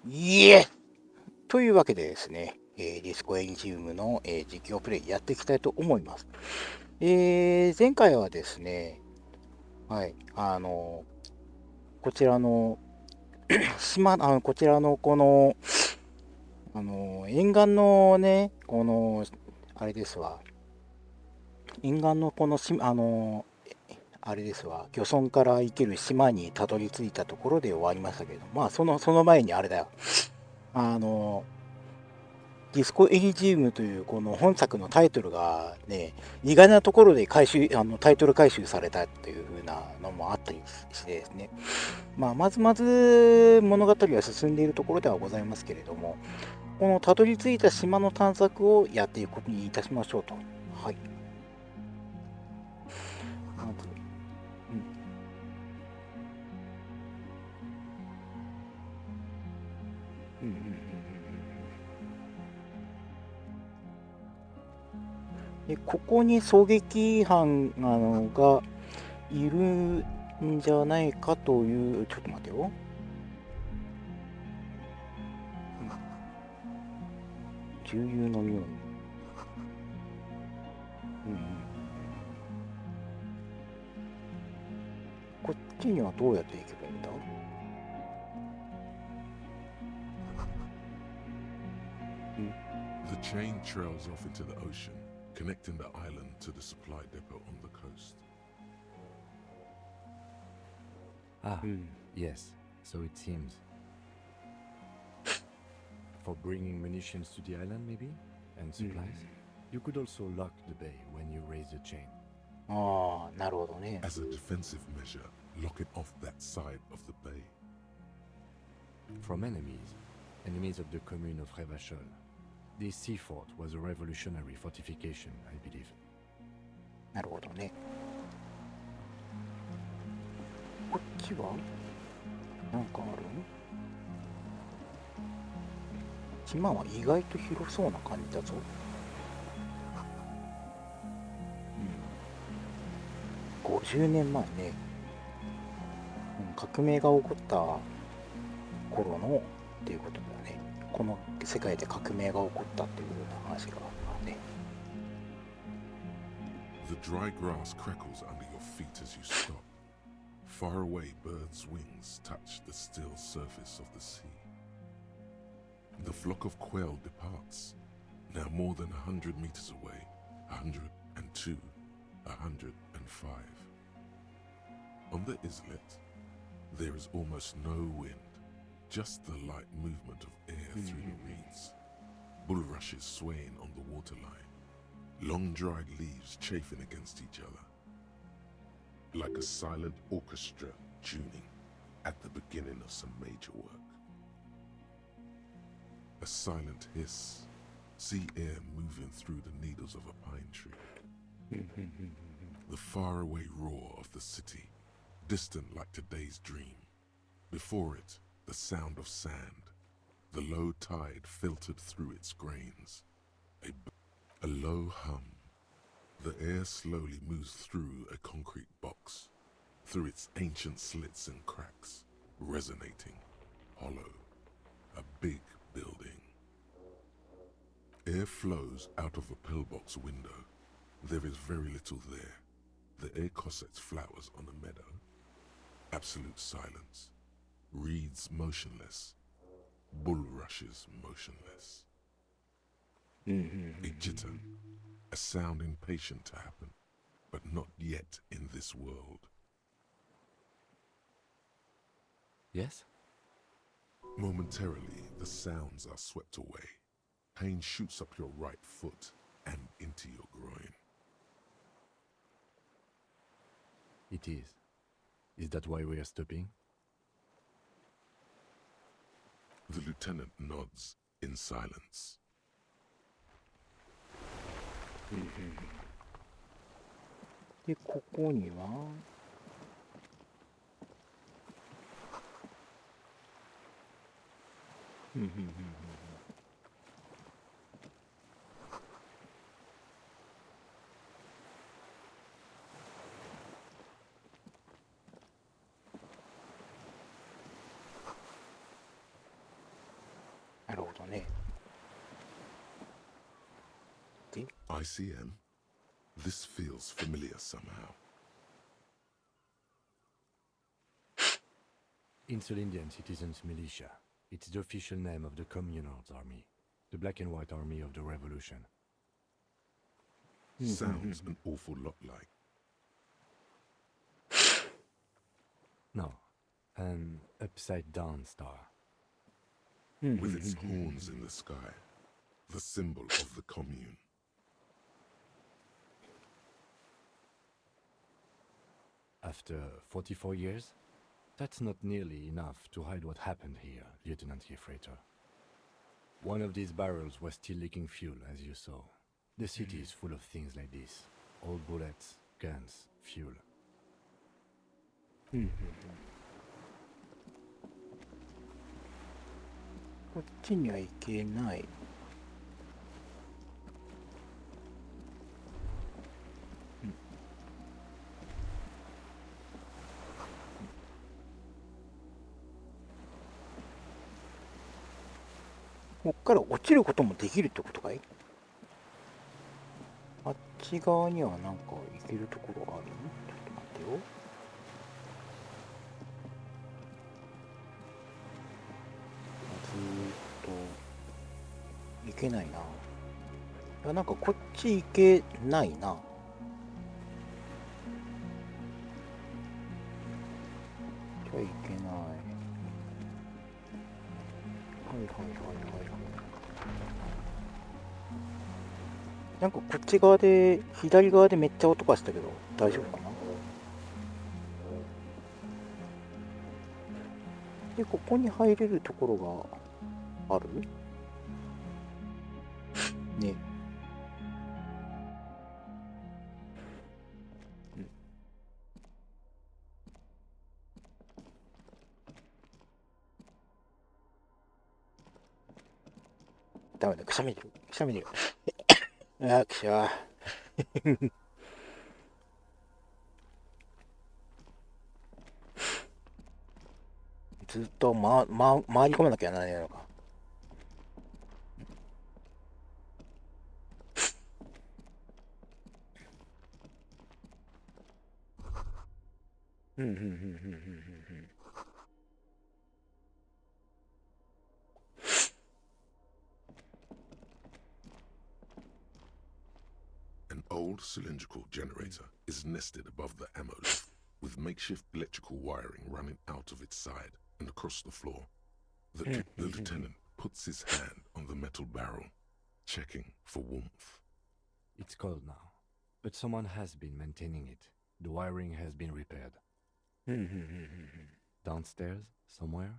いえというわけでですね、ディスコエリジウムの、実況プレイやっていきたいと思います。前回はですね、はい、こちらのこちらのこの、沿岸のね、あれですわ、沿岸のこのあれですわ、漁村から行ける島にたどり着いたところで終わりましたけど、まあ、その前にあれだよ、あの、ディスコエリジウムというこの本作のタイトルがね、意外なところでタイトル回収されたという風なのもあったりしてですね、まあ、まずまず物語は進んでいるところではございますけれども、このたどり着いた島の探索をやっていくことにいたしましょうと。はい。まず、うん、うん、うん、うん。で、ここに狙撃犯がいるんじゃないかという、ちょっと待ってよ。重油の匂い。うん、うん。こっちにはどうやって行けばいいんだ？ The chain trails off into the ocean, connecting the island to the supply depot on the coast. Yes, so it seems. For bringing munitions to the island, maybe? And supplies? You could also lock the bay when you raise the chain. ああ、なるほどね。 As a defensive measure, lock it off that side of the bay. From enemies of the commune of Revachol. This sea fort was a revolutionary fortification, I believe. なるほどね。こっちはなんかある？島は意外と広そうな感じだぞ。50年前ね、革命が起こった頃のっていうことだね。この世界で革命が起こったっていうような話があるね。The dry grass crackles under your feet as you stop. Far away, birds' wings touch the still surface of the sea. The flock of quail departs, now more than 100 meters away, 102, 105. On the islet, there is almost no wind, just the light movement of air through the reeds. Bulrushes swaying on the waterline, long dried leaves chafing against each other. Like a silent orchestra tuning at the beginning of some major work. A silent hiss, sea air moving through the needles of a pine tree. The faraway roar of the city, distant like today's dream. Before it, the sound of sand, the low tide filtered through its grains. A low hum. The air slowly moves through a concrete box, through its ancient slits and cracks, resonating, hollow, a big building. Air flows out of a pillbox window. There is very little there. The air cossets flowers on a meadow. Absolute silence. Reeds motionless. Bulrushes motionless. A jitter. A sound impatient to happen, but not yet in this world. Yes? Momentarily, the sounds are swept away. Pain shoots up your right foot and into your groin. It is. Is that why we are stopping? The lieutenant nods in silence. で、ここには、なるほどね。で、ICM? This feels familiar somehow. Insulindian Citizens Militia. It's the official name of the Communards Army, the black and white army of the revolution. Sounds an awful lot like. No, an upside-down star. With its horns in the sky, the symbol of the commune. After 44 years? That's not nearly enough to hide what happened here, Lieutenant Gefreiter. One of these barrels was still leaking fuel, as you saw. The city is full of things like this. Old bullets, guns, fuel. こっちには行けない。こっから落ちることもできるってことかい？あっち側にはなんか行けるところある？ちょっと待ってよ。ずーっと行けないな。いや、なんかこっち行けないな。じゃあ行けない。はいはいはいはいはい。なんかこっち側で、左側でめっちゃ音がしたけど、大丈夫かな？で、ここに入れるところがある？ね。ダメだ、くしゃみ出る。くしゃみ出る。ああ、くしゃー。ずっと、回り込まなきゃならないのか。An old cylindrical generator is nested above the ammo lift, with makeshift electrical wiring running out of its side and across the floor. The lieutenant puts his hand on the metal barrel, checking for warmth. It's cold now, but someone has been maintaining it. The wiring has been repaired. Downstairs, somewhere?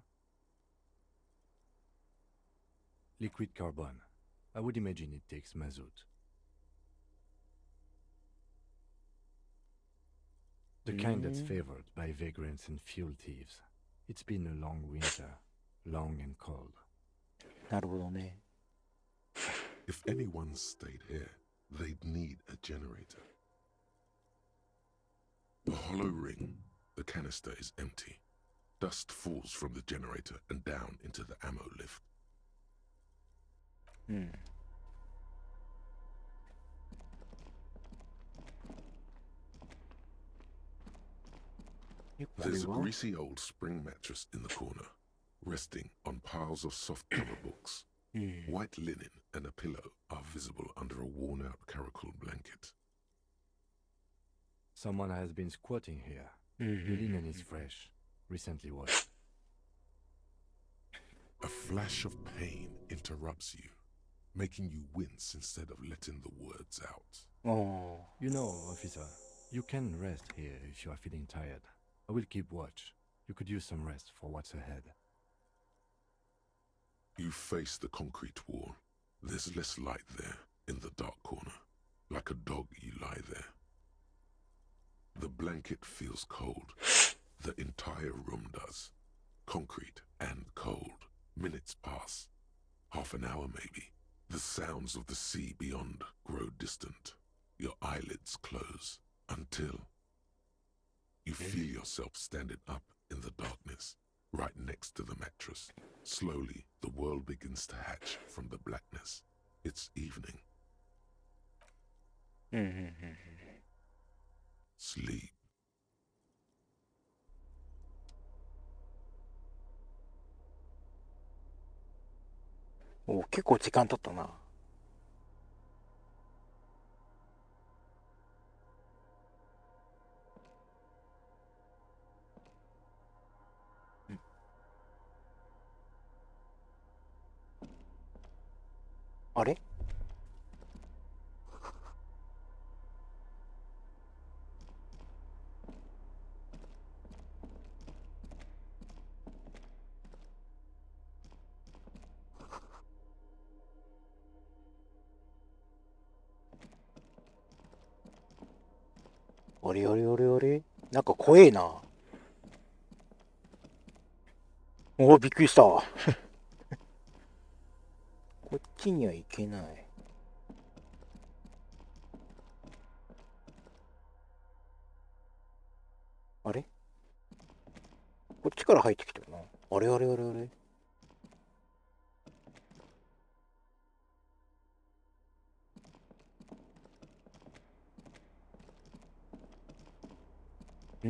Liquid carbon. I would imagine it takes mazout. The kind that's favored by vagrants and fuel thieves. It's been a long winter, long and cold. なるほどね。If anyone stayed here, they'd need a generator. The hollow ring, the canister is empty. Dust falls from the generator and down into the ammo lift. これ There's a は greasy old spring mattress in the corner, resting on piles of soft cover books. White linen and a pillow are visible under a worn-out caracal blanket. Someone has been squatting here. The linen is fresh, recently washed. A flash of pain interrupts you, making you wince instead of letting the words out. ああ。 You know, officer, you can rest here if you are feeling tired. I will keep watch. You could use some rest for what's ahead. You face the concrete wall. There's less light there, in the dark corner. Like a dog, you lie there. The blanket feels cold. The entire room does. Concrete and cold. Minutes pass. Half an hour maybe. The sounds of the sea beyond grow distant. Your eyelids close until you feel yourself standing up in the darkness, right next to the mattress. Slowly, the world begins to hatch from the blackness. It's evening. うんうんうんうん。 Sleep. お、結構時間経ったな。あれ？あれあれあれあれ、なんか怖えな。お、びっくりした。こっちには行けない。あれ？こっちから入ってきてるな。あれあれあれあれ。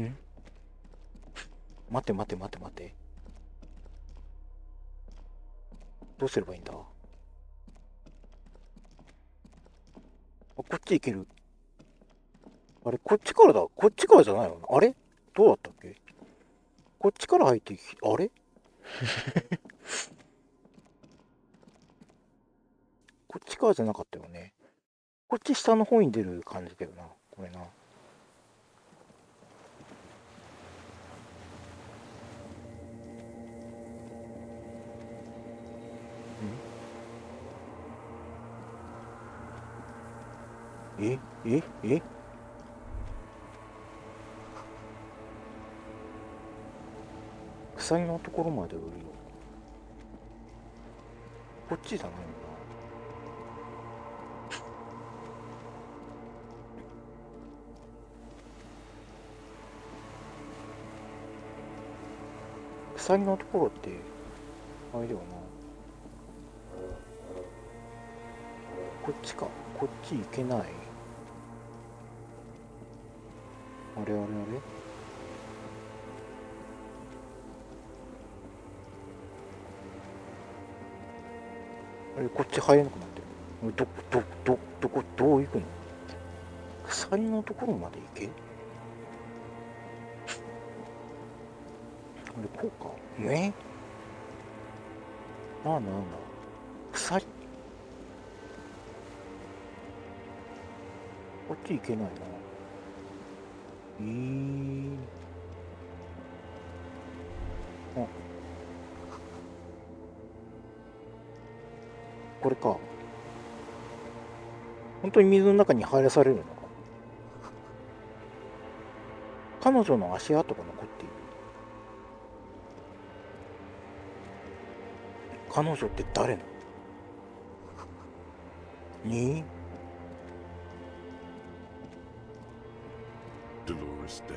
ん？待って待って待って待って。どうすればいいんだ？あ、こっち行ける。あれ、こっちからだ。こっちからじゃないの？あれ？どうだったっけ？こっちから入ってき、あれ？こっちからじゃなかったよね。こっち下の方に出る感じだよな。これな。えええ、鎖のところまで降りよう。こっちじゃないのかな。鎖のところってあれだよな。こっちか。こっち行けない。あれあれあれ、あれ、こっち入れなくなってる。どう行くの？鎖のところまで行け？あれ、こうか。なんだ鎖。こっち行けないな。あ、これか。本当に水の中に入らされるのか。彼女の足跡が残っている。彼女って誰なの？に？ Dolores Day,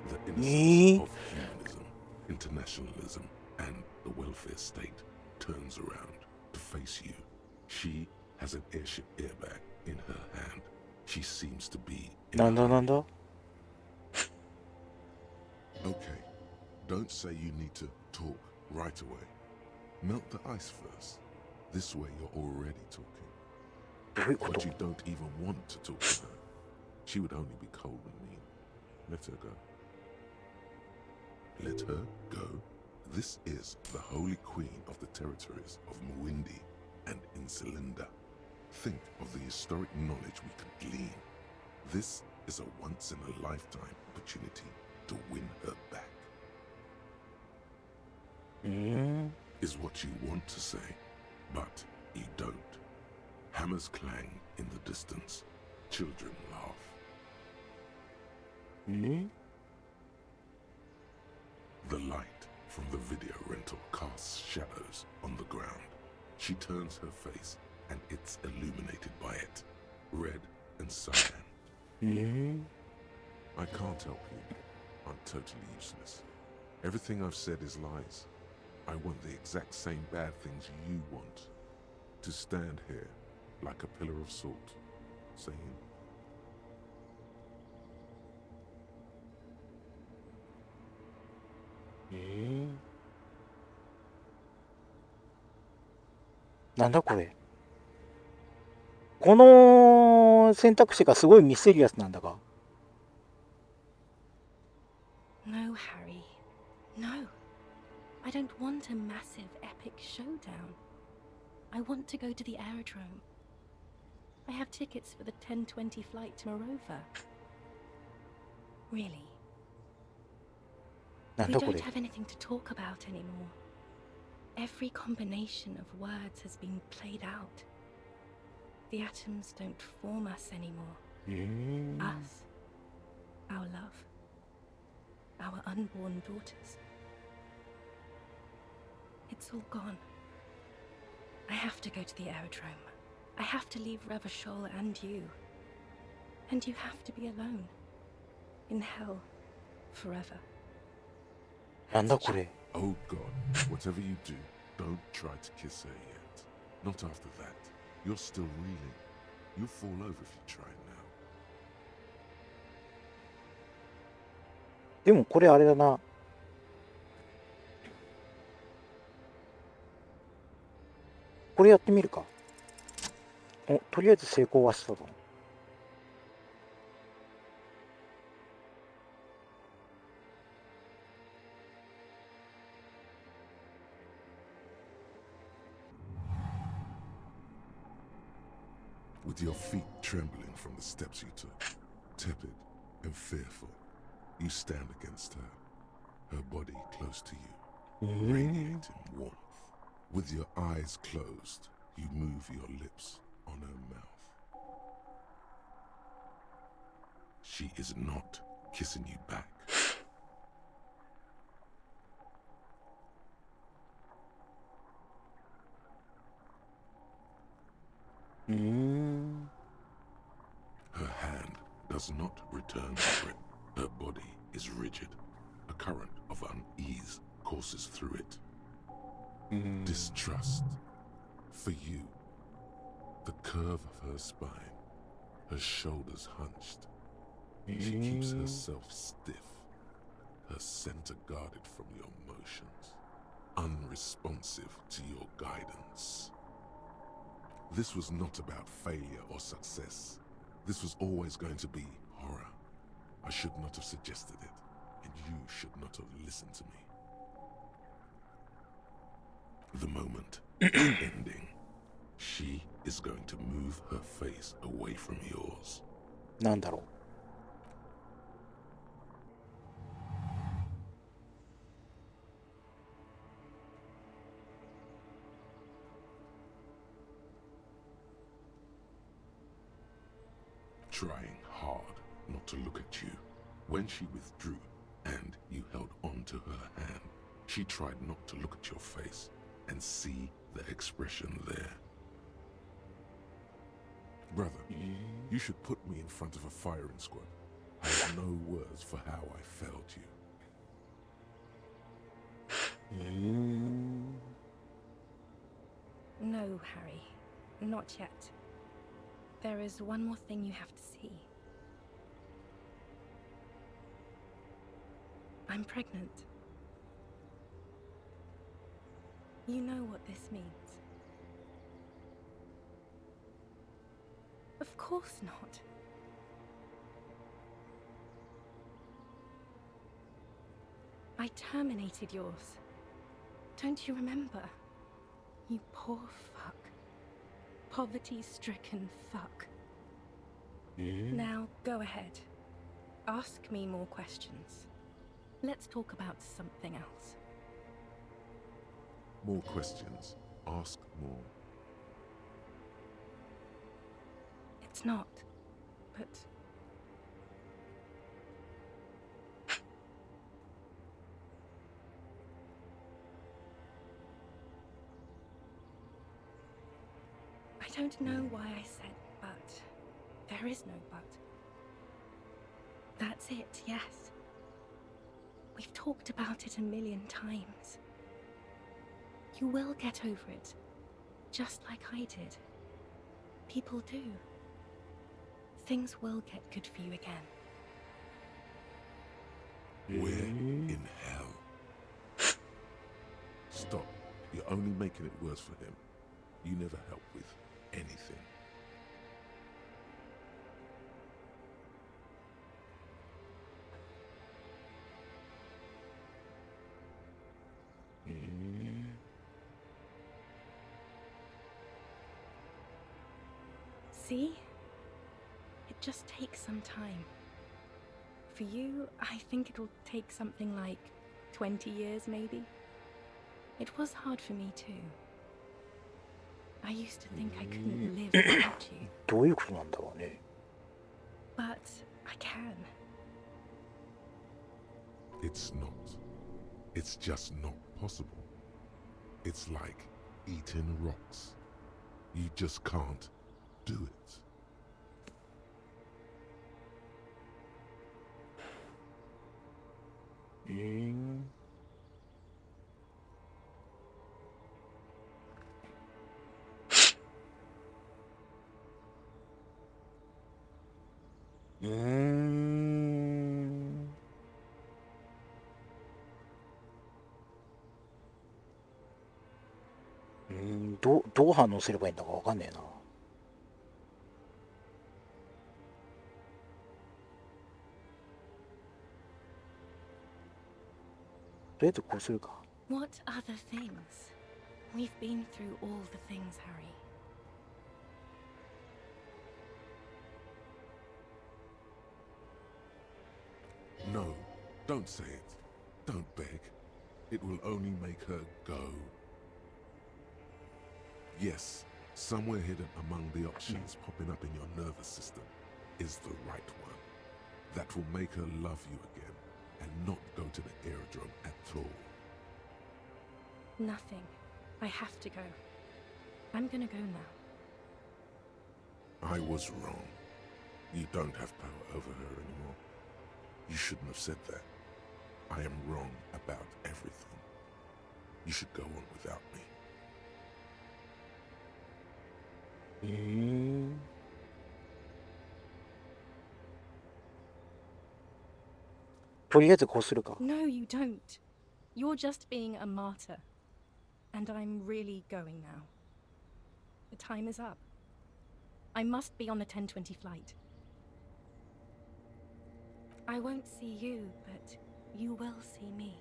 the Me? innocence of humanism, internationalism, and the welfare state turns around to face you. She has an airship airbag in her hand. She seems to be in な a んだなんだ？ Okay, don't say you need to talk right away. Melt the ice first. This way you're already talking. どういうこ But と？ you don't even want to talk to her. She would only be cold and mean. Let her go. Let her go. This is the holy queen of the territories of Mwindi and Insulinda. Think of the historic knowledge we could glean. This is a once-in-a-lifetime opportunity to win her back. Is what you want to say, but you don't. Hammers clang in the distance. Children laugh. The light from the video rental casts shadows on the ground. She turns her face, and it's illuminated by it. Red and cyan. I can't help you. I'm totally useless. Everything I've said is lies. I want the exact same bad things you want. To stand here like a pillar of salt, saying, なんだこれ。この選択肢がすごいミステリアスなんだが。No, Harry. No. I don't want a massive, epic showdown. I want to go to the aerodrome. I have tickets for the 10:20 flight to Morova. Really? なん We だこ don't れ。 have anything to talk about anymore. Every combination of words has been played out. The atoms don't form us anymore. Us. Our love. Our unborn daughters. It's all gone. I have to go to the aerodrome. I have to leave Revachol and you. And you have to be alone. In hell. Forever. なんだこれ。 Oh God, whatever you do, don't try to kiss her yet. Not after that. You're still reeling. You'll fall over if you try now. でもこれあれだな。これやってみるか。お、とりあえず成功はしたぞ。With your feet trembling from the steps you took, tepid and fearful, you stand against her, her body close to you, radiating warmth. With your eyes closed, you move your lips on her mouth. She is not kissing you back. Her hand does not return the grip. Her body is rigid. A current of unease courses through it. Distrust. For you. The curve of her spine. Her shoulders hunched. She keeps herself stiff. Her center guarded from your motions. Unresponsive to your guidance. This was not about failure or success. This was always going to be horror. I should not have suggested it, and you should not have listened to me. The moment is ending. She is going to move her face away from yours. なんだろう。Trying hard not to look at you. When she withdrew and you held on to her hand, she tried not to look at your face and see the expression there. Brother, you should put me in front of a firing squad. I have no words for how I failed you. No, Harry. Not yet. There is one more thing you have to see. I'm pregnant. You know what this means. Of course not. I terminated yours. Don't you remember? You poor fuck. Poverty-stricken fuck. Now, go ahead. Ask me more questions. Let's talk about something else. More questions. Ask more. It's not, but... I don't know why I said but. There is no but. That's it, yes. We've talked about it a million times. You will get over it, just like I did. People do. Things will get good for you again. Where in hell? Stop. You're only making it worse for him. You never help with anything. See? It just takes some time. For you, I think it'll take something like 20 years, maybe. It was hard for me too. I used to think I couldn't live without you. どういうことなんだろうね。But I can. It's not. It's just not possible. It's like eating rocks. You just can't do it. Mm. どう反応すればいいんだかわかんねえな。とりあえずこうするか。What other things? We've been through all the things, Harry. No, don't say it. Don't beg. It will only make her go. Yes, somewhere hidden among the options popping up in your nervous system is the right one. That will make her love you again and not go to the aerodrome at all. Nothing. I have to go. I'm gonna go now. I was wrong. You don't have power over her anymore. You shouldn't have said that. I am wrong about everything. You should go on without me. とりあえずこうするか。 No, you don't. You're just being a martyr. And I'm really going now. The time is up. I must be on the 10:20 flight. I won't see you, but you will see me.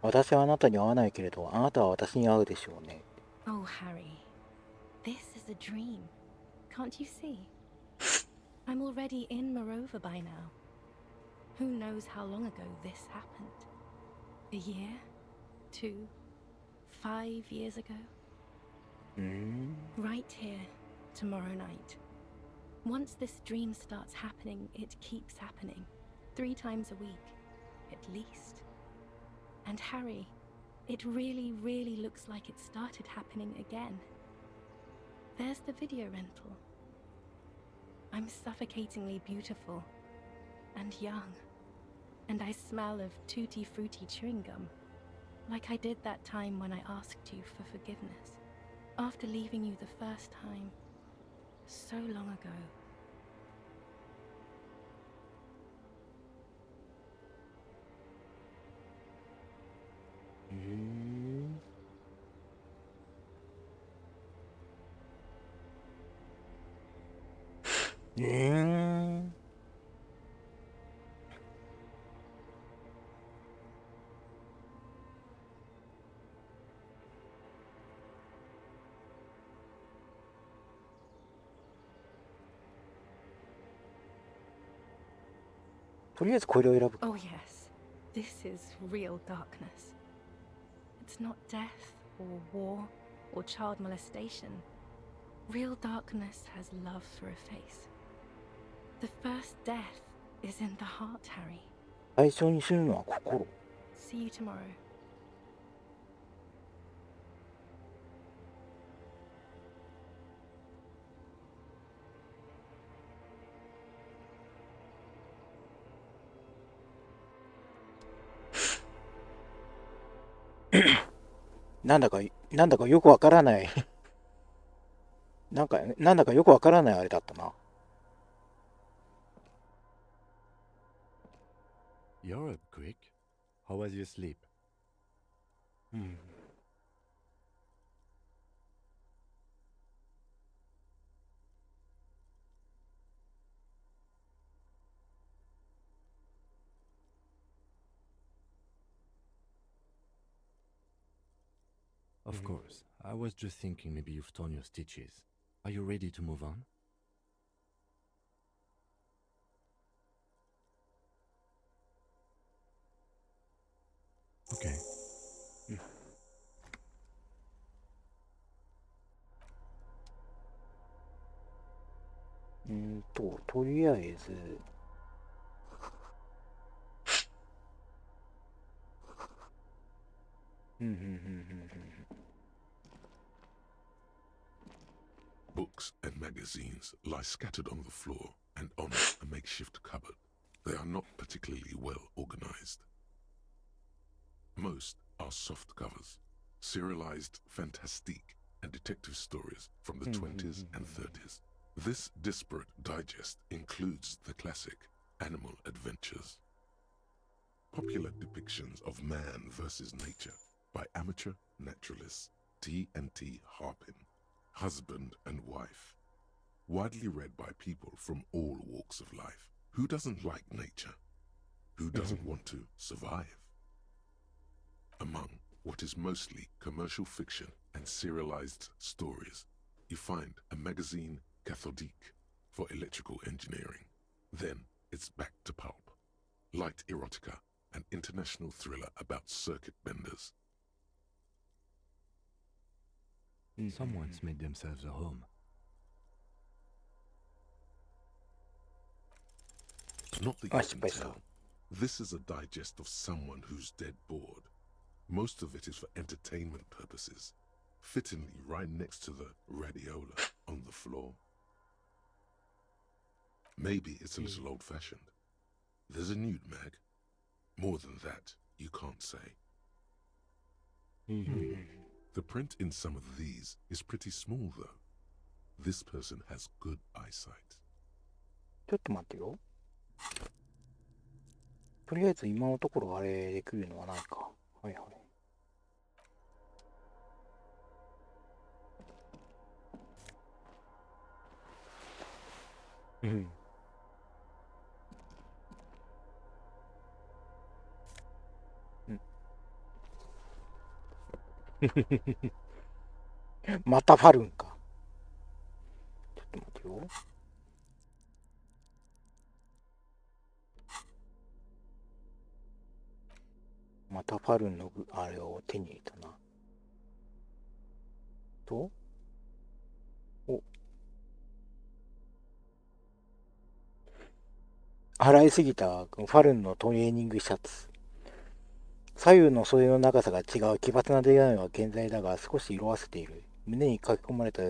私はあなたに会わないけれど、あなたは私に会うでしょうね。 Oh, Harry. This is a dream. Can't you see? I'm already in Morova by now. Who knows how long ago this happened? A year? 2? 5 years ago? Right here, tomorrow night. Once this dream starts happening, it keeps happening. 3 times a week, at least. And Harry, it really, really looks like it started happening again. There's the video rental. I'm suffocatingly beautiful and young, and I smell of tutti frutti chewing gum, like I did that time when I asked you for forgiveness, after leaving you the first time, so long ago. Mm. とりあえずこれを選ぶ。 Oh yes, this is real darkness. It's not death or war or child molestation. Real darkness has love for a face. The first death is in the heart, Harry. 最初にするのは心。 See you tomorrow. なんだかよくわからないなんだかよくわからないあれだったな。You're up quick. How was your sleep? うん。Of course. I was just thinking maybe you've torn your stitches. Are you ready to move on? Okay. とりあえず、うんうんうんうん Books and magazines lie scattered on the floor and on a makeshift cupboard. They are not particularly well organized. Most are soft covers, serialized fantastique and detective stories from the 20s and 30s. This disparate digest includes the classic Animal Adventures. Popular depictions of man versus nature by amateur naturalists T&T Harpin, husband and wife. Widely read by people from all walks of life. Who doesn't like nature? Who doesn't want to survive? Among what is mostly commercial fiction and serialized stories, you find a magazine cathodique for electrical engineering. Then it's back to pulp. Light erotica, an international thriller about circuit benders. Someone's made themselves a home. Not that you can tell. This is a digest of someone who's dead bored. Most of it is for entertainment purposes, fittingly right next to the radiola on the floor. Maybe it's a little old-fashioned. There's a nude mag. More than that, you can't say. The print in some of these is pretty small, though. This person has good eyesight. ちょっと待ってよ。とりあえず今のところあれで来るのはないか。はいはい。うん。またファルンか。ちょっと待ってよ。またファルンのあれを手に入れたな。洗いすぎたファルンのトレーニングシャツ。左右の袖の長さが違う奇抜なデザインは健在だが少し色あせている。胸に書き込まれた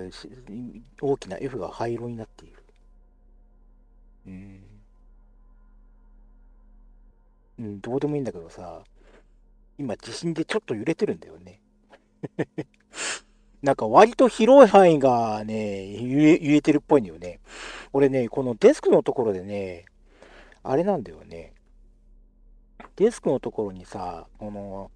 大きな F が灰色になっている。どうでもいいんだけどさ、今地震でちょっと揺れてるんだよね。なんか割と広い範囲がね、揺れてるっぽいんだよね。俺ね、このデスクのところでね、あれなんだよね。デスクのところにさ、この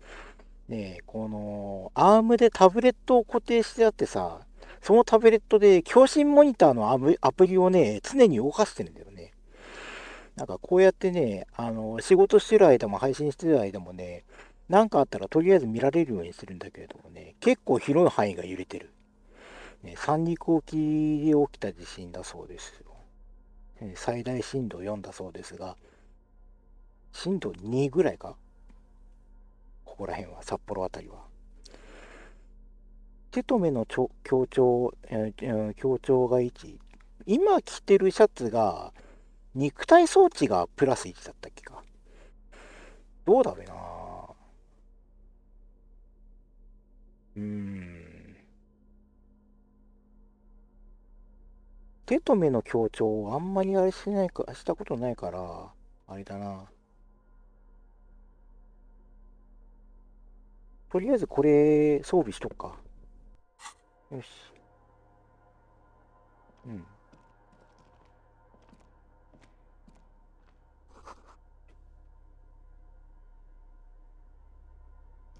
アームでタブレットを固定してあってさ、そのタブレットで共振モニターのアプリをね、常に動かしてるんだよね。なんかこうやってね、仕事してる間も配信してる間もね、なんかあったらとりあえず見られるようにするんだけれどもね、結構広い範囲が揺れてる。ね、三陸沖で起きた地震だそうですよ。最大震度4だそうですが、震度2ぐらいかここら辺は、札幌あたりは。手と目の強調、強調が1。今着てるシャツが、肉体装置がプラス1だったっけか。どうだろうな。手と目の強調あんまりあれしたことないから、あれだな。とりあえずこれ装備しとくか。よし。うん。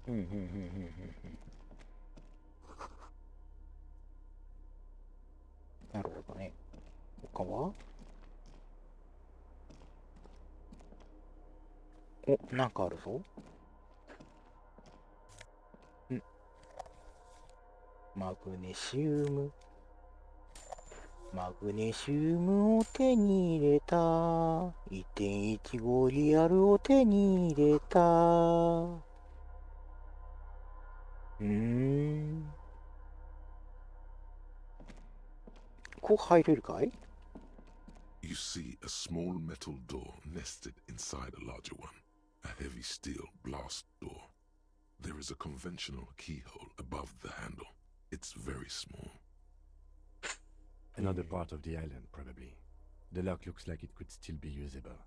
うん、うん、うん、うん、うん。なるほどね。他はお、なんかあるぞ。んマグネシウム。マグネシウムを手に入れた。1.15リアルを手に入れた。こう入れるかい？ You see a small metal door nested inside a larger one, a heavy steel blast door. There is a conventional keyhole above the handle. It's very small. Another part of the island, probably. The lock looks like it could still be usable.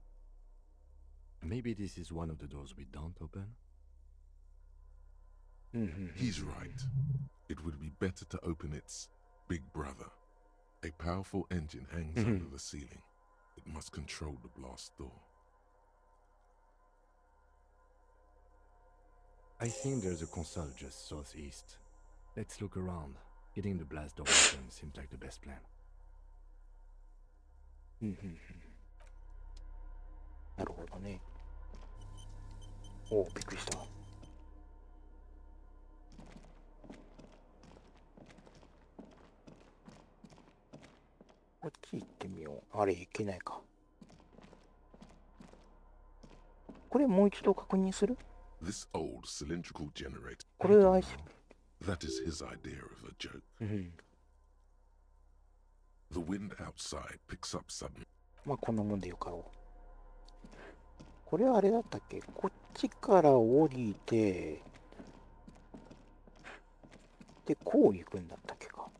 Maybe this is one of the doors we don't open? He's right. It would be better to open its big brother. A powerful engine hangs under the ceiling. It must control the blast door. I think there's a console just southeast. Let's look around. Getting the blast door open seems like the best plan. なるほどね。おお、びっくりした。こっち行ってみよう。あれ、いけないか。これもう一度確認する？ This old cylindrical generator. これは、That is his idea of a joke. The wind outside picks up suddenly. まあこんなもんでよかろう。これはあれだったっけ？こっちから降りて、で、こう行くんだったっけか。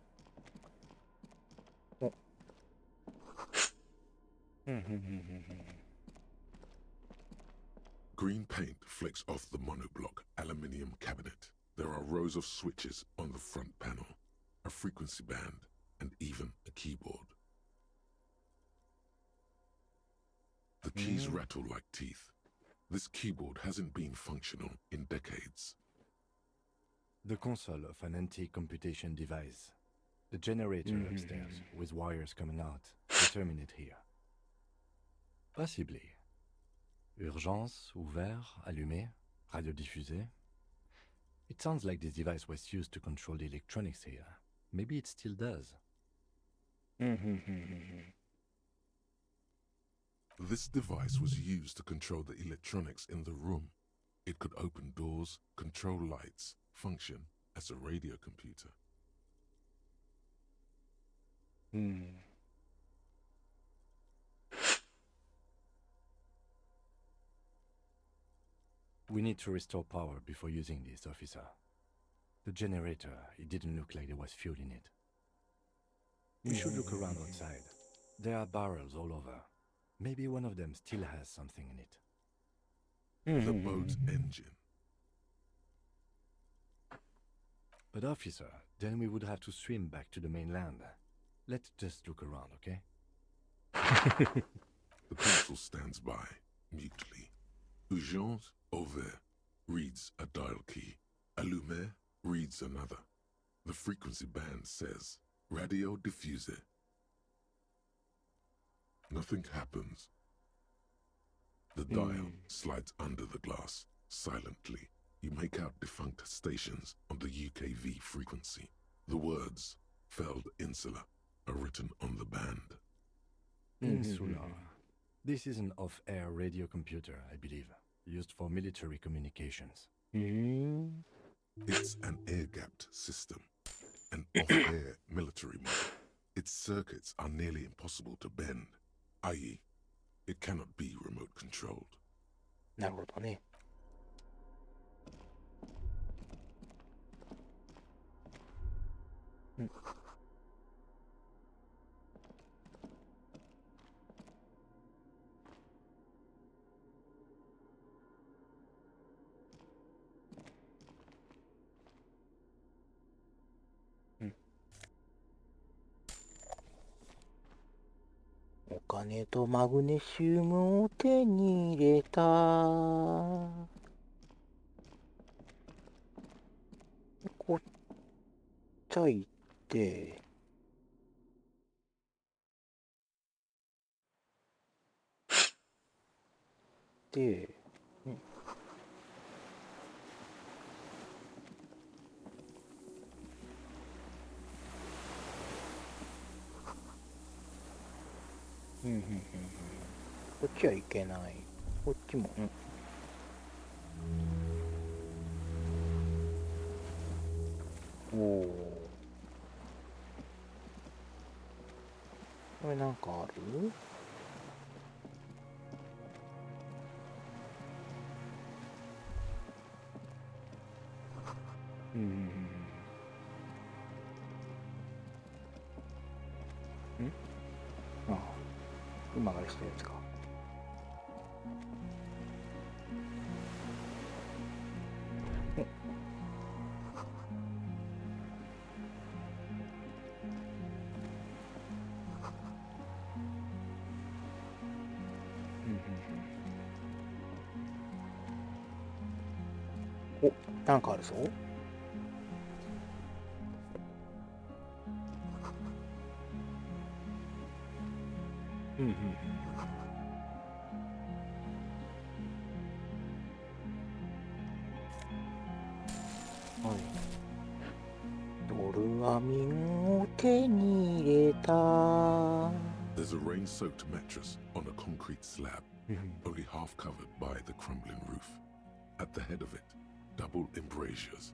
お。Green paint flakes off the monoblock aluminium cabinet. There are rows of switches on the front panel, a frequency band, and even a keyboard. The keys rattle like teeth. This keyboard hasn't been functional in decades. The console of an anti-computation device. The generator upstairs, with wires coming out, to terminate here. Possibly. Urgence, ouvert, allumé, radiodiffusé. It sounds like this device was used to control the electronics here. Maybe it still does. This device was used to control the electronics in the room. It could open doors, control lights, function as a radio computer. We need to restore power before using this, officer. The generator, it didn't look like there was fuel in it. We should look around outside. There are barrels all over. Maybe one of them still has something in it. The boat's engine. But officer, then we would have to swim back to the mainland. Let's just look around, okay? The consul stands by, mutely. Urgence, ouvert, reads a dial key. Allumé reads another. The frequency band says, radio diffuser. Nothing happens. The dial slides under the glass, silently. You make out defunct stations on the UKV frequency. The words, Feld Insula, are written on the band. Insula. This is an off-air radio computer, I believe, used for military communications. It's an air-gapped system, an off-air military model. Its circuits are nearly impossible to bend, i.e., it cannot be remote controlled. なるほどね。金とマグネシウムを手に入れた。こっちゃ行って、で、こっちはいけない。こっちも、おお。これなんかある？ああ、今からしたやつか。お、なんかあるぞ。はい。ドルアミンを手に入れた。There's a rain-soaked mattress on a concrete slab, only half covered by the crumbling roof. At the head of it, double embrasures,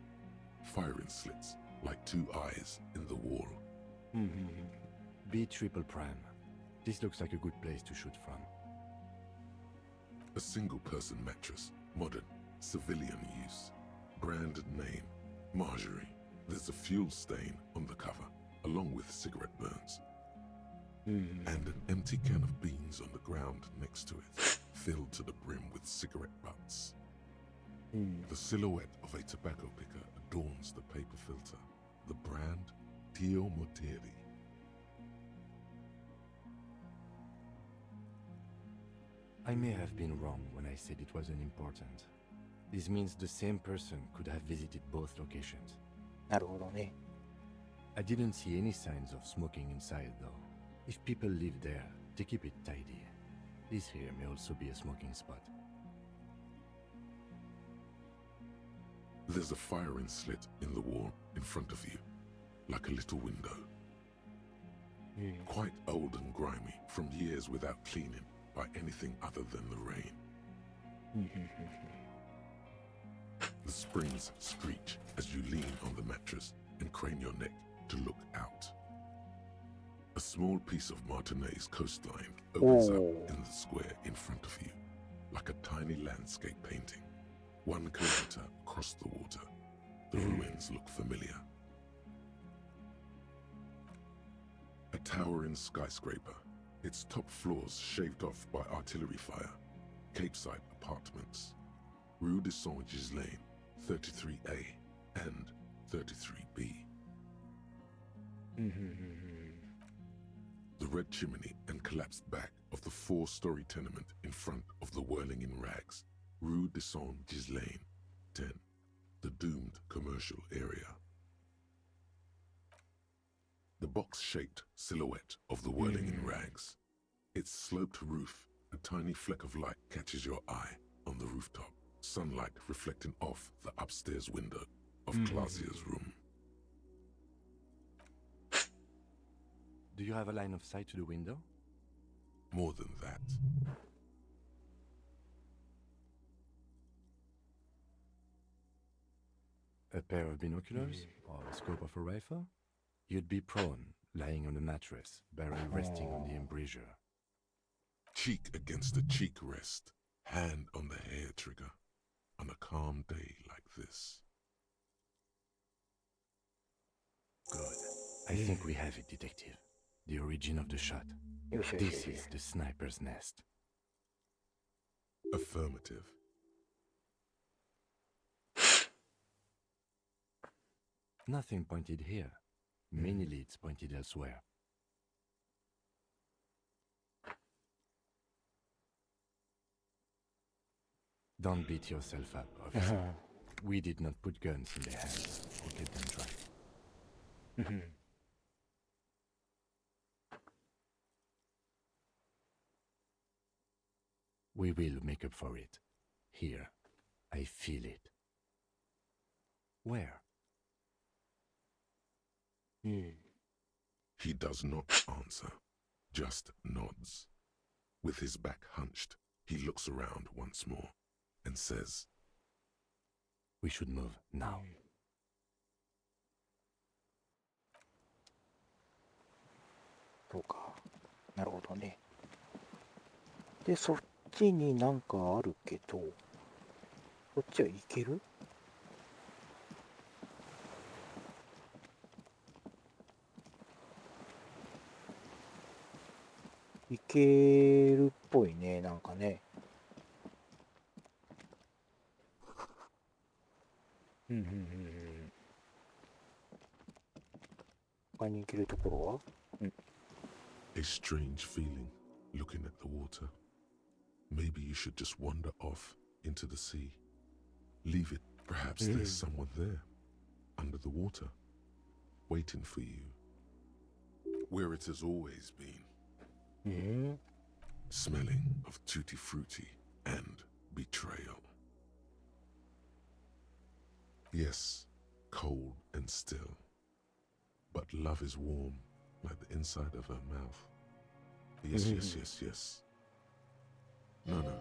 firing slits like two eyes in the wall. B triple prime. This looks like a good place to shoot from. A single-person mattress, modern, civilian use. Brand name, Marjorie. There's a fuel stain on the cover, along with cigarette burns. And an empty can of beans on the ground next to it, filled to the brim with cigarette butts. The silhouette of a tobacco picker adorns the paper filter. The brand, Tio Moteri. I may have been wrong when I said it wasn't important. This means the same person could have visited both locations. なるほどね。I didn't see any signs of smoking inside, though. If people live there, they keep it tidy. This here may also be a smoking spot. There's a firing slit in the wall in front of you, like a little window. Quite old and grimy from years without cleaning by anything other than the rain. The springs screech as you lean on the mattress and crane your neck to look out. A small piece of Martinez coastline opens up in the square in front of you, like a tiny landscape painting. 1 kilometer across the water, the ruins look familiar. A towering skyscraper, its top floors shaved off by artillery fire. Capeside apartments. Rue de Saint-Ghislain, 33A and 33B. The red chimney and collapsed back of the 4-story tenement in front of the whirling in rags. Rue de Saint-Ghislain, 10, the doomed commercial area. The box-shaped silhouette of the whirling in rags. Its sloped roof, a tiny fleck of light catches your eye on the rooftop, sunlight reflecting off the upstairs window of Clausia's room. Do you have a line of sight to the window? More than that. A pair of binoculars or a scope of a rifle? You'd be prone, lying on a mattress, barrel resting on the embrasure. Cheek against a cheek rest, hand on the hair trigger, on a calm day like this. Good. I think we have it, Detective. The origin of the shot. This is the sniper's nest. Affirmative. Nothing pointed here. Many leads pointed elsewhere. Don't beat yourself up, officer. We did not put guns in their hands or get them dry. We will make up for it. Here, I feel it. Where? He does not answer, just nods. With his back hunched, he looks around once more and says, We should move now. そうか。なるほどね。で、そっちになんかあるけど、こっちは行ける？行けるっぽいね、なんかね。他に行けるところはA strange feeling looking at the water. Maybe you should just wander off into the sea. Leave it. Perhaps there's someone there, under the water, waiting for you. Where it has always been. Smelling of tutti frutti and betrayal. Yes, cold and still. But love is warm, like the inside of her mouth. Yes, yes, yes, yes. No, no.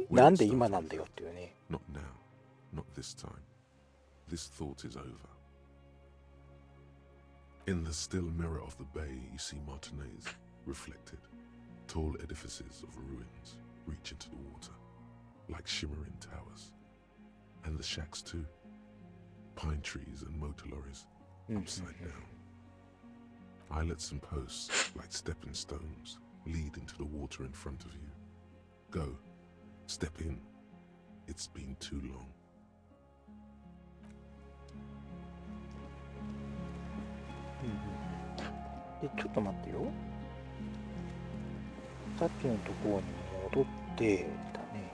なんで今なんだよっていうね。Not now. Not this time. This thought is over. In the still mirror of the bay, you see Martinez reflected. Tall edifices of ruins reach into the water, like shimmering towers. And the shacks too. Pine trees and motor lorries, upside down. Islets and posts, like stepping stones, lead into the water in front of you. Go. Step in. It's been too long. で、ちょっと待ってよ。さっきのところに戻ってだね。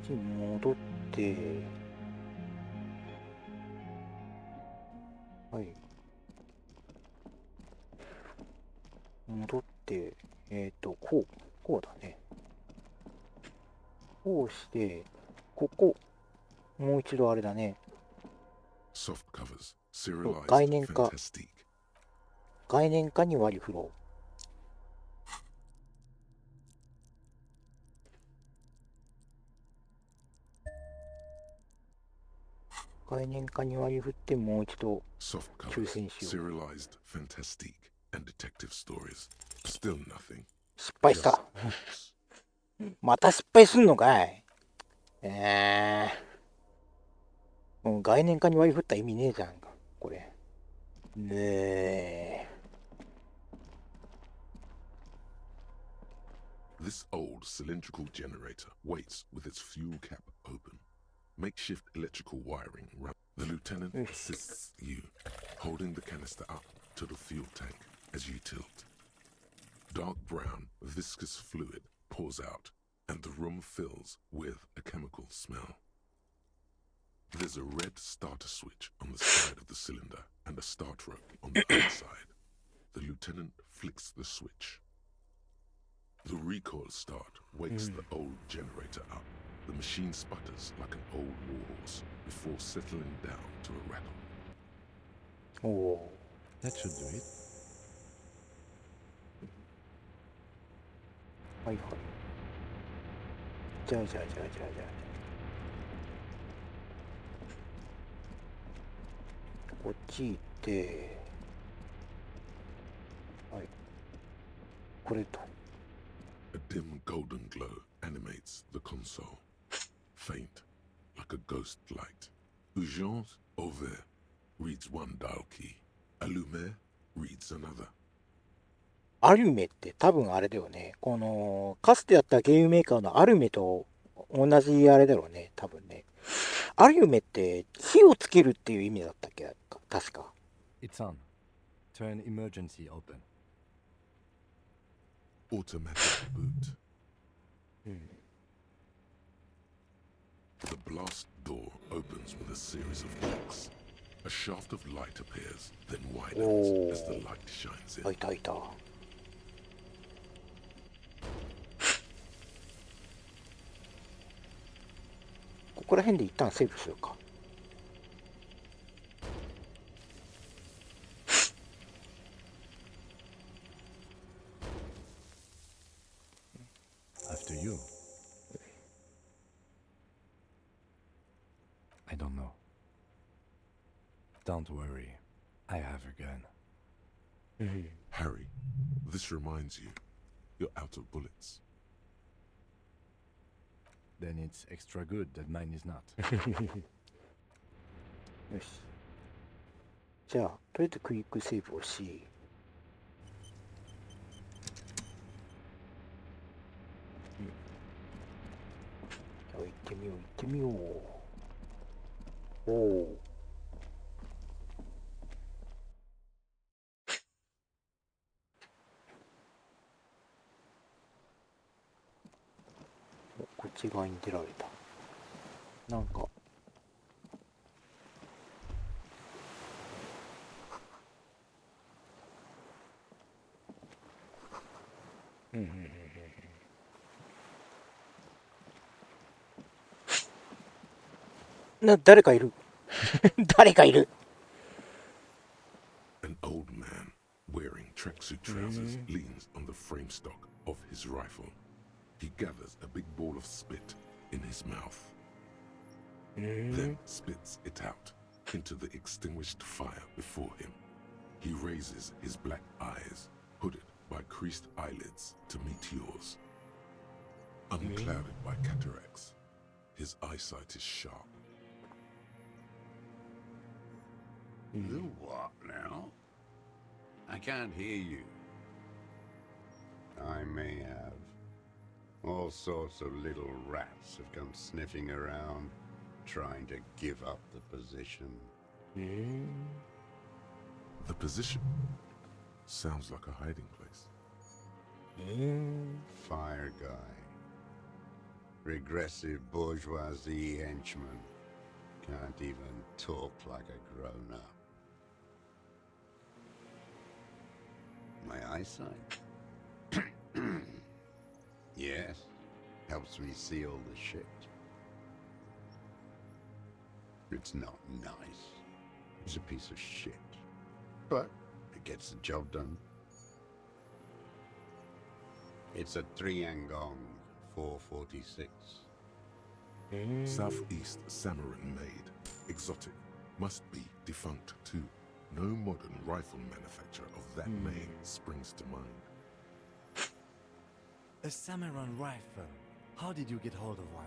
こっちに戻って、はい。戻って、こうだね。こうして、ここ、もう一度あれだね。Soft covers, serialized, 概念化。 fantastique. 概念化に割り振ろう。概念化に割り振ってもう一度 Soft 抽 covers, 選しよう。 serialized, fantastique, and detective stories. Still nothing. 失敗し Just た。 books. また失敗すんのかい。もう概念化に割り振った意味ねえじゃんか、これ。ねえ。This old cylindrical generator waits with its fuel cap open. Makeshift electrical wiring. The lieutenant assists you, holding the canister up to the fuel tank as you tilt. Dark brown, viscous fluid pours out, and the room fills with a chemical smell. There's a red starter switch on the side of the cylinder and a start rope on the other side. The lieutenant flicks the switch. The recoil start wakes the old generator up. The machine sputters like an old warhorse before settling down to a rattle. おお。 That should do it. はいはい。じゃあ。こっち行って、はい。これと。 A dim golden glow animates the console. Faint, like a ghost light. Urgence ouvert reads one dial key. Allumer reads another. アルメって多分あれだよね。この、かつてやったゲームメーカーのアルメと同じあれだろうね。多分ね。アルメって火をつけるっていう意味だったっけ確か。 It's on. Turn emergency open. Automatic boot. うん。 The blast door opens with a series of knocks. A shaft of light appears, then widens as the light shines あ、 in. いたいた。ここら辺で一旦セーブするか。After you. I don't know. Don't worry. I have a gun. うん。 Harry, this reminds you, you're out of bullets. Then it's extra good that mine is not. よし。じゃあ、とりあえずクイックセーブをし、じゃあ行ってみよう、行ってみよう。おお。こっち側に出られた。なんか。うんうんうんうん。誰かいる。誰かいる。 An old man, wearing tracksuit trousers, leans on the frame stock of his rifle. He gathers a big ball of spit in his mouth, then spits it out into the extinguished fire before him. He raises his black eyes, hooded by creased eyelids, to meet yours. Unclouded by cataracts, his eyesight is sharp. The what now? I can't hear you. I may have. All sorts of little rats have come sniffing around, trying to give up the position. The position sounds like a hiding place. Fire guy. Regressive bourgeoisie henchman. Can't even talk like a grown-up. My eyesight? Yes, helps me see all the shit. It's not nice. It's a piece of shit. But it gets the job done. It's a 3-Angong 446. Southeast Samaran made, exotic, must be defunct too. No modern rifle manufacturer of that name springs to mind. A Samaran rifle. How did you get hold of one?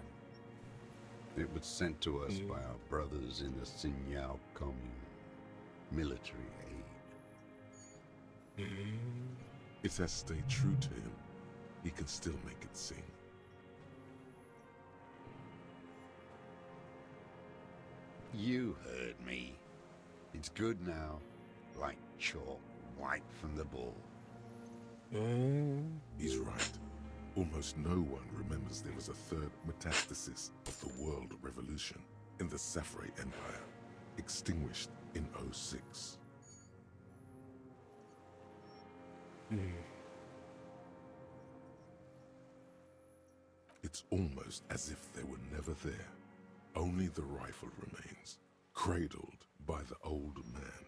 It was sent to us by our brothers in the Sinyao commune. Military aid. It has stayed true to him. He can still make it sing. You heard me. It's good now. Like chalk wiped from the ball. He's right. Almost no one remembers there was a third metastasis of the World Revolution in the Safre Empire, extinguished in 06. It's almost as if they were never there. Only the rifle remains, cradled by the old man.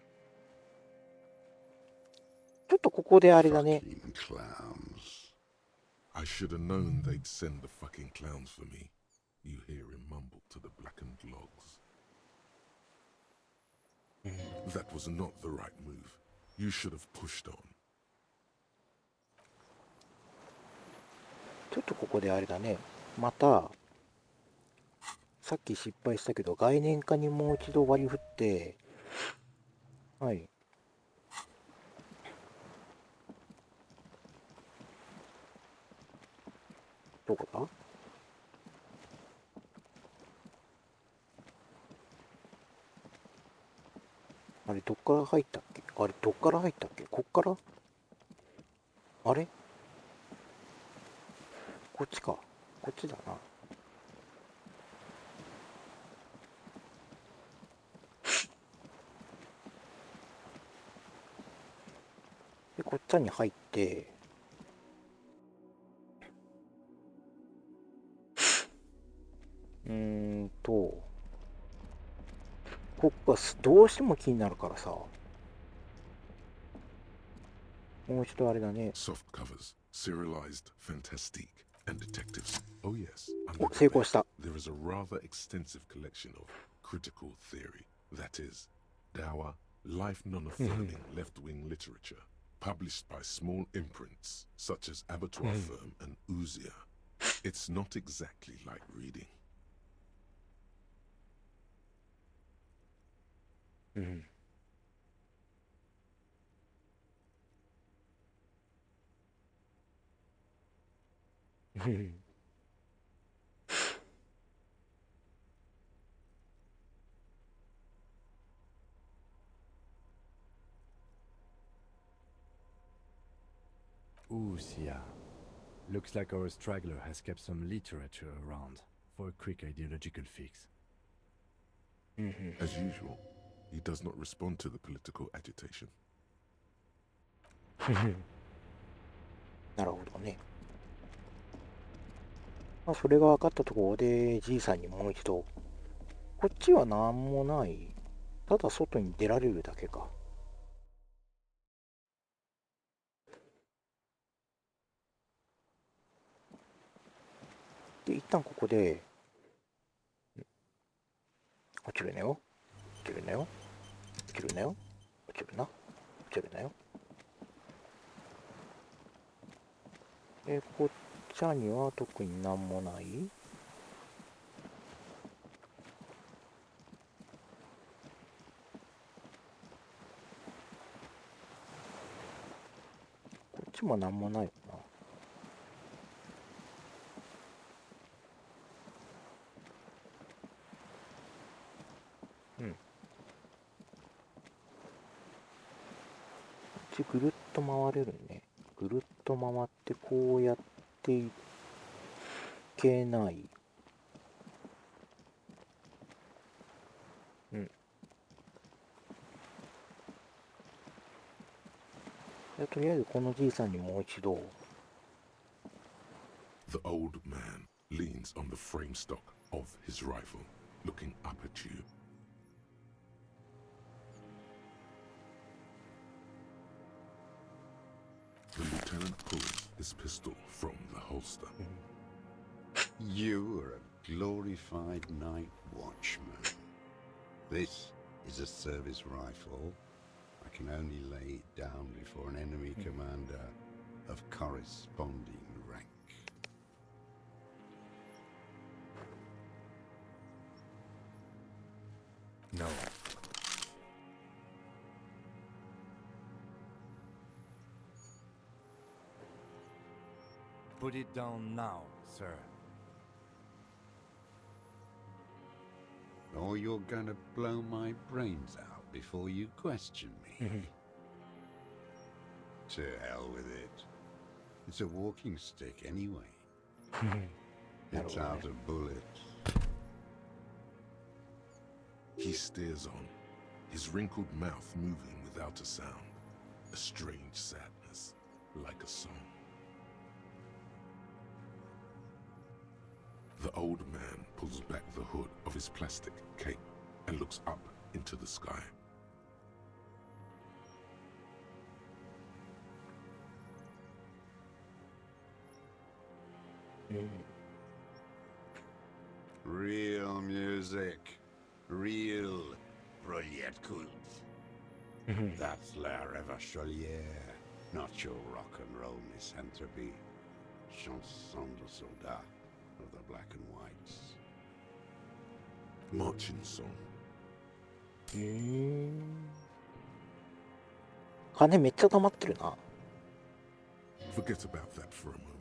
ちょっとここであれだね。 Fucking clowns. I should have known they'd send the fucking clowns for me. You hear him mumble to the blackened logs. That was not the right move. You should have pushed on. ちょっとここであれだね。また、さっき失敗したけど、概念化にもう一度割り振って、はい。どこだ？あれ、どっから入ったっけ？あれ、どっから入ったっけ？こっから？あれ？こっちか。こっちだな。で、こっちに入って、ここがどうしても気になるからさ。もう一度あれだね。Soft covers, serialized fantastique, and detectives. Oh yes, お、 under 成 the 功 bed, した。there is a rather extensive collection of critical theory, that is, dour, life non-affirming left-wing literature, published by small imprints such as Abattoir Firm and Ouzia. It's not exactly like reading. うん。うん。Ooh, Sia. Looks like our straggler has kept some literature around for a quick ideological fix. As usual, he does not respond to the political agitation. なるほどね。まあ、それが分かったところで、じいさんにもう一度、こっちは何もない。ただ外に出られるだけか。で、一旦ここで、落ちるなよ。落ちるなよ。落ちるなよ。落ちるな。落ちるなよ。こっちには特になんもない。こっちもなんもないよな。うん。こっちぐるっと回れるね。ぐるっと回ってこうやっていけない。うん。とりあえずこのじいさんにもう一度。The old man leans on the frame stock of his rifle, looking up at you. The lieutenant pulls his pistol from the holster. You are a glorified night watchman. This is a service rifle. I can only lay it down before an enemy commander of corresponding rank. No. Put it down now, sir. Or you're gonna blow my brains out before you question me. To hell with it. It's a walking stick anyway. It's out of bullets. He stares on, his wrinkled mouth moving without a sound, a strange sadness, like a song. The old man pulls back the hood of his plastic cape and looks up into the sky. Real music. Real brilliant cool. That's La Revacholière, not your rock and roll misanthropy. Chanson de soldat of the black and whites. Marching song. 金めっちゃ溜まってるな。 Forget about that for a moment.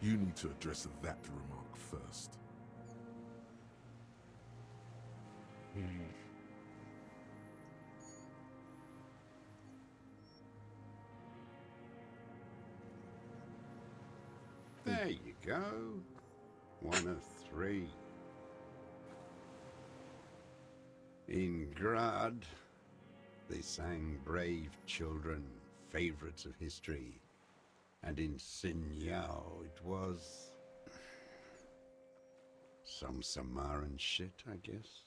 You need to address that remark first. There you go. One of three. In Grad, they sang brave children, favorites of history. And in Sinyao, it was some Samaran shit, I guess.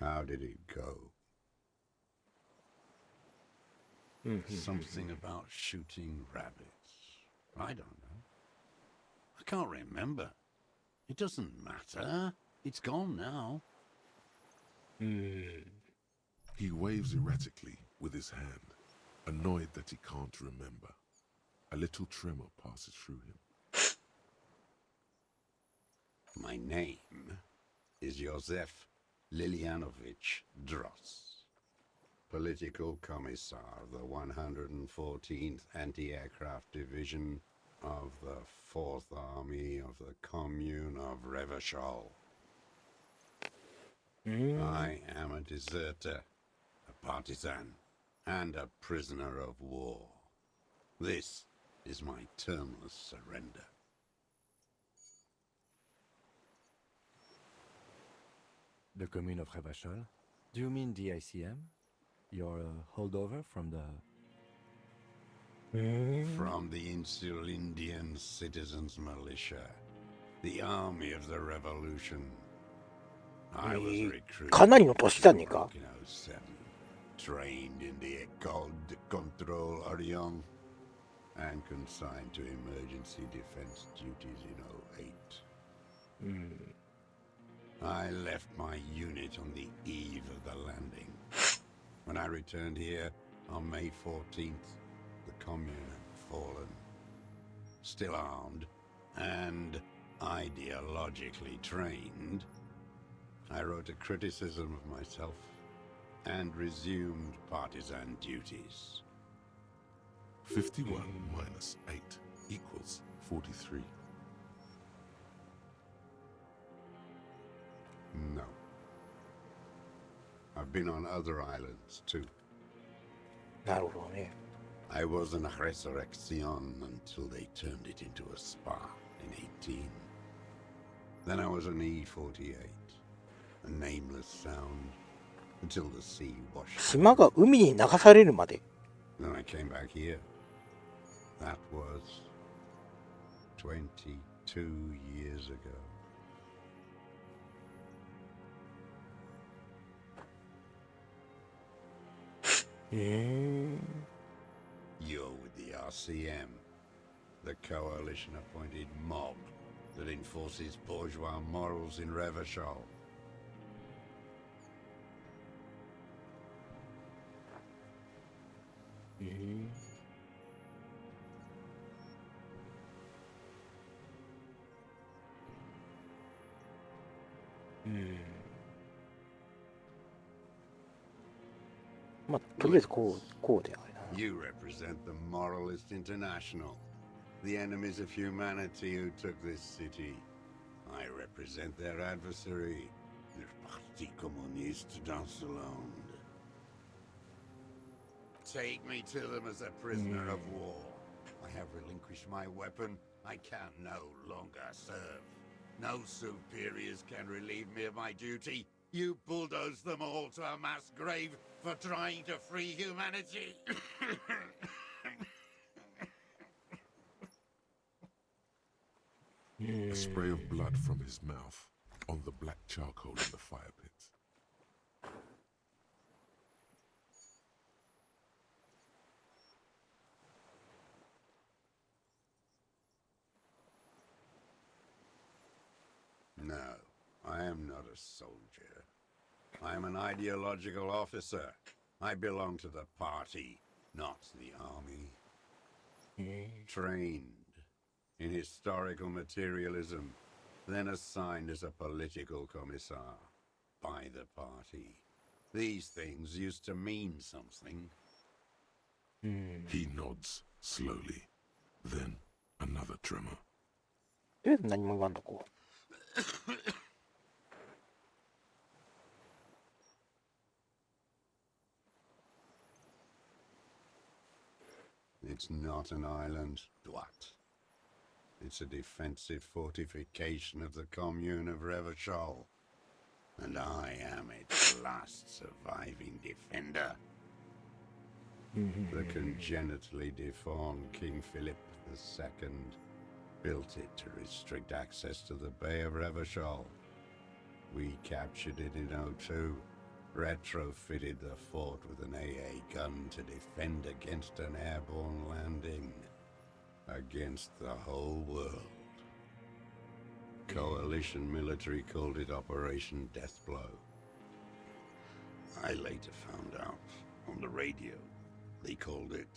How did it go? Something about shooting rabbits. I don't know. I can't remember. It doesn't matter. It's gone now. He waves erratically with his hand, annoyed that he can't remember. A little tremor passes through him. My name is Josef Lilianovich Dross, Political Commissar of the 114th Anti-Aircraft Division of the 4th Army of the Commune of Revachol. I am a deserter, a partisan, and a prisoner of war. This is my termless surrender. The commune of Revachol? Do you mean the ICM? You're a holdover from the... From the Insular Indian Citizens Militia, the army of the revolution. I was recruited かなりの年じゃねえか。 in 07, trained in the École de Contrôle Orion, and consigned to emergency defense duties in 08. I left my unit on the eve of the landing. When I returned here on May 14th, the commune had fallen. Still armed and ideologically trained, I wrote a criticism of myself and resumed partisan duties. 51 minus 8 equals 43. No. I've been on other islands too. なるほどね。 I was an resurrection until they turned it into a spa in 18. Then I was an E48, a nameless sound, until the sea washed. 島が海に流されるまで。 Then I came back here. That was 22 years ago. You're with the RCM, the coalition-appointed mob that enforces bourgeois morals in Revachol. Hmm. まあ、とりあえずこうであれだな。 You represent the Moralist International, the enemies of humanity who took this city. I represent their adversary, the Parti Communiste dans ce monde. Take me to them as a prisoner of war. I have relinquished my weapon. I can no longer serve. No superiors can relieve me of my duty. You bulldoze them all to a mass grave for trying to free humanity. A spray of blood from his mouth on the black charcoal in the fire pit. No, I am not a soldier. I am an ideological officer. I belong to the party, not the army. Trained in historical materialism, then assigned as a political commissar by the party. These things used to mean something. He nods slowly. Then another tremor. とりあえず何も言わんとこ It's not an island, Dwat. It's a defensive fortification of the commune of Revachol. And I am its last surviving defender. The congenitally deformed King Philip II built it to restrict access to the Bay of Revachol. We captured it in '02, retrofitted the fort with an AA gun to defend against an airborne landing. Against the whole world. Coalition military called it Operation Deathblow. I later found out on the radio they called it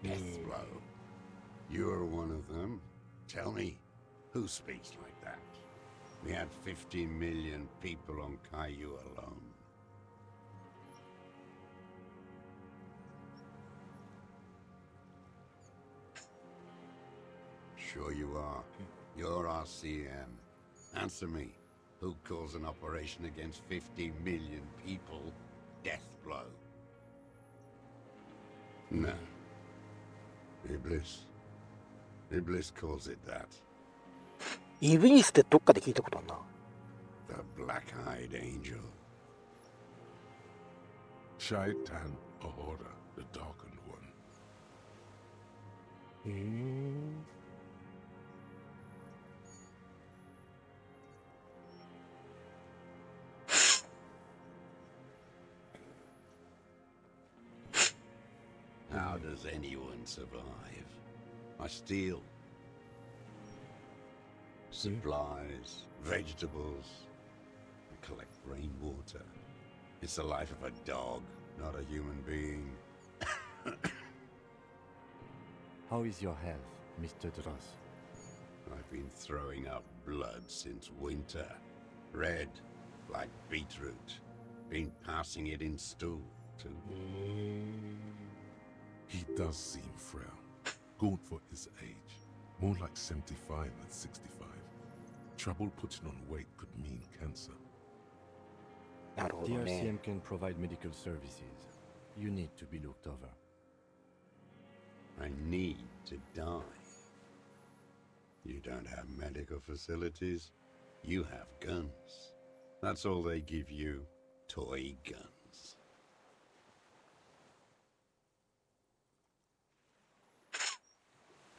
Deathblow. You're one of them. Tell me, who speaks like that? We had 15 million people on Caillou alone. Sure you are. You're RCM. Answer me. Who calls an operation against 50 million people Deathblow? No. Iblis. Iblis calls it that. イブニスってどっかで聞いたことあるな。The black-eyed angel. Shaitan Ahura, the darkened one. How does anyone survive? I steal. Supplies, vegetables. I collect rainwater. It's the life of a dog, not a human being. How is your health, Mr. Dross? I've been throwing up blood since winter. Red, like beetroot. Been passing it in stool, too. He does seem frail. Gaunt for his age. More like 75 than 65. Trouble putting on weight could mean cancer. なるほThe どね。 RCM can provide medical services. You need to be looked over. I need to die. You don't have medical facilities. You have guns. That's all they give you. Toy guns.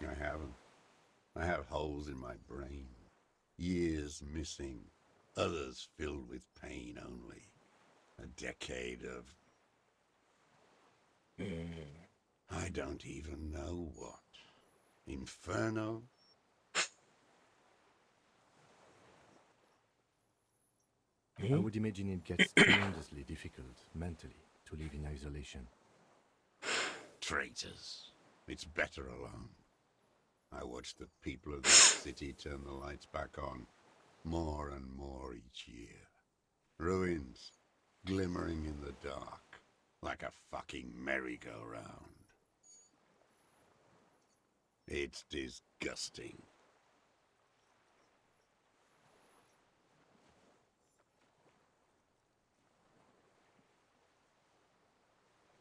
I haven't. I have holes in my brain. Years missing. Others filled with pain only. A decade of... I don't even know what. Inferno? I would imagine it gets tremendously difficult mentally to live in isolation. Traitors. It's better alone. I watch the people of this city turn the lights back on more and more each year. Ruins, glimmering in the dark, like a fucking merry-go-round. It's disgusting.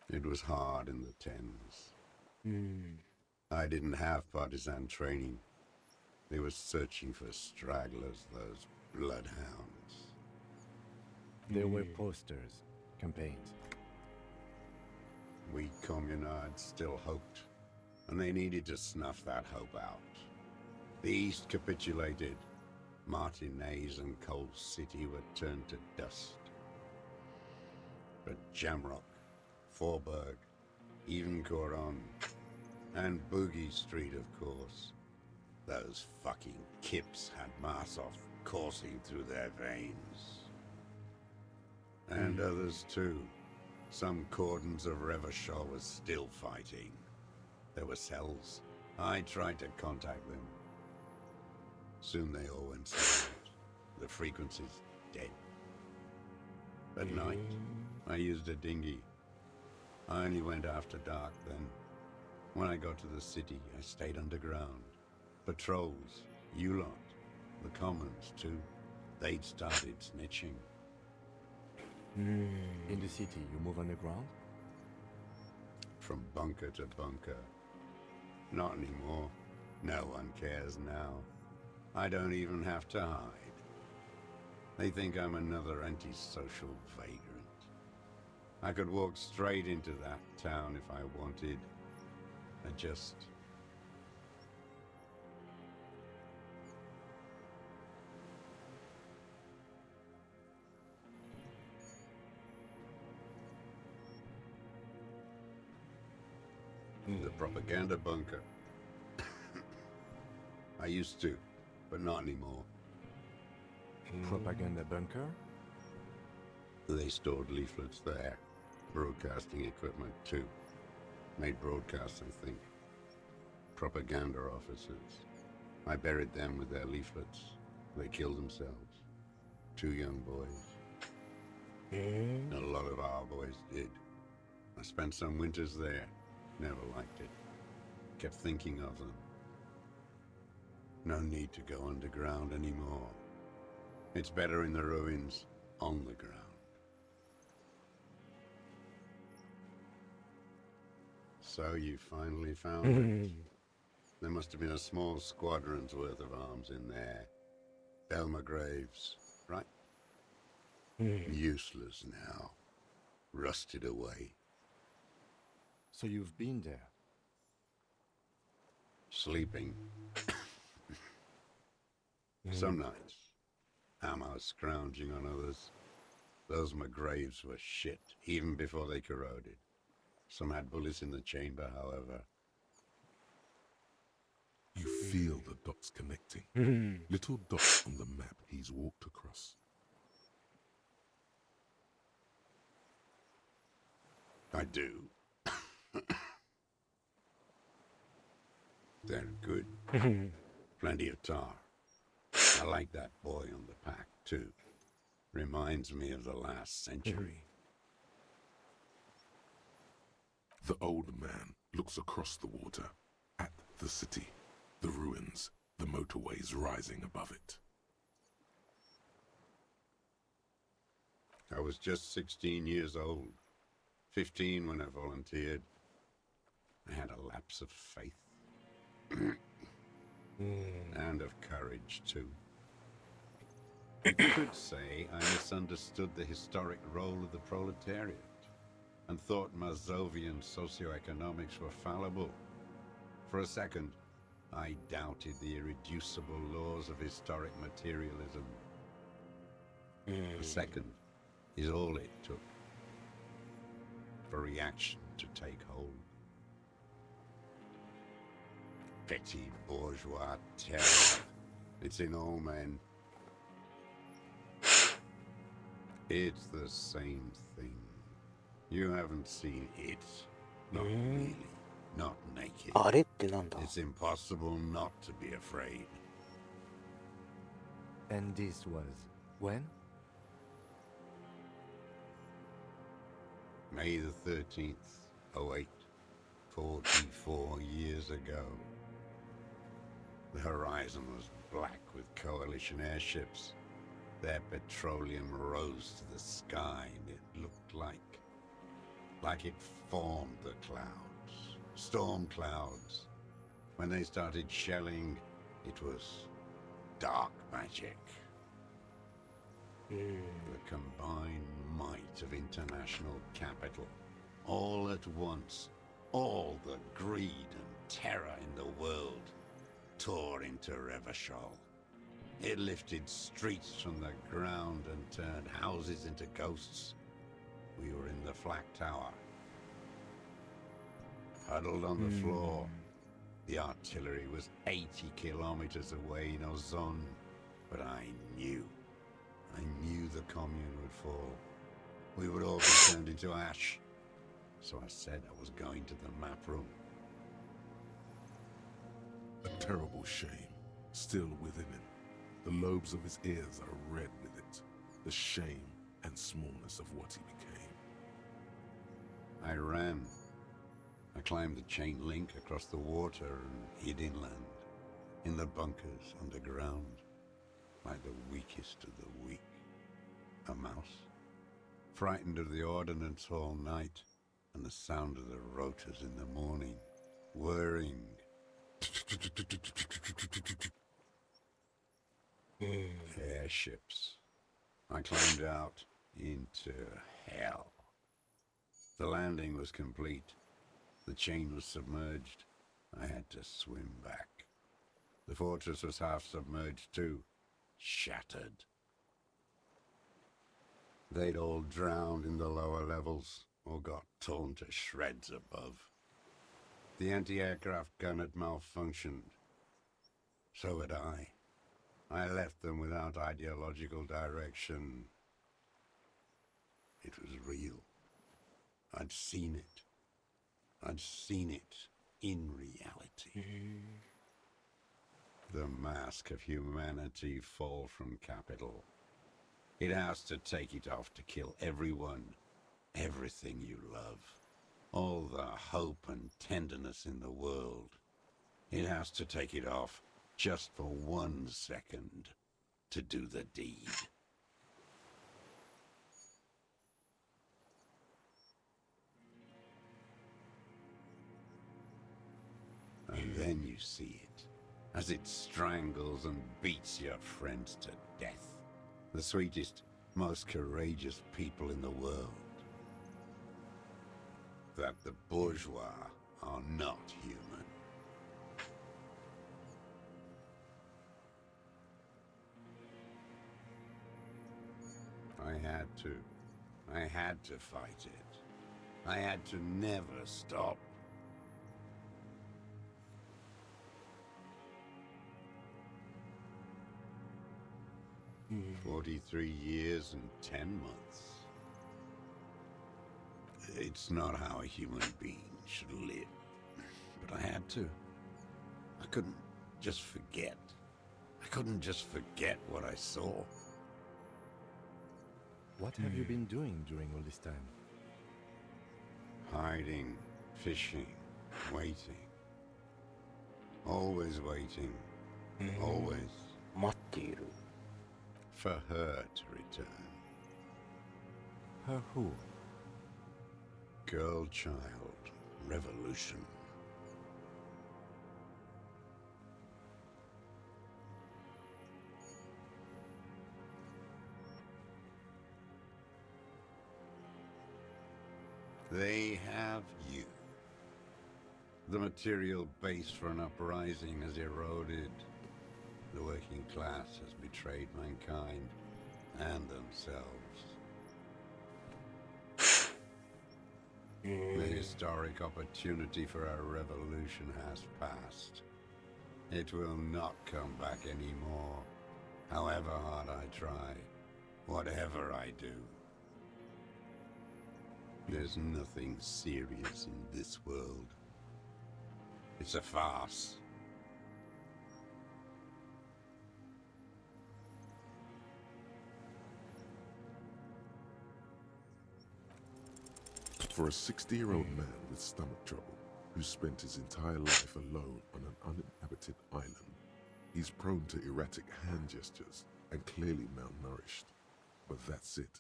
It was hard in the tens. I didn't have partisan training. They were searching for stragglers, those bloodhounds. There were posters, campaigns. We communards still hoped, and they needed to snuff that hope out. The East capitulated. Martinez and Cold City were turned to dust. But Jamrock, Forburg, even Coron, and Boogie Street, of course. Those fucking kips had Marsov coursing through their veins. And others too. Some cordons of Revachol was still fighting. There were cells. I tried to contact them. Soon they all went silent. The frequency's dead. At night, I used a dinghy. I only went after dark then. When I got to the city, I stayed underground. Patrols, you lot, the commons too. They'd started snitching. In the city, you move underground? from bunker to bunker. Not anymore. No one cares now. I don't even have to hide. They think I'm another antisocial vagrant. I could walk straight into that town if I wanted. I just... The propaganda bunker. I used to, but not anymore. Propaganda bunker? They stored leaflets there. Broadcasting equipment, too. Made broadcasts, I think. Propaganda officers. I buried them with their leaflets. They killed themselves. 2 young boys. A lot of our boys did. I spent some winters there. Never liked it. Kept thinking of them. No need to go underground anymore. It's better in the ruins, on the ground. So you finally found it. There must have been a small squadron's worth of arms in there. Belmer graves, right? Useless now. Rusted away. So you've been there? Sleeping. Some nights. Ammo scrounging on others. Those graves were shit, even before they corroded. Some had bullets in the chamber, however. You feel the dots connecting. Little dots on the map he's walked across. I do. They're good. Plenty of tar. I like that boy on the pack, too. Reminds me of the last century. The old man looks across the water, at the city, the ruins, the motorways rising above it. I was just 16 years old. 15 when I volunteered. I had a lapse of faith. And of courage, too. You could say I misunderstood the historic role of the proletariat and thought Mazovian socioeconomics were fallible. For a second, I doubted the irreducible laws of historic materialism. A second is all it took for reaction to take hold. Petty bourgeois terror. It's in all men. It's the same thing. You haven't seen it. Not really. Not naked. あれってなんだ？ It's impossible not to be afraid. And this was when? May the 13th, 08, 44 years ago. The horizon was black with coalition airships. Their petroleum rose to the sky and it looked like it formed the clouds. Storm clouds. When they started shelling, it was dark magic. The combined might of international capital. All at once, all the greed and terror in the world tore into Revachol. It lifted streets from the ground and turned houses into ghosts. We were in the flak tower, huddled on the floor. The artillery was 80 kilometers away in Ozon, but I knew the commune would fall. We would all be turned into ash. So I said I was going to the map room. A terrible shame, still within him. The lobes of his ears are red with it. The shame and smallness of what he became. I ran. I climbed the chain link across the water and hid inland, in the bunkers underground, like the weakest of the weak. A mouse, frightened of the ordnance all night, and the sound of the rotors in the morning, whirring. Airships. I climbed out into hell. The landing was complete. The chain was submerged. I had to swim back. The fortress was half submerged too, shattered. They'd all drowned in the lower levels or got torn to shreds above. The anti-aircraft gun had malfunctioned. So had I. I left them without ideological direction. It was real. I'd seen it. I'd seen it in reality. The mask of humanity fall from capital. It has to take it off to kill everyone, everything you love. All the hope and tenderness in the world. It has to take it off just for 1 second to do the deed. And then you see it, as it strangles and beats your friends to death. The sweetest, most courageous people in the world. That the bourgeois are not human. I had to fight it. I had to never stop. Mm. 43 years and 10 months. It's not how a human being should live. But I had to. I couldn't just forget. I couldn't just forget what I saw. What have you been doing during all this time? Hiding, fishing, waiting. Always waiting. Always. 待っている。 For her to return. Her who? Girl child revolution. They have you. The material base for an uprising has eroded. The working class has betrayed mankind and themselves. The historic opportunity for a revolution has passed. It will not come back anymore, however hard I try, whatever I do. There's nothing serious in this world. It's a farce. For a 60-year-old man with stomach trouble, who spent his entire life alone on an uninhabited island, he's prone to erratic hand gestures and clearly malnourished. But that's it.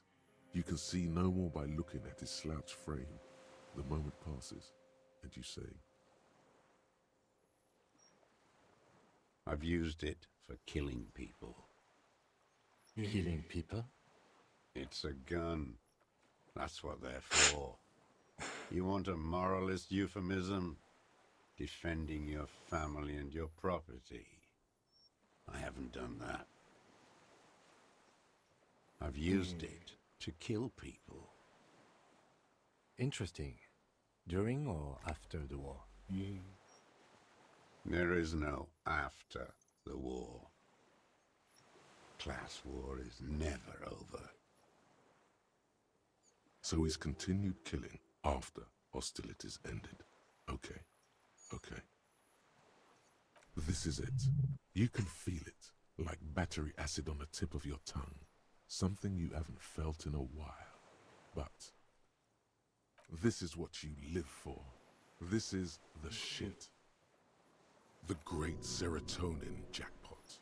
You can see no more by looking at his slouched frame. The moment passes, and you say, I've used it for killing people. Killing people? It's a gun. That's what they're for. You want a moralist euphemism? Defending your family and your property. I haven't done that. I've used it to kill people. Interesting. During or after the war? There is no after the war. Class war is never over. so he's continued killing after hostilities ended. Okay. This is it. You can feel it, like battery acid on the tip of your tongue. Something you haven't felt in a while. But this is what you live for. This is the shit. The great serotonin jackpot.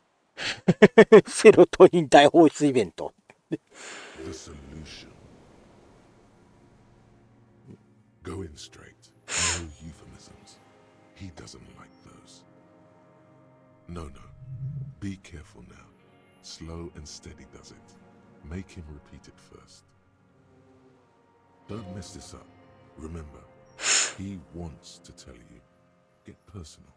セロトニン大放出イベント。The solution. Go in straight. No euphemisms. He doesn't like those. No. Be careful now. Slow and steady does it. Make him repeat it first. Don't mess this up. Remember, he wants to tell you. Get personal.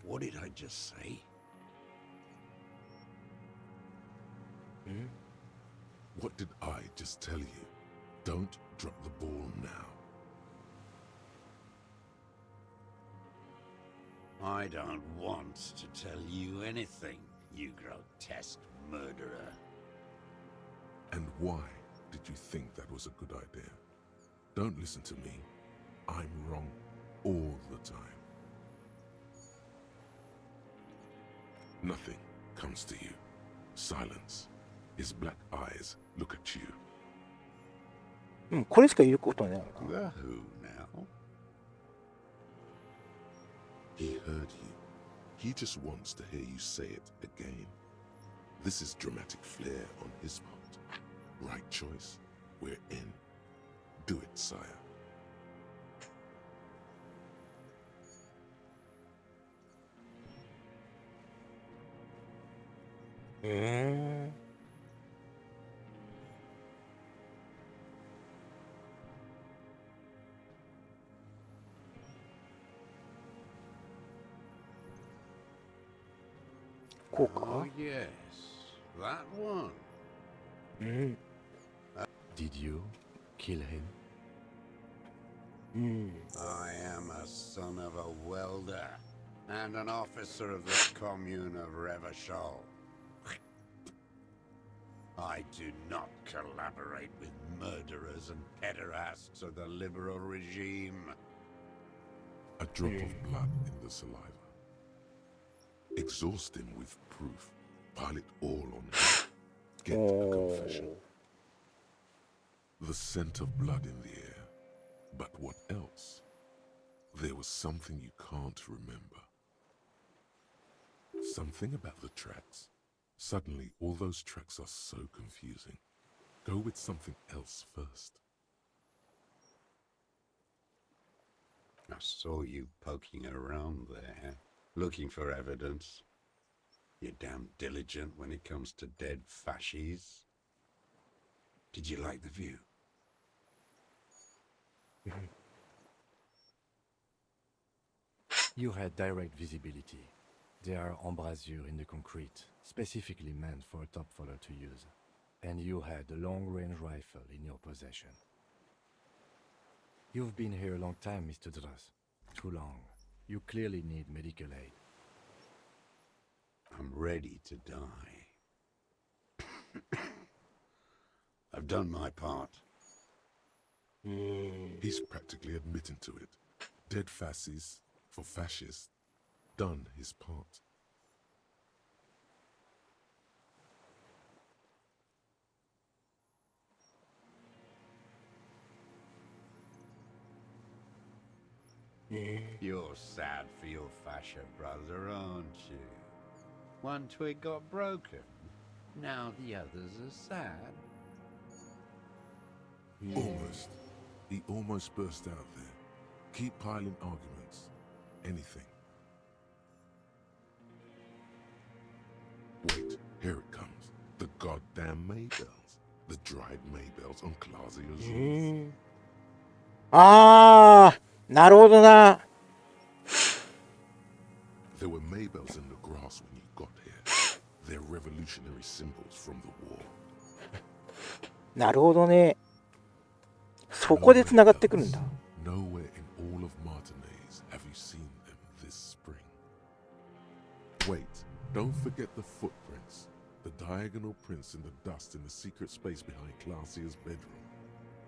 What did I just say? What did I just tell you? Don't drop the ball now. I don't want to tell you anything, you grotesque murderer. And why did you think that was a good idea? Don't listen to me. I'm wrong all the time. Nothing comes to you. Silence. His black eyes look at you. これしか言うことないな。 The who now? He heard you. He just wants to hear you say it again. This is dramatic flair on his part. Right choice. We're in. Do it, sire. Mm. こうか Oh, yes. That one. うん。 Did you kill him? うん。 I am a son of a welder and an officer of the commune of Revachol. I do not collaborate with murderers and pederasts of the liberal regime. A drop of blood in the saliva. Exhaust him with proof. Pile it all on him. Get a confession. The scent of blood in the air. But what else? There was something you can't remember. Something about the tracks. Suddenly, all those tracks are so confusing. Go with something else first. I saw you poking around there, looking for evidence. You're damn diligent when it comes to dead fascies. Did you like the view? You had direct visibility. There are embrasures in the concrete, specifically meant for a top follower to use. And you had a long-range rifle in your possession. You've been here a long time, Mr. Dras. Too long. You clearly need medical aid. I'm ready to die. I've done my part. He's practically admitting to it. Dead fascists for fascists. Done his part. You're sad for your fascia brother, aren't you? One twig got broken. Now the others are sad. Almost. He almost burst out there. Keep piling arguments. Anything. Wait, here it comes. The goddamn Maybells. The dried Maybells on Clausia's roof. ああ、なるほどな。 There were Maybells in the grass when you got here. They're revolutionary symbols from the war. なるほどね。そこで繋がってくるんだ。 Nowhere in all of Martinez have you seen them this spring. Wait, don't forget the footprints. The diagonal prints in the dust in the secret space behind Clausia's bedroom.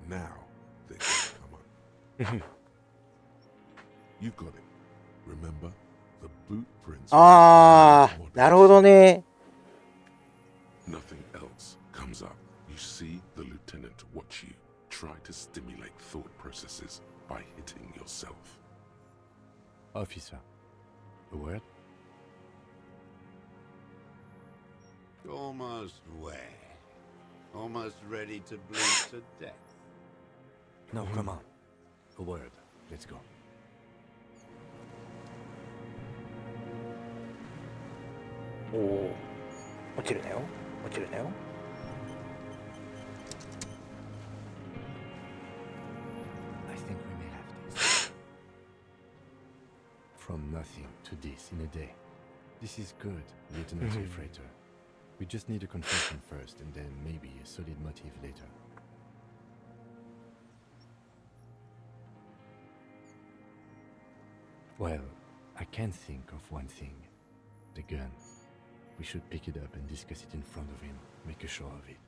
Now they're gonna come up. You got it. Remember? The boot prints. ああ、なるほどね。 Nothing else comes up. You see the lieutenant watch you. Try to stimulate thought processes by hitting yourself. Officer, a word? Almost where? Almost ready to bleed to death. No, come on. A word. Let's go. おお、落ちるなよ、落ちるなよ。I think we may have this. From nothing to this in a day. This is good, Lieutenant Freighter. We just need a confession first, and then maybe a solid motive later. Well, I can think of one thing. The gun. We should pick it up and discuss it in front of him. Make a show of it.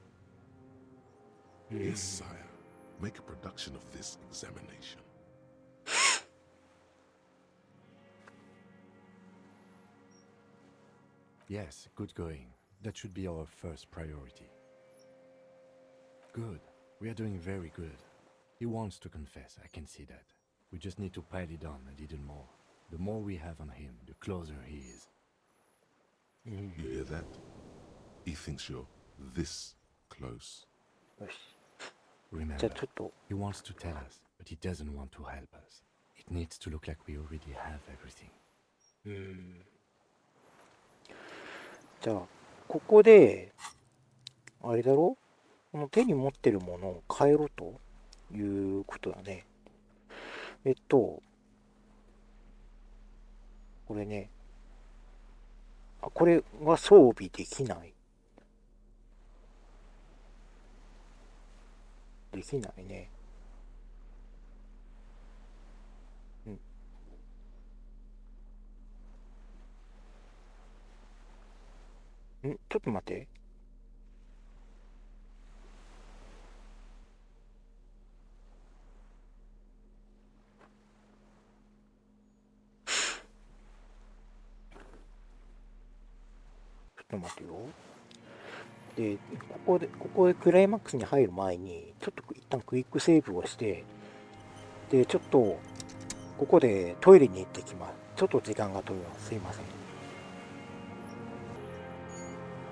Yes, sire. Make a production of this examination. Yes, good going. That should be our first priority. Good. We are doing very good. He wants to confess, I can see that. We just need to pile it on a little more. The more we have on him, the closer he is. You hear that? He thinks you're this close. よし。じゃ Remember, あちょっと、 he wants to tell us, but he doesn't want to help us. It needs to look like we already have everything. じゃあここであれだろ、この手に持ってるものを変えろということだね。これね、あ、これは装備できない。できないね。ちょっと待って。ちょっと待ってよ。で、ここでクライマックスに入る前に、ちょっと一旦クイックセーブをして、で、ちょっと、ここでトイレに行ってきます。ちょっと時間が取ります。すいません。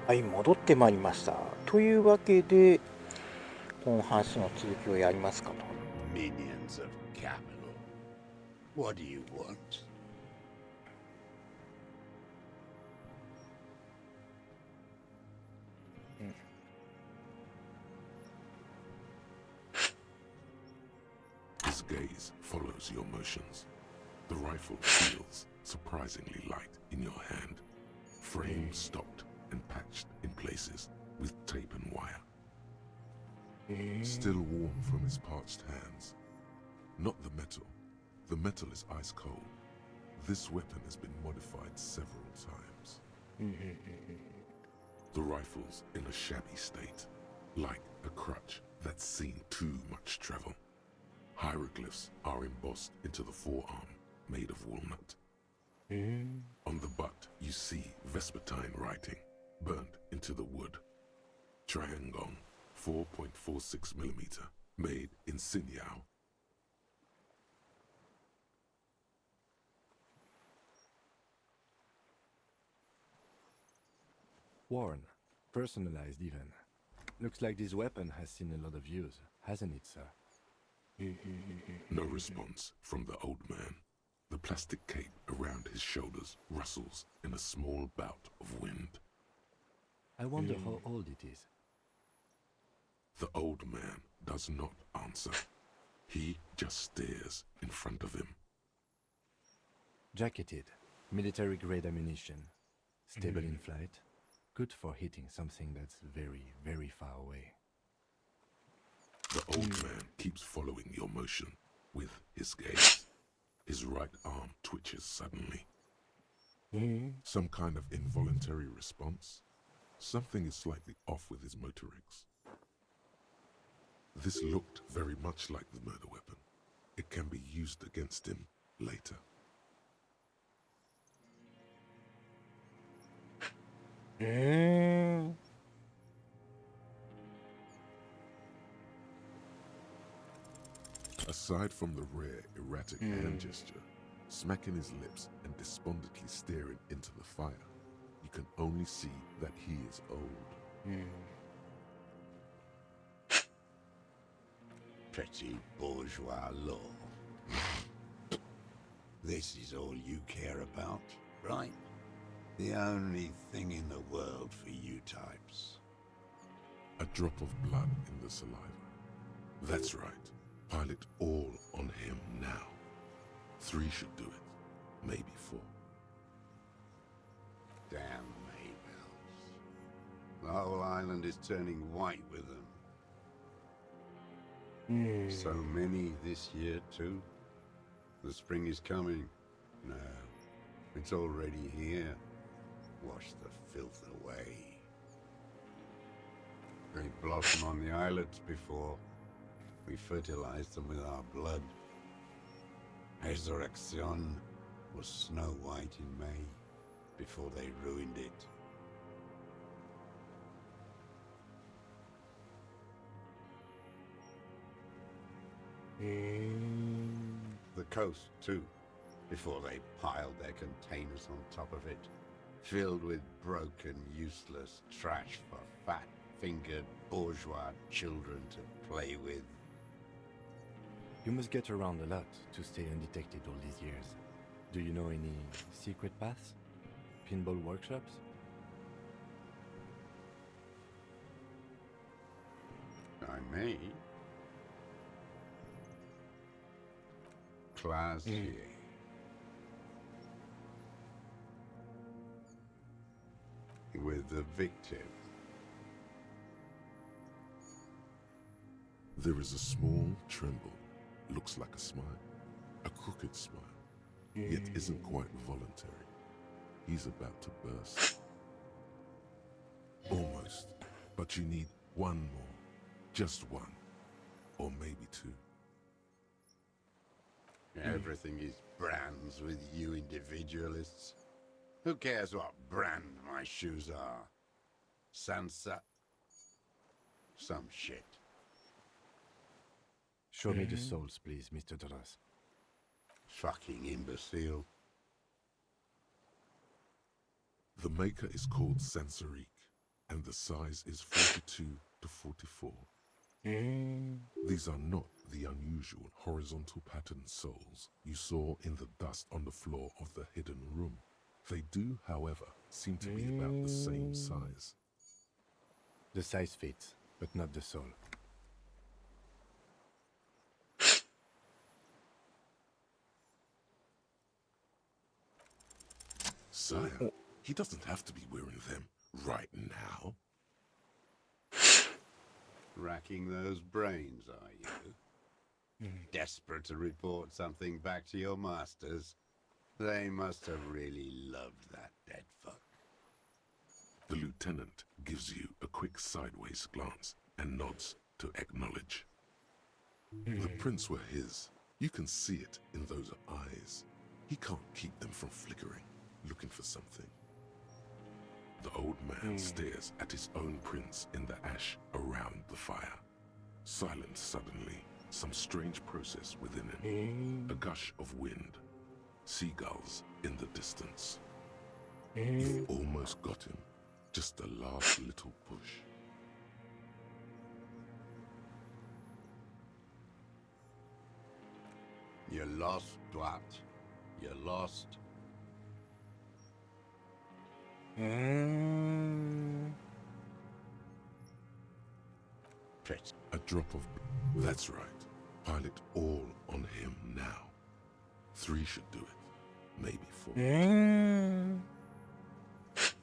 はい、戻ってまいりました。というわけで、この話の続きをやりますかと。Minions of capital. What do you want? His gaze follows your motions. The rifle feels surprisingly light in your hand. Frame stopped and patched in places with tape and wire. Still warm from his parched hands. Not the metal. The metal is ice cold. This weapon has been modified several times. The rifle's in a shabby state, like a crutch that's seen too much travel. Hieroglyphs are embossed into the forearm, made of walnut. On the butt, you see Vespertine writing, burnt into the wood. Triangong, 4.46mm, made in Sinyao. Worn. Personalized even. Looks like this weapon has seen a lot of use, hasn't it, sir? No response from the old man. The plastic cape around his shoulders rustles in a small bout of wind. I wonder how old it is. The old man does not answer. He just stares in front of him. Jacketed. Military-grade ammunition. Stable in flight. Good for hitting something that's very, very far away. The old man keeps following your motion with his gaze. His right arm twitches suddenly. Some kind of involuntary response. Something is slightly off with his motorics. This looked very much like the murder weapon. It can be used against him later. Aside from the rare, erratic hand gesture, smacking his lips and despondently staring into the fire, you can only see that he is old. Petty bourgeois law. This is all you care about, right? The only thing in the world for you types. A drop of blood in the saliva. That's right. Pile it all on him now. 3 should do it. Maybe 4. Damn Maybells. The whole island is turning white with them. So many this year, too. The spring is coming. No, it's already here. Wash the filth away. They blossom on the islets before. We fertilize them with our blood. Resurrection was snow white in May, before they ruined it. The coast, too, before they piled their containers on top of it, filled with broken, useless trash for fat-fingered bourgeois children to play with. You must get around a lot to stay undetected all these years. Do you know any secret paths? Pinball workshops? I may. Class here. With the victim. There is a small tremble. Looks like a smile. A crooked smile. Yet isn't quite voluntary. He's about to burst. Almost. But you need one more. Just one. Or maybe 2. Everything is brands with you individualists. Who cares what brand my shoes are? Sansa? Some shit. Show me the souls, please, Mr. Duras. Fucking imbecile. The maker is called Sansarique, and the size is 42 to 44. These are not the unusual horizontal patterned souls you saw in the dust on the floor of the hidden room. They do, however, seem to be about the same size. The size fits, but not the soul. Sire, he doesn't have to be wearing them right now. Racking those brains, are you? Desperate to report something back to your masters? They must have really loved that dead fuck. The lieutenant gives you a quick sideways glance and nods to acknowledge. The prints were his. You can see it in those eyes. He can't keep them from flickering, looking for something. The old man stares at his own prints in the ash around the fire. Silent suddenly, some strange process within him. A gush of wind. Seagulls in the distance. You've almost got him. Just the last little push. You're lost, Dwat. You're lost. Pet. A drop of... That's right. Pile it all on him now. 3 should do it. Maybe 4.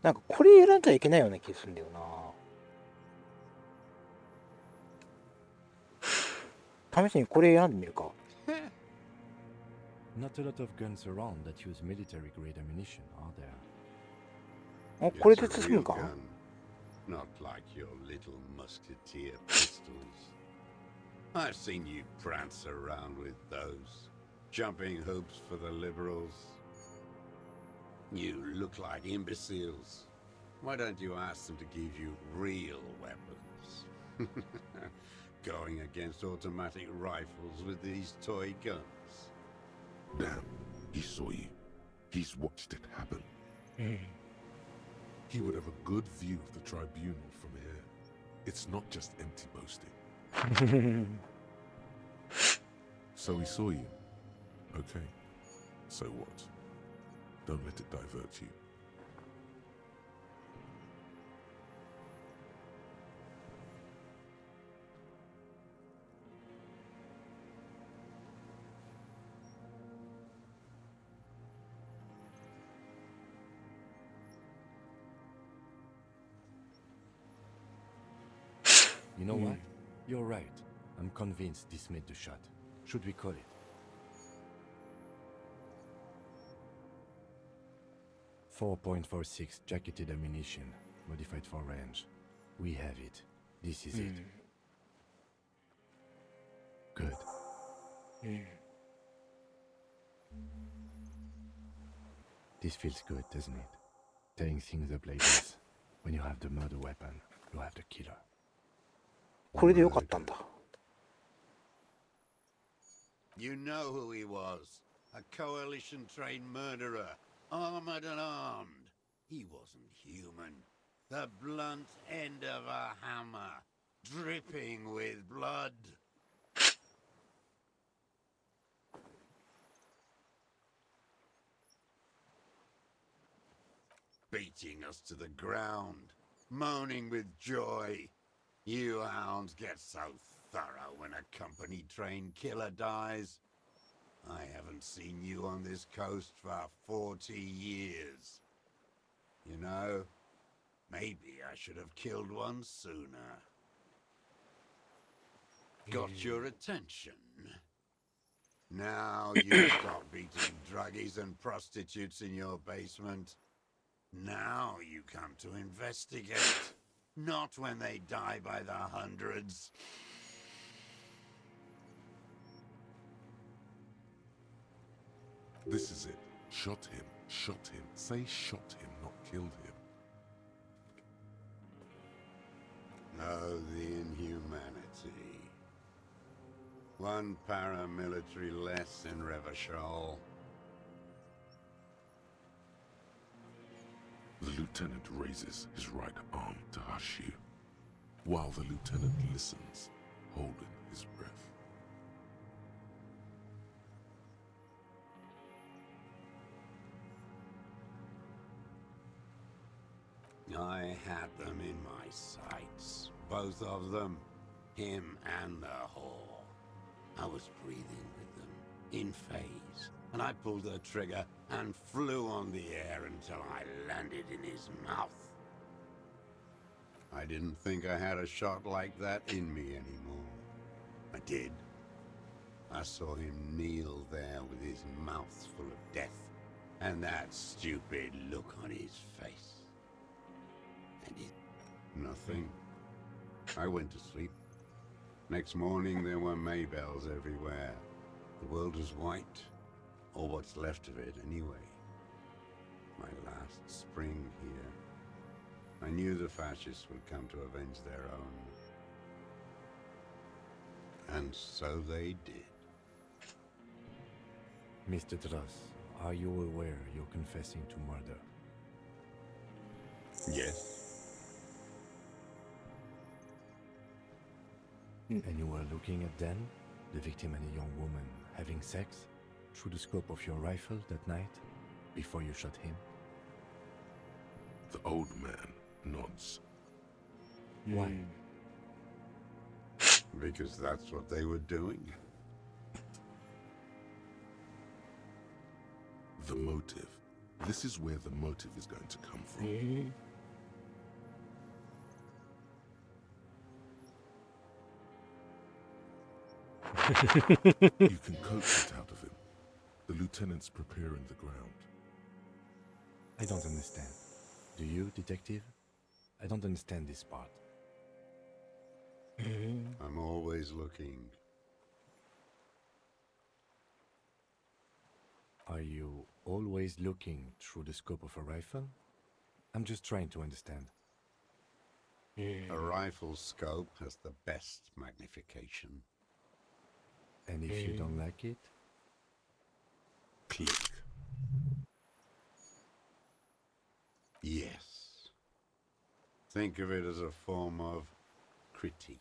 なんかこれ選んじゃいけないような気がするんだよな。試しにこれ選んでみるか。Not a lot of guns around that use military grade ammunition, are there? あ、これ It's で a 進 real むか。 gun, not like your little musketeer pistols. I've seen you prance around with those, jumping hoops for the liberals. You look like imbeciles. Why don't you ask them to give you real weapons? Going against automatic rifles with these toy guns. Damn, he saw you. He's watched it happen. He would have a good view of the tribunal from here. It's not just empty boasting. So he saw you. Okay. So what? Don't let it divert you. You know what? You're right. I'm convinced this made the shot. Should we call it? .46 jacketed ammunition, modified for range. We have it. This is it. Good. This feels good, doesn't it? Tearing things up like this. When you have the murder weapon, you have the killer. これでよかったんだ。 You know who he was. A coalition-trained murderer. Armored and armed. He wasn't human. The blunt end of a hammer. Dripping with blood. Beating us to the ground. Moaning with joy. You hounds get so thorough when a company-trained killer dies. I haven't seen you on this coast for 40 years. You know, maybe I should have killed one sooner. Got your attention. Now you stop beating druggies and prostitutes in your basement. Now you come to investigate. Not when they die by the hundreds. This is it. Shot him. Shot him. Say shot him, not killed him. Oh, the inhumanity. One paramilitary less in Revachol. The lieutenant raises his right arm to hush you, while the lieutenant listens, holding his breath. I had them in my sights, both of them, him and the whore. I was breathing with them, in phase, and I pulled the trigger and flew on the air until I landed in his mouth. I didn't think I had a shot like that in me anymore. I did. I saw him kneel there with his mouth full of death, and that stupid look on his face. And nothing. I went to sleep. Next morning there were Maybells everywhere. The world was white, or what's left of it anyway. My last spring here. I knew the fascists would come to avenge their own. And so they did. Mr. Dross, are you aware you're confessing to murder? Yes. And you were looking at Dan, the victim and a young woman, having sex through the scope of your rifle that night, before you shot him? The old man nods. Why? Because that's what they were doing. The motive. This is where the motive is going to come from. You can coax it out of him. The lieutenant's preparing the ground. I don't understand. Do you, detective? I don't understand this part. I'm always looking. Are you always looking through the scope of a rifle? I'm just trying to understand. A rifle scope has the best magnification. And if you don't like it? Click. Yes, Think of it as a form of critique.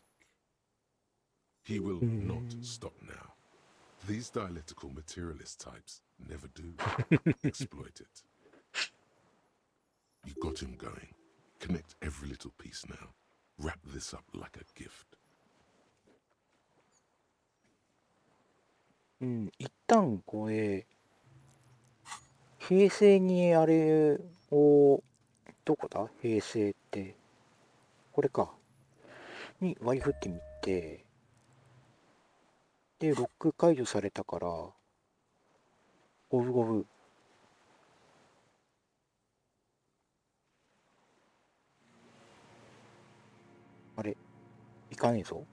He will not stop now. These dialectical materialist types never do. Exploit it. You got him going. Connect every little piece now. Wrap this up like a gift. 一旦これ、平成にあれを、どこだ平成って、これか。に割り振ってみて、で、ロック解除されたから、五分五分。あれいかねえぞ。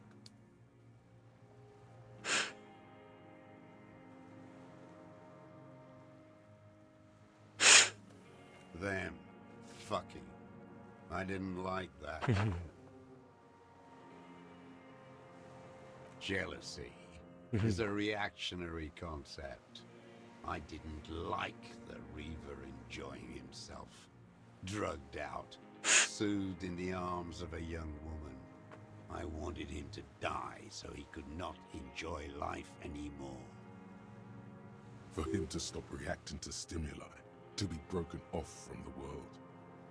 Them fucking. I didn't like that. Jealousy is a reactionary concept. I didn't like the Reaver enjoying himself, drugged out, soothed in the arms of a young woman. I wanted him to die so he could not enjoy life anymore. For him to stop reacting to stimuli, to be broken off from the world,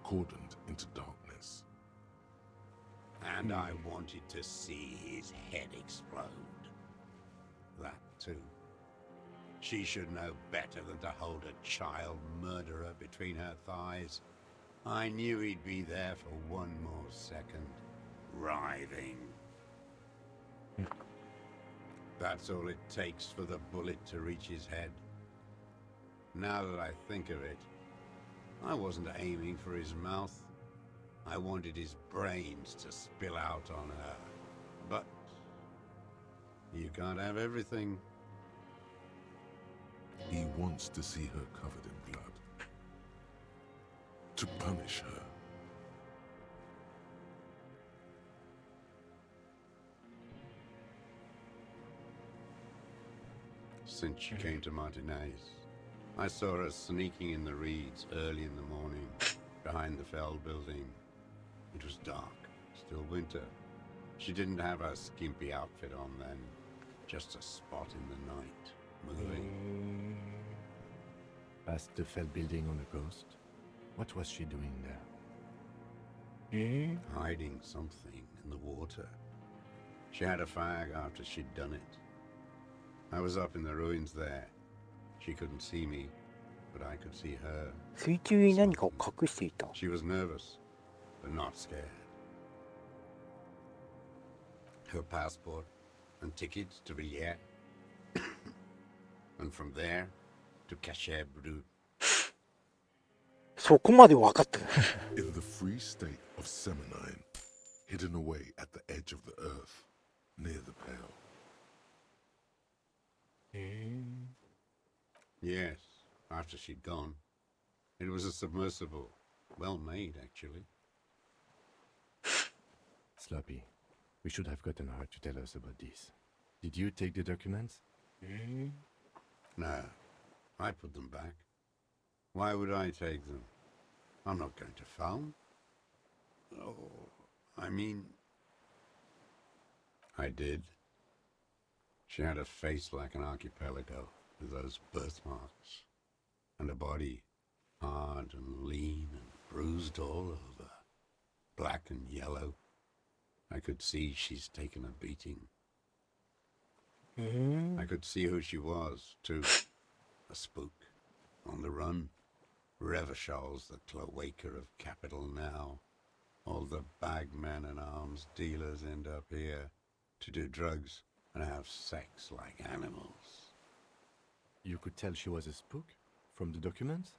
cordoned into darkness. And I wanted to see his head explode. That too. She should know better than to hold a child murderer between her thighs. I knew he'd be there for one more second, writhing. That's all it takes for the bullet to reach his head. Now that I think of it, I wasn't aiming for his mouth. I wanted his brains to spill out on her. But you can't have everything. He wants to see her covered in blood. To punish her. Since she came to Martinez, I saw her sneaking in the reeds early in the morning, behind the Fell building. It was dark, still winter. She didn't have her skimpy outfit on then, just a spot in the night, moving. Past the Fell building on the coast? What was she doing there? Hiding something in the water. She had a fag after she'd done it. I was up in the ruins there. She couldn't see me, but I could see her. 水中に何かを隠していた。 She was nervous, but not scared. Her passport and tickets to Villiers. And from there to Cachet Brut. そこまで分かってる。 In the free state of Seminine, hidden away at the edge of the earth, near the Pale. Yes, after she'd gone. It was a submersible. Well made, actually. Sloppy. We should have gotten her to tell us about this. Did you take the documents? No, I put them back. Why would I take them? I'm not going to phone. Oh, I mean... I did. She had a face like an archipelago, with those birthmarks. And a body, hard and lean and bruised all over. Black and yellow. I could see she's taken a beating. I could see who she was, too. A spook. On the run. Revachol's the cloaca of capital now. All the bagmen and arms dealers end up here to do drugs and have sex like animals. You could tell she was a spook from the documents?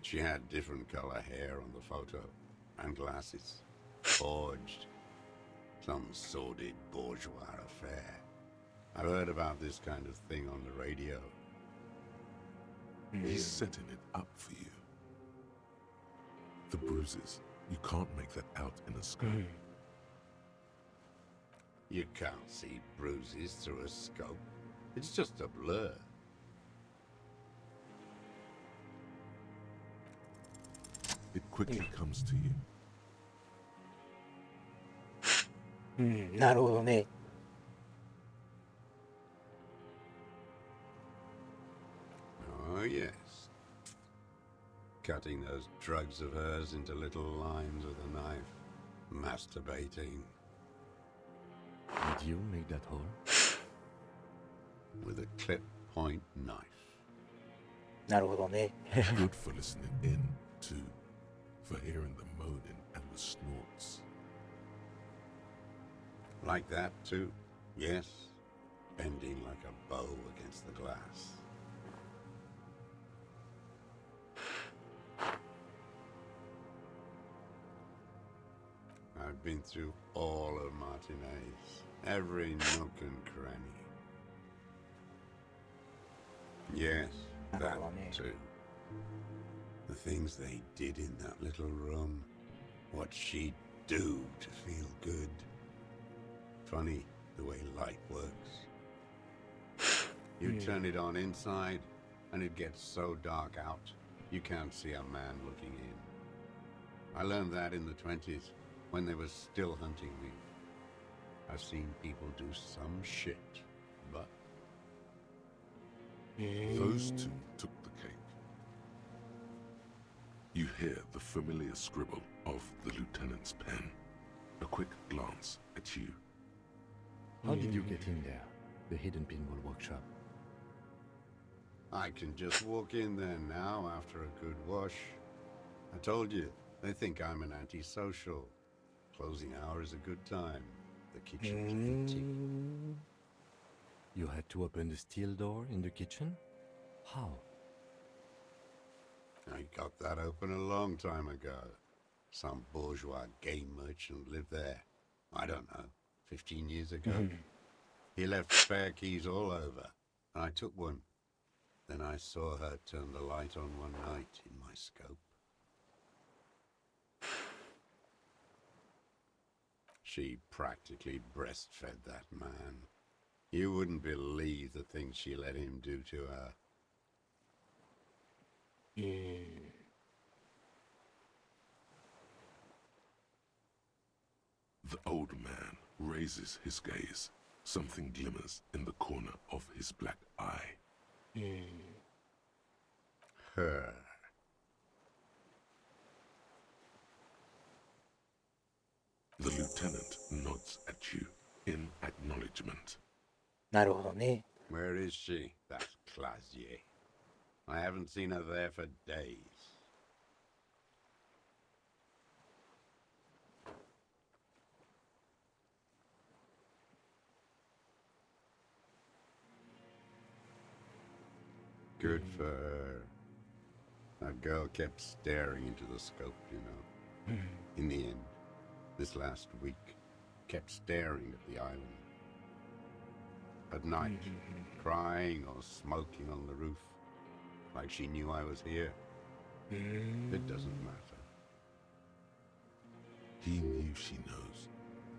She had different color hair on the photo and glasses. Forged. Some sordid bourgeois affair. I've heard about this kind of thing on the radio. He's setting it up for you. The bruises, you can't make that out in a scope. You can't see bruises through a scope. It's just a blur. It quickly comes to you. うん、なるほどね。Oh, yes. Cutting those drugs of hers into little lines with a knife. Masturbating. Did you make that hole? With a clip point knife. なるほどね。 Good for listening in, too. For hearing the moaning and the snorts. Like that, too? Yes. Bending like a bow against the glass. I've been through all of Martinez. Every nook and cranny. Yes, that too. The things they did in that little room. What she'd do to feel good. Funny the way light works. You turn it on inside, and it gets so dark out, you can't see a man looking in. I learned that in the 20s, when they were still hunting me. I've seen people do some shit, but... Those two took the cake. You hear the familiar scribble of the lieutenant's pen. A quick glance at you. How did you get in there? The hidden pinball workshop. I can just walk in there now after a good wash. I told you, they think I'm an antisocial. Closing hour is a good time. The kitchen's empty. You had to open the steel door in the kitchen? How? I got that open a long time ago. Some bourgeois game merchant lived there. I don't know, 15 years ago. He left spare keys all over, and I took one. Then I saw her turn the light on one night in my scope. She practically breastfed that man. You wouldn't believe the things she let him do to her. The old man raises his gaze. Something glimmers in the corner of his black eye. Her. The lieutenant nods at you in acknowledgement. なるほどね。 Where is she? That Clasier. I haven't seen her there for days. Good for her. That girl kept staring into the scope, you know. In the end, this last week, kept staring at the island. At night, crying or smoking on the roof, like she knew I was here. It doesn't matter. He knew she knows.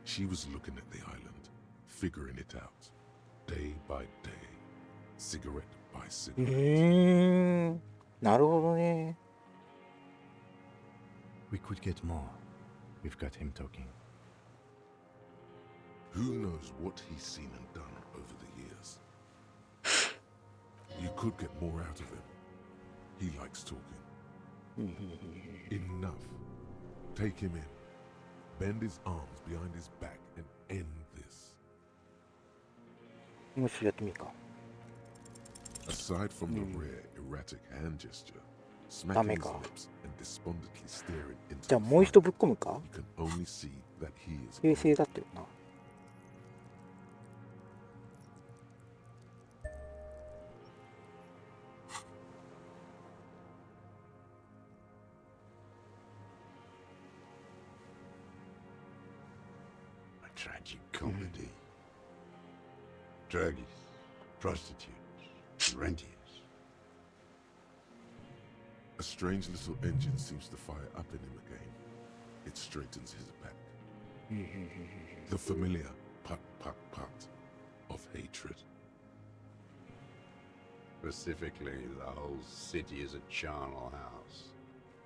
She was looking at the island, figuring it out, day by day, cigarette by う cigarette. ーん。なるほどね。 We could get more. We've got him talking. Who knows what he's seen and done over the years? You could get more out of him. He likes talking. Enough. Take him in. Bend his arms behind his back and end this. もう一度やってみるか。 Aside from the rare, erratic hand gesture, smacking his Dameka. lips and despondently staring into じゃあ the もう一度 fire, ぶっ込むか。 you can only see that he is 平成だったよな。 A tragic comedy. Druggies, prostitutes, rentiers. A strange little engine seems to fire up in him again. It straightens his back. The familiar put, put, put of hatred. Specifically, the whole city is a charnel house.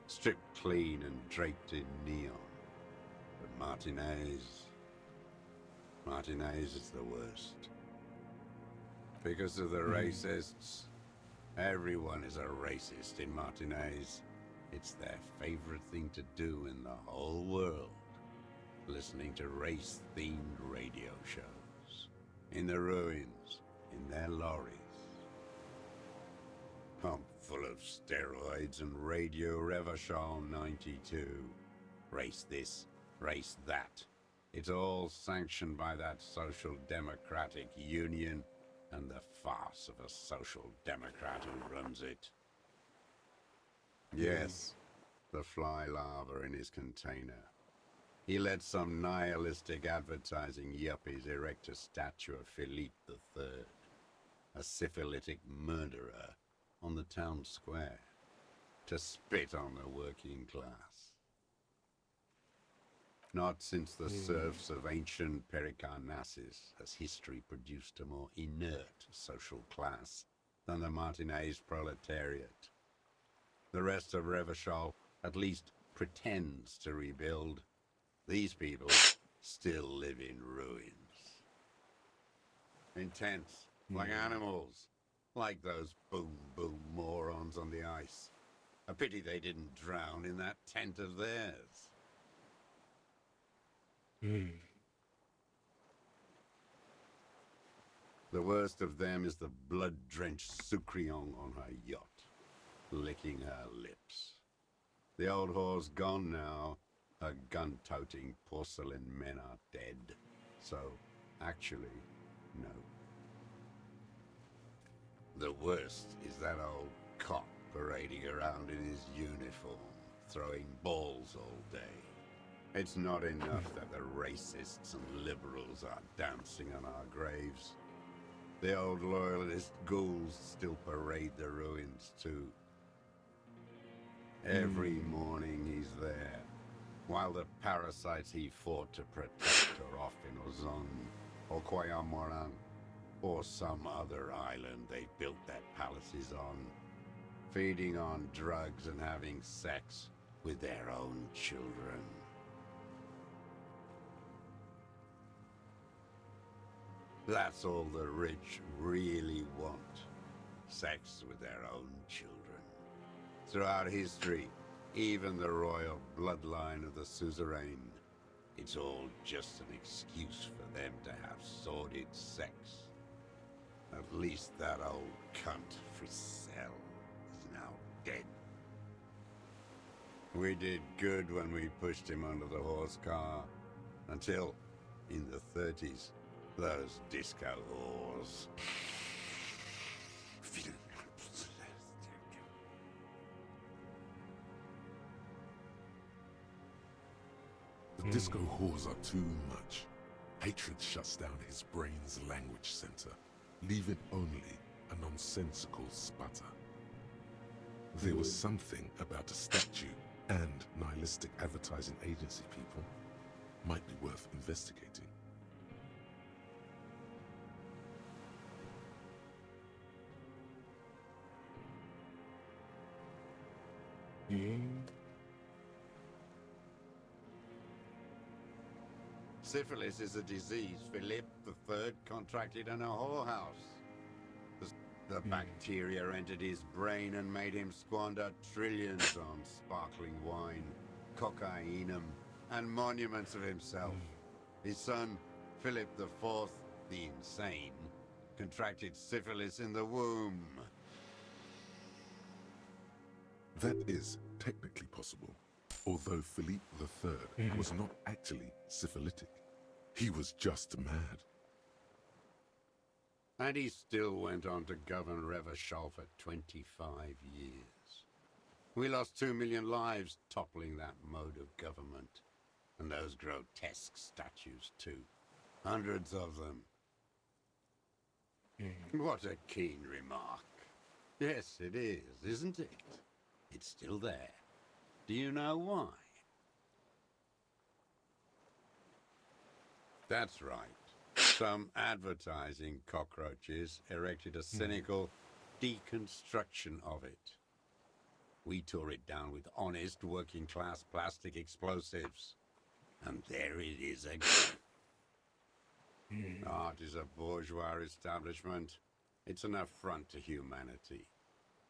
Stripped clean and draped in neon. But Martinez... Martinez is the worst. Because of the racists. Everyone is a racist in Martinez. It's their favorite thing to do in the whole world. Listening to race-themed radio shows. In the ruins, in their lorries. Pumped full of steroids and Radio Revachol 92. Race this, race that. It's all sanctioned by that Social Democratic Union and the farce of a Social Democrat who runs it. Yes, the fly larva in his container. He let some nihilistic advertising yuppies erect a statue of Philippe III, a syphilitic murderer, on the town square, to spit on the working class. Not since the serfs of ancient Pericarnassus has history produced a more inert social class than the Martinez proletariat. The rest of Revachol at least pretends to rebuild. These people still live in ruins. Intense, like animals, like those boom-boom morons on the ice. A pity they didn't drown in that tent of theirs. The worst of them is the blood-drenched Sucrion on her yacht, licking her lips. The old whore's gone now. Her gun-toting porcelain men are dead. So, actually, no. The worst is that old cop parading around in his uniform, throwing balls all day. It's not enough that the racists and liberals are dancing on our graves. The old loyalist ghouls still parade the ruins too. Every morning he's there, while the parasites he fought to protect are off in Ozon, or Koyamoran, or some other island they built their palaces on, feeding on drugs and having sex with their own children. That's all the rich really want. Sex with their own children. Throughout history, even the royal bloodline of the suzerain, it's all just an excuse for them to have sordid sex. At least that old cunt Frisell is now dead. We did good when we pushed him under the horse car, until, in the 30s, those disco whores. The disco whores are too much. Hatred shuts down his brain's language center, leaving only a nonsensical sputter. There was something about a statue and nihilistic advertising agency people might be worth investigating. Syphilis is a disease Philippe III contracted in a whorehouse. The bacteria entered his brain and made him squander trillions on sparkling wine, cocainum, and monuments of himself. His son, Philip IV, the insane, contracted syphilis in the womb. That is technically possible, although Philippe III was not actually syphilitic. He was just mad. And he still went on to govern Revachol for 25 years. We lost 2 million lives toppling that mode of government. And those grotesque statues too. Hundreds of them. What a keen remark. Yes, it is, isn't it? It's still there. Do you know why? That's right. Some advertising cockroaches erected a cynical deconstruction of it. We tore it down with honest working-class plastic explosives. And there it is again. Art is a bourgeois establishment. It's an affront to humanity.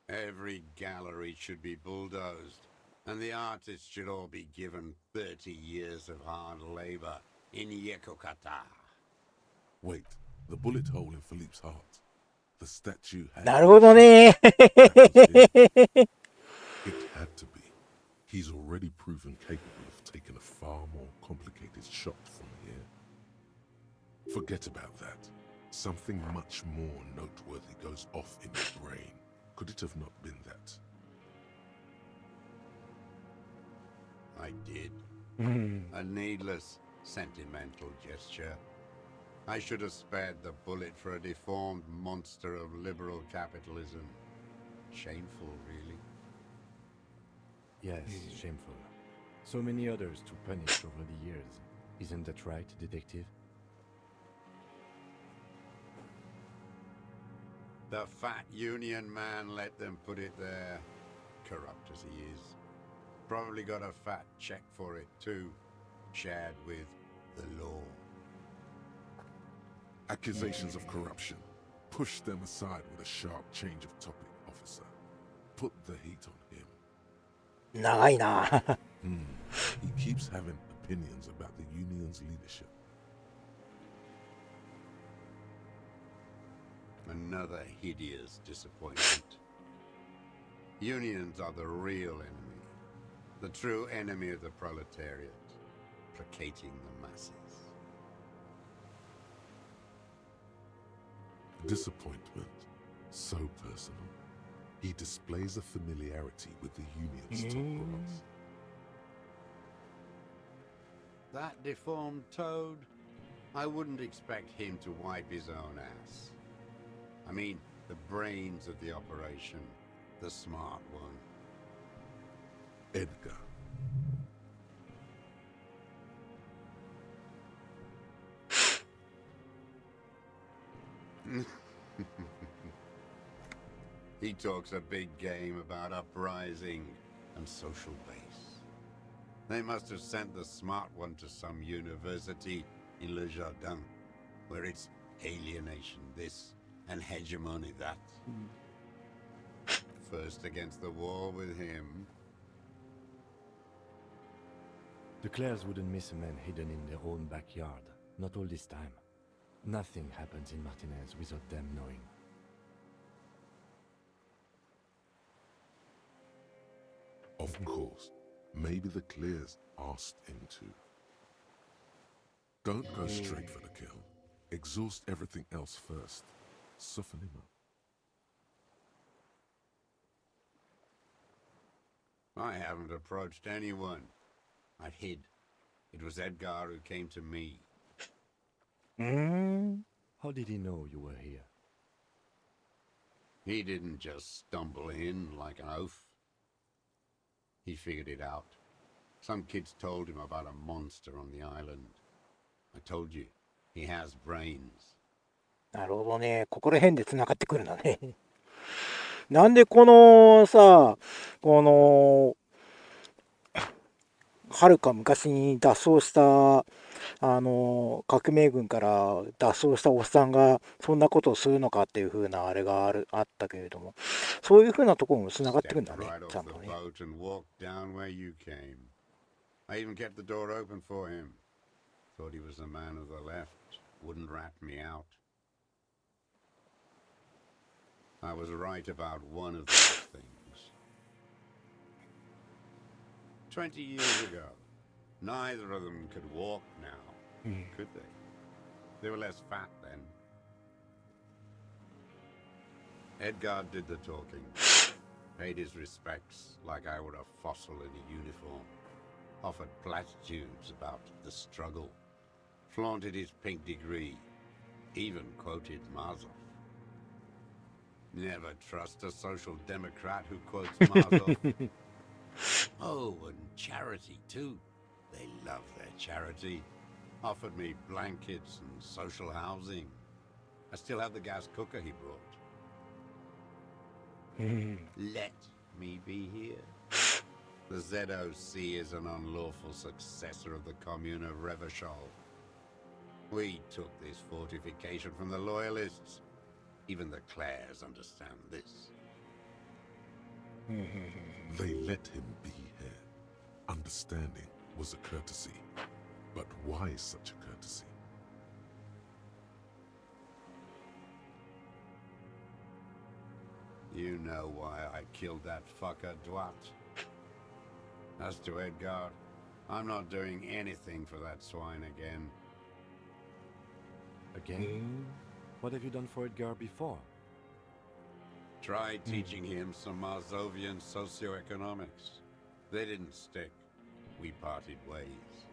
Every gallery should be bulldozed, and the artists should all be given 30 years of hard labor in Yekokata. Wait, the bullet hole in Philippe's heart. The statue had なるほどね。 That was it. It had to be. He's already proven capable of taking a far more complicated shot from here. Forget about that. Something much more noteworthy goes off in your brain. Could it have not been that? I did. A needless, sentimental gesture. I should have spared the bullet for a deformed monster of liberal capitalism. Shameful, really. Yes, shameful. So many others to punish over the years. Isn't that right, detective? The fat union man let them put it there. Corrupt as he is. Probably got a fat check for it too. Shared with the law. Accusations of corruption. Push them aside with a sharp change of topic, officer. Put the heat on him. 長いな。 He keeps having opinions about the union's leadership. Another hideous disappointment. Unions are the real enemy. The true enemy of the proletariat. Placating the masses. Disappointment. So personal. He displays a familiarity with the union's top brass. That deformed toad? I wouldn't expect him to wipe his own ass. I mean, the brains of the operation. The smart one. Edgar. He talks a big game about uprising and social base. They must have sent the smart one to some university in Le Jardin, where it's alienation this and hegemony that. First against the wall with him. The Clares wouldn't miss a man hidden in their own backyard. Not all this time. Nothing happens in Martinez without them knowing. Of course, maybe the Clears asked him to. Don't go straight for the kill. Exhaust everything else first. Soften him up. I haven't approached anyone. I hid. It was Edgar who came to me. How did he know you were here? He didn't just stumble in like an oaf. He figured it out. Some kids told him about a monster on the island. I told you, he has brains. なるほどね。ここら辺で繋がってくるんだね。なんでこのさ、この、はるか昔に脱走した、革命軍から脱走したおっさんがそんなことをするのかっていう風なあれがあったけれども、そういう風なところも繋がってくるんだね、 Stepped right ちゃ off んと the ね。 boat and walked down where you came. I even kept the door open for him. Thought he was a man of the left. Wouldn't rat me out. I was right about one of those things. 20 years ago, neither of them could walk now, could they? They were less fat then. Edgar did the talking, paid his respects like I were a fossil in a uniform, offered platitudes about the struggle, flaunted his pink degree, even quoted Marzoff. Never trust a social democrat who quotes Marzoff. Oh, and charity too. They love their charity. Offered me blankets and social housing. I still have the gas cooker he brought. Let me be here. The ZOC is an unlawful successor of the Commune of Revachol. We took this fortification from the Loyalists. Even the Clares understand this. They let him be here. Understanding was a courtesy. But why such a courtesy? You know why I killed that fucker, Dwat. As to Edgar, I'm not doing anything for that swine again. Again? What have you done for Edgar before? Tried teaching him some Marzovian socioeconomics. They didn't stick. We parted ways.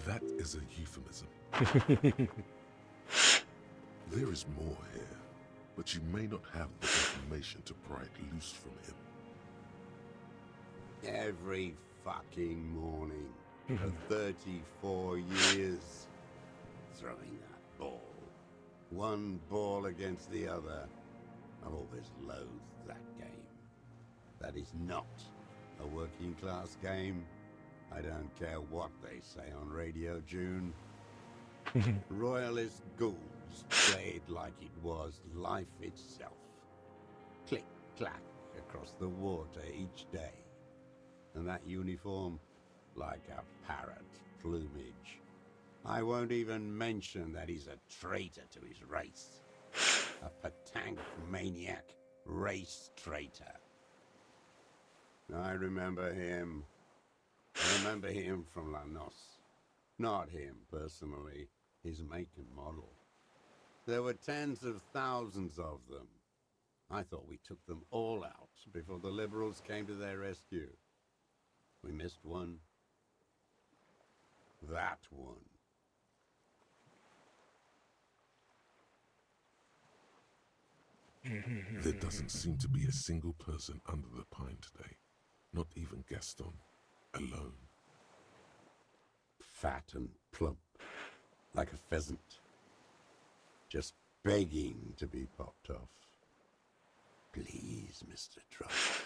That is a euphemism. There is more here, but you may not have the information to pry it loose from him. Every fucking morning for 34 years. Throwing that ball. One ball against the other. I've always loathed that game. That is not a working class game. I don't care what they say on Radio June. Royalist ghouls played like it was life itself. Click, clack across the water each day. And that uniform, like a parrot plumage. I won't even mention that he's a traitor to his race. A Patank maniac race traitor. I remember him. I remember him from Lanos. Not him personally, his make and model. There were tens of thousands of them. I thought we took them all out before the Liberals came to their rescue. We missed one. That one. There doesn't seem to be a single person under the pine today. Not even Gaston. Alone. Fat and plump. Like a pheasant. Just begging to be popped off. Please, Mr. Truss.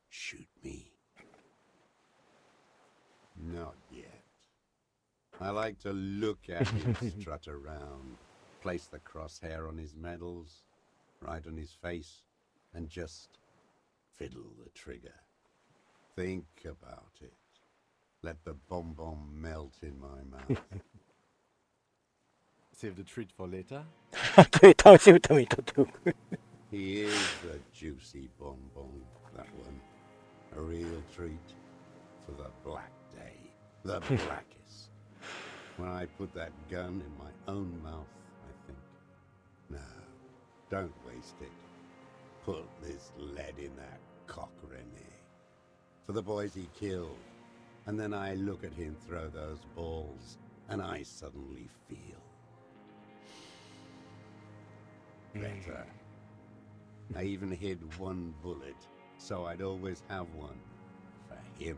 Shoot me. Not yet. I like to look at him strut around. Place the crosshair on his medals. Right on his face, and just fiddle the trigger. Think about it. Let the bomb melt in my mouth. Save the treat for later? それ楽しむために撮っておく。 He is a juicy bonbon, that one. A real treat for the black day. The blackest. When I put that gun in my own mouth, I think, no. Don't waste it. Put this lead in that cock, Rene. For the boys he killed. And then I look at him throw those balls, and I suddenly feel better. I even hid one bullet, so I'd always have one for him.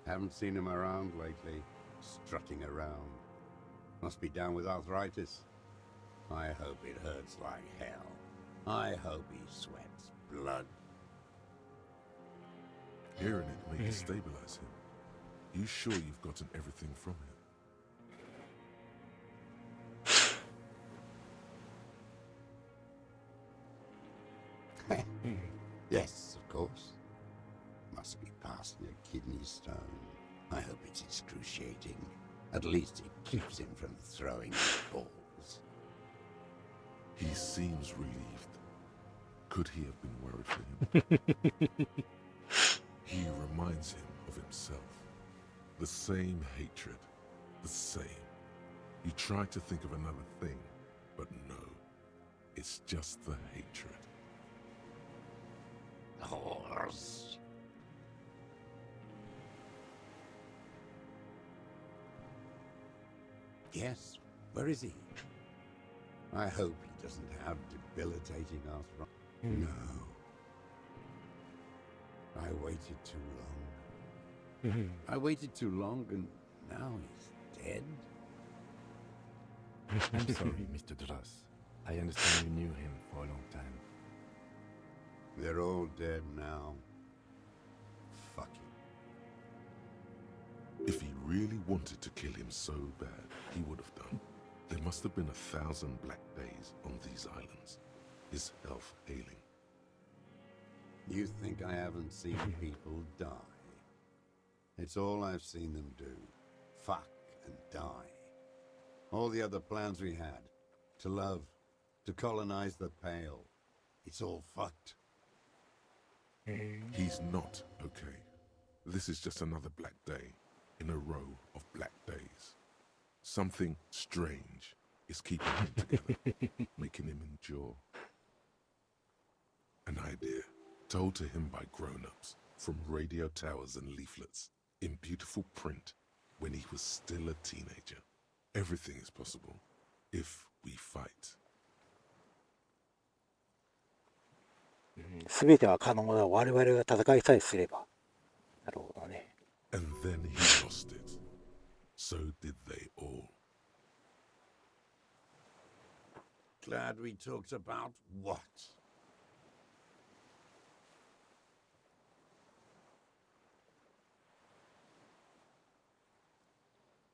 Haven't seen him around lately, strutting around. Must be down with arthritis. I hope it hurts like hell. I hope he sweats blood. Hearing it may destabilize him. You sure you've gotten everything from him? Yes, of course. Must be passing a kidney stone. I hope it's excruciating. At least it keeps him from throwing his balls. He seems relieved. Could he have been worried for him? He reminds him of himself. The same hatred. The same. You try to think of another thing, but no. It's just the hatred. Horse. Yes, where is he? I hope he doesn't have debilitating arthritis. No. I waited too long. I waited too long, and now he's dead. I'm sorry, Mr. Dross. I understand you knew him for a long time. They're all dead now. Fuck it. If he really wanted to kill him so bad, he would have done. There must have been 1,000 black days on these islands. His health ailing. You think I haven't seen people die? It's all I've seen them do. Fuck and die. All the other plans we had. To love. To colonize the Pale. It's all fucked. He's not okay. This is just another black day in a row of black days. Something strange is keeping him together, making him endure. An idea told to him by grown-ups from radio towers and leaflets in beautiful print when he was still a teenager. Everything is possible if we fight. すべては可能だ。我々が戦いさえすれば。なるほどね。And then he lost it. So did they all. Glad we talked about what?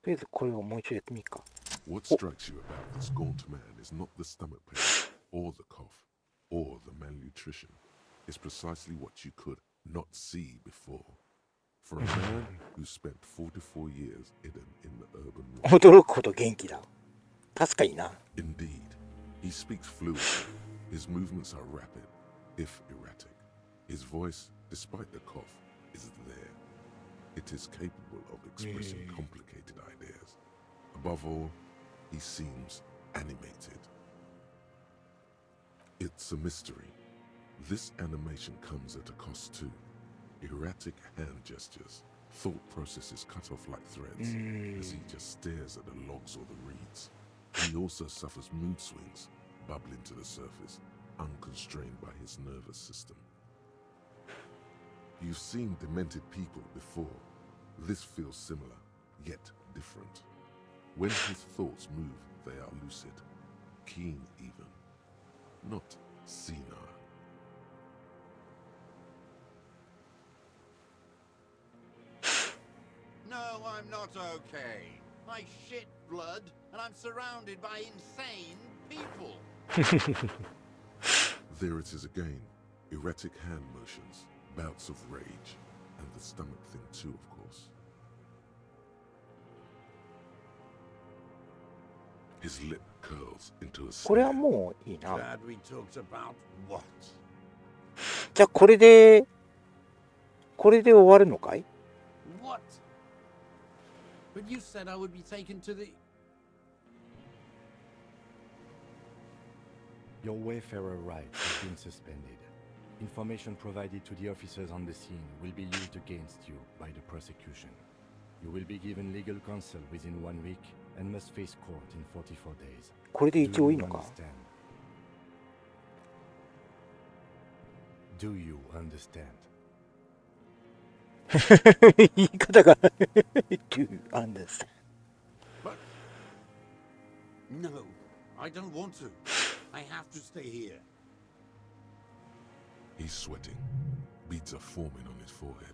とりあえずこれをもう一度やってみるか。What strikes you about this gaunt man is not the stomach pain, or the cough, or the malnutrition. It's precisely what you could not see before. For a man who spent 44 years hidden in the urban woods. 驚くほど元気だ。確かにな。Indeed, he speaks fluently. His movements are rapid, if erratic. His voice, despite the cough, is there. It is capable of expressing complicated ideas. Above all, he seems animated. It's a mystery. This animation comes at a cost too. Erratic hand gestures, thought processes cut off like threads as he just stares at the logs or the reeds. He also suffers mood swings, bubbling to the surface, unconstrained by his nervous system. You've seen demented people before. This feels similar, yet different. When his thoughts move, they are lucid, keen even, not senile. No, I'm not okay. I shit blood, and I'm surrounded by insane people. There it is again. Erratic hand motions, bouts of rage, and the stomach thing too, of course. His lip curls into a これは sneer. もういいな。 Glad we talked about what? じゃあこれで終わるのかい？ What? But you said I would be taken to the... Your Wayfarer rights have been suspended. Information provided to the officers on the scene will be used against you by the prosecution. You will be given legal counsel within 1 week and must face court in 44 days. これで Do 一応いい you のか？ understand? Do you understand? 言い方が Do understand? But... No, I don't want to. I have to stay here. He's sweating. Beads are forming on his forehead.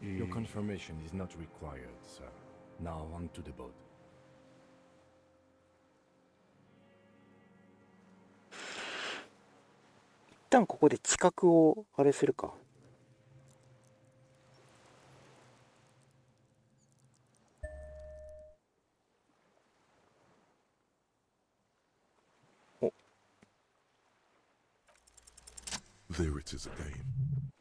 Your confirmation is not required, sir. Now on to the boat. 一旦ここで知覚をあれするか。There it is again,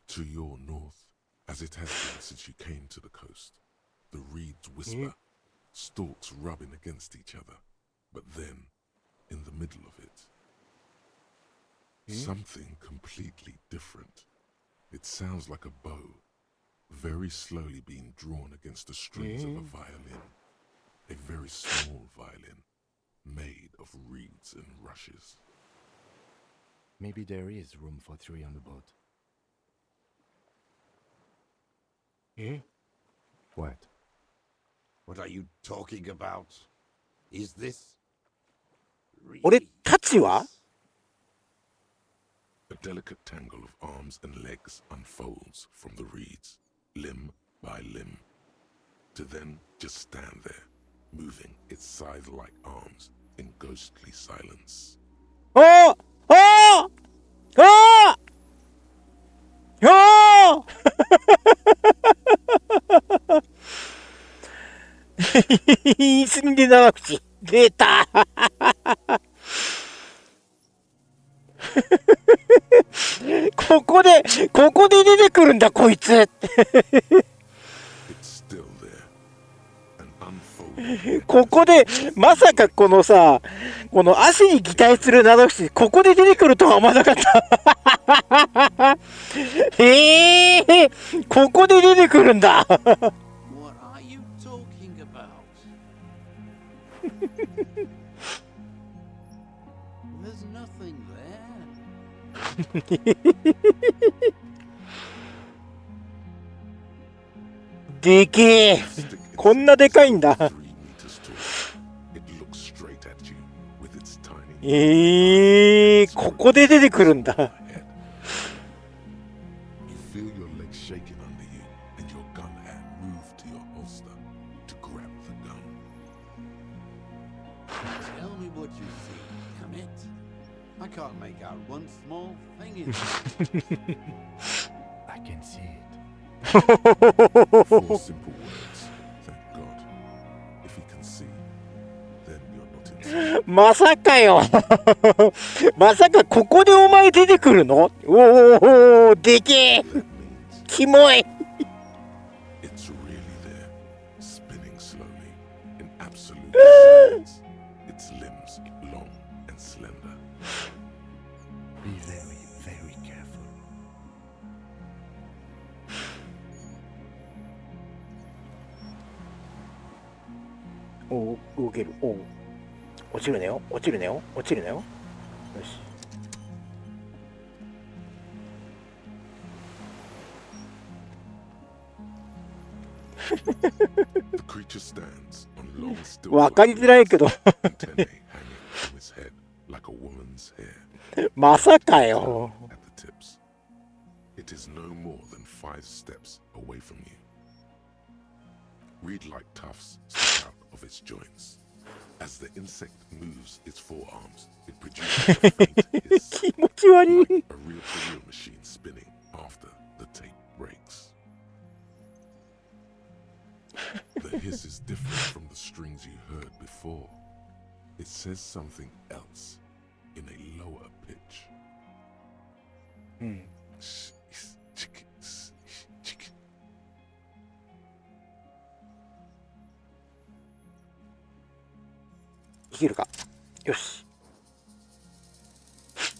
to your north, as it has been since you came to the coast. The reeds whisper, stalks rubbing against each other, but then, in the middle of it, something completely different. It sounds like a bow, very slowly being drawn against the strings of a violin. A very small violin, made of reeds and rushes. Maybe there is room for 3 on the boat. What? What are you talking about? Is this... 俺たちは A delicate tangle of arms and legs unfolds from the reeds, limb by limb. to then just stand there, moving its scythe-like arms in ghostly silence. ああああああ言い過ぎで長口出たここで出てくるんだこいつ It's still there, an unfolding ここでまさかこのさこの足に擬態する長口ここで出てくるとは思わなかったここで出てくるんだ What are you talking about? There's nothing there. でけえ stick its こんなでかいんだ 3 meters tall. It looks straight at you with its tiny ここで出てくるんだ head. You feel your legs shaking under you and your gun hand move to your holster to grab the gun. Tell me what you see, damn it. I can't make out one small thing in there. I can see it. 4 simple words. Thank God. If he can see, then you're not insane. まさかよまさかここでお前出てくるのおおでけえ That means キモい it's really there, spinning slowly, in absolute silence. Its limbs long and slender. Be very, very careful. お動けるお落ちるなよ落ちるなよ落ちるなよよし The creature stands on long still わかりづらいけど antennae hanging from its head like a woman's hair まさかよ at the tips. It is no more than 5 steps away from you. Reed-like tufts stick out of its joints. As the insect moves its forearms, it produces a faint hiss, 気持ち悪い like a reel-to-reel machine spinning after the tape breaks. The hiss is different from the strings you heard before. It says something else in a lower pitch. うん Chicken. いけるかよし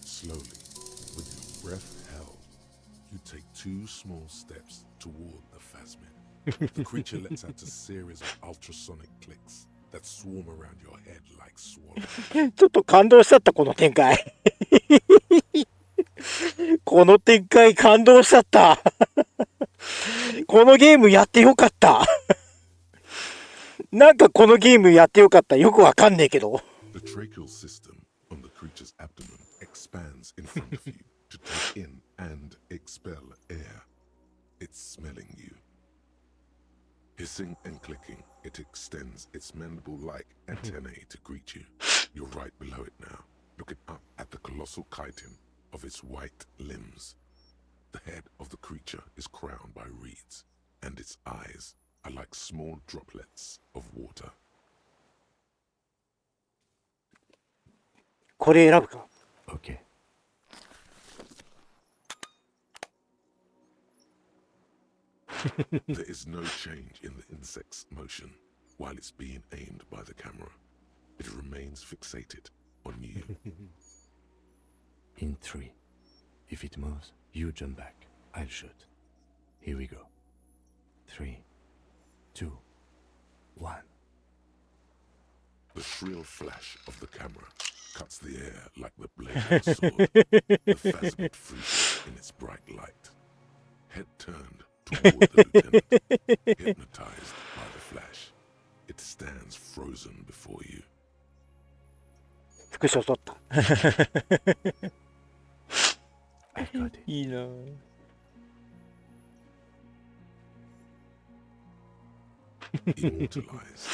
Slowly, with your breath held, you take 2 small steps toward the phasmid. The creature lets out a series of ultrasonic clicks that swarm around your head like swallows. ちょっと感動しちゃったこの展開この展開感動しちゃったこのゲームやってよかったなんかこのゲームやってよかったよくわかんねえけど The tracheal system on the creature's abdomen expands in front of you to take in and expel air. It's smelling you. Hissing and clicking, it extends its mandible-like antennae to greet you. You're right below it now, looking up at the colossal chitin of its white limbs. The head of the creature is crowned by reeds, and its eyes are like small droplets of water. これ選ぶか Okay. There is no change in the insect's motion while it's being aimed by the camera. It remains fixated on you. In 3. If it moves, you jump back. I'll shoot. Here we go. 3, 2, 1. The shrill flash of the camera cuts the air like the blade of a sword. The phasmid freezes in its bright light. Head turned toward the lieutenant, hypnotized by the flash. It stands frozen before you. スクショ撮った I got it. いいな The immortalized.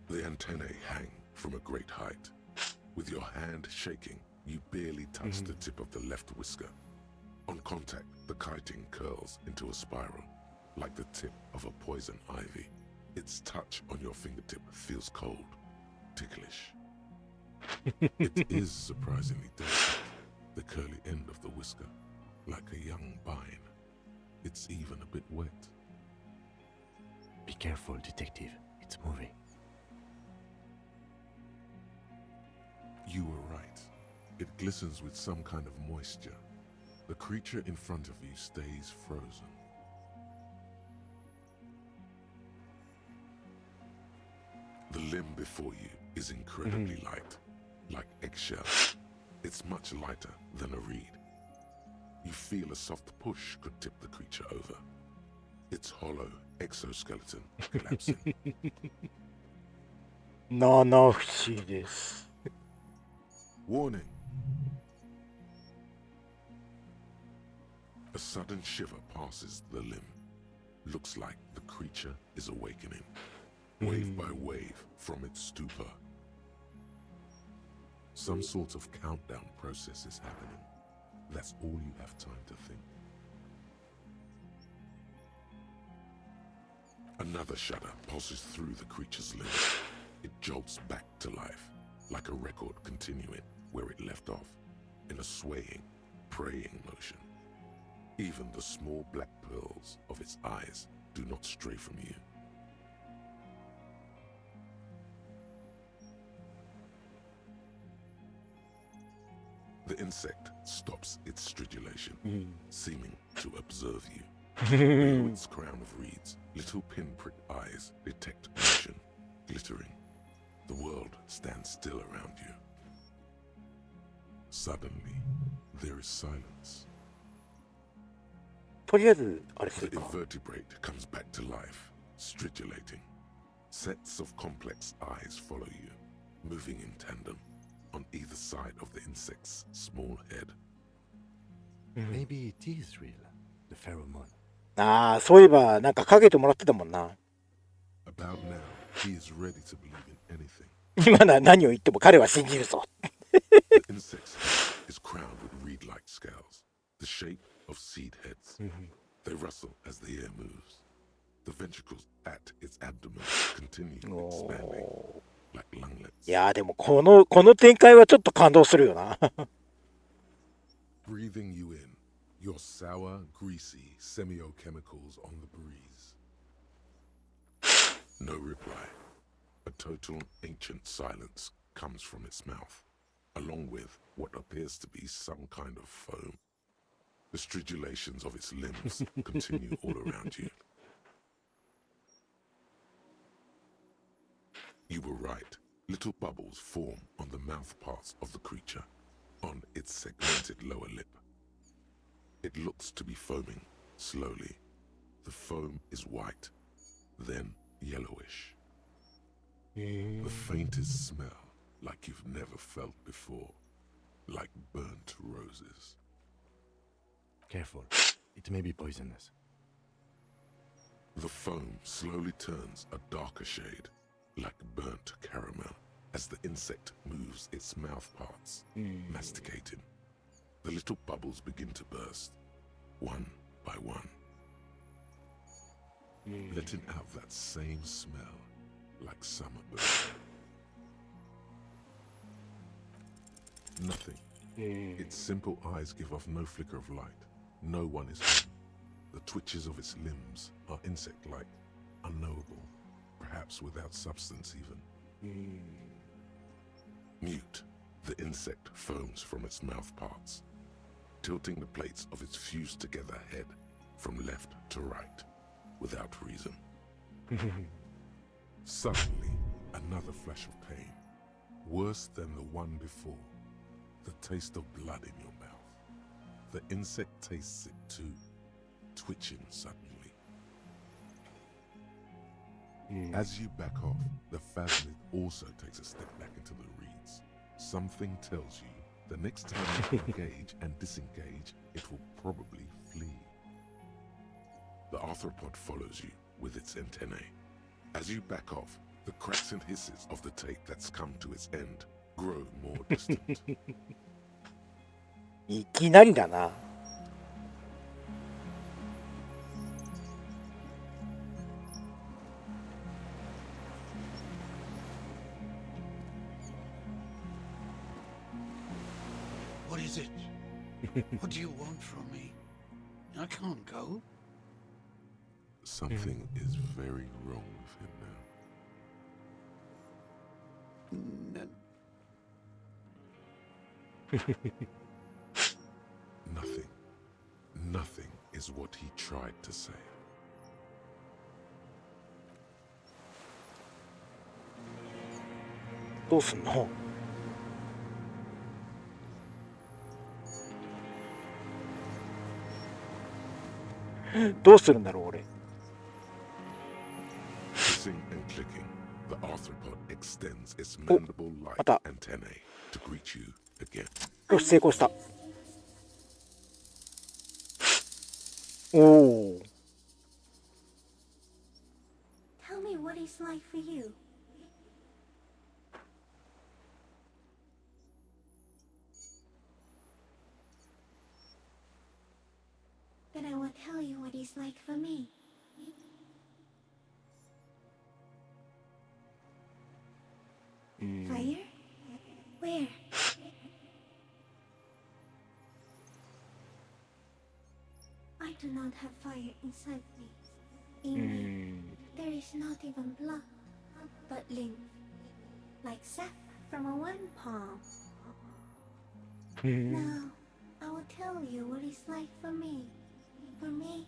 The antennae hang from a great height. With your hand shaking, you barely touch the tip of the left whisker. On contact, the kiting curls into a spiral, like the tip of a poison ivy. Its touch on your fingertip feels cold, ticklish. It is surprisingly delicate, the curly end of the whisker, like a young vine. It's even a bit wet. Be careful, detective. It's moving. You were right. It glistens with some kind of moisture. The creature in front of you stays frozen. The limb before you is incredibly light, like eggshell. It's much lighter than a reed. You feel a soft push could tip the creature over. Its hollow exoskeleton collapsing. 七不思議です。 Warning! A sudden shiver passes the limb. Looks like the creature is awakening, wave by wave from its stupor. Some sort of countdown process is happening. That's all you have time to think. Another shudder pulses through the creature's limb. It jolts back to life, like a record continuing where it left off, in a swaying, praying motion. Even the small black pearls of its eyes do not stray from you. The insect stops its stridulation, seeming to observe you. Below its crown of reeds, little pinprick eyes detect motion, glittering. The world stands still around you. Suddenly, there is silence. とりあえず、あれす The るか。 invertebrate comes back to life, stridulating. Sets of complex eyes follow you, moving in tandem on either side of the insect's small head. Maybe it is real. The pheromone. ああ、そういえば、なんかかけてもらってたもんな。 About now, he is ready to believe in anything. 今なら何を言っても彼は信じるぞ。 The insect's head is crowned with reed-like scales, the shape of seed heads. They rustle as the air moves. The ventricles at its abdomen continue expanding, like lunglets. いやーでもこの展開はちょっと感動するよな。 Breathing you in, your sour, greasy semiochemicals on the breeze. No reply. A total ancient silence comes from its mouth, along with what appears to be some kind of foam. The stridulations of its limbs continue all around you. You were right. Little bubbles form on the mouth parts of the creature, on its segmented lower lip. It looks to be foaming, slowly. The foam is white, then yellowish. The faintest smell, like you've never felt before, like burnt roses. Careful. It may be poisonous. The foam slowly turns a darker shade, like burnt caramel, as the insect moves its mouth parts, masticating. The little bubbles begin to burst, one by one, letting out that same smell, like summer bird. Nothing. Its simple eyes give off no flicker of light. No one is home. The twitches of its limbs are insect-like, unknowable, perhaps without substance even. Mute, the insect foams from its mouth parts, tilting the plates of its fused-together head from left to right, without reason. Suddenly, another flash of pain, worse than the one before, the taste of blood in your mouth. The insect tastes it too, twitching suddenly. As you back off, the phasmid also takes a step back into the reeds, Something tells you the next time you engage and disengage, it will probably flee. The arthropod follows you with its antennae. As you back off, the cracks and hisses of the tape that's come to its end grow more distant. いきなりだな。What is it? What do you want from me? I can't go. Something is very wrong with him now. Nothing is what he tried to say. どうすんの？どうするんだろう俺。Hissing and clicking, the arthropod extends its mandible-like antennae to greet you again. よし成功した。おお。Tell me what it's like for you. Then I will tell you what it's like for me. Fire? Where? I do not have fire inside me. In me, there is not even blood, but lymph, like sap from a one palm. Now, I will tell you what it's like for me. For me,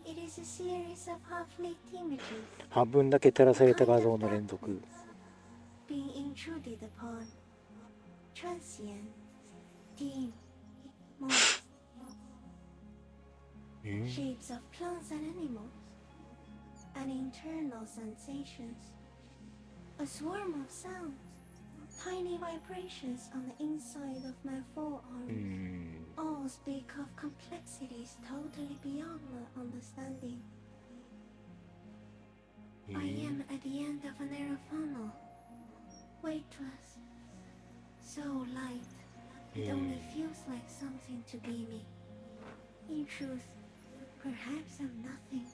it is a series of half-lit images. 半分だけ照らされた画像の連続。Being intruded upon, transient, dim, moist, shapes of plants and animals, and internal sensations, a swarm of sounds, tiny vibrations on the inside of my forearms, all speak of complexities totally beyond my understanding. I am at the end of a narrow funnel, weightless, so light, it only feels like something to be me. In truth, perhaps I'm nothing.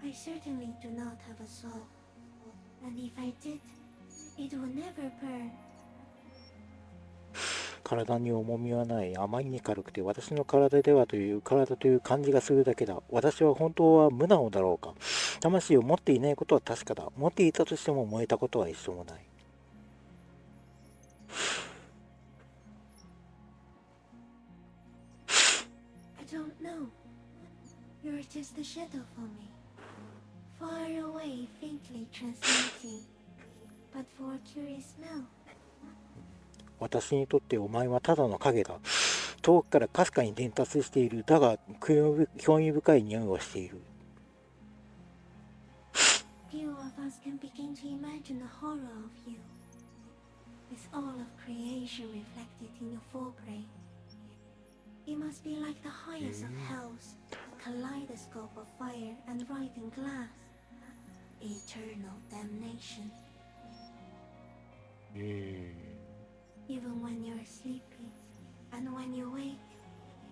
I certainly do not have a soul, and if I did, it would never burn. 体に重みはない。あまりに軽くて私の体ではという体という感じがするだけだ。私は本当は無なのだろうか。魂を持っていないことは確かだ。持っていたとしても燃えたことは一緒もない。I don't know. You're just a shadow for me. Far away, faintly transmitting, but for a curious smell. 私にとってお前はただの影だ。遠くからかすかに伝達している。だが興味深い匂いをしている。Few of us can begin to imagine the horror of you, with all of creation reflected in your forebrain. It must be like the highest of hells, a kaleidoscope of fire and writhing glass. Eternal damnation. Even when you're sleeping, and when you wake,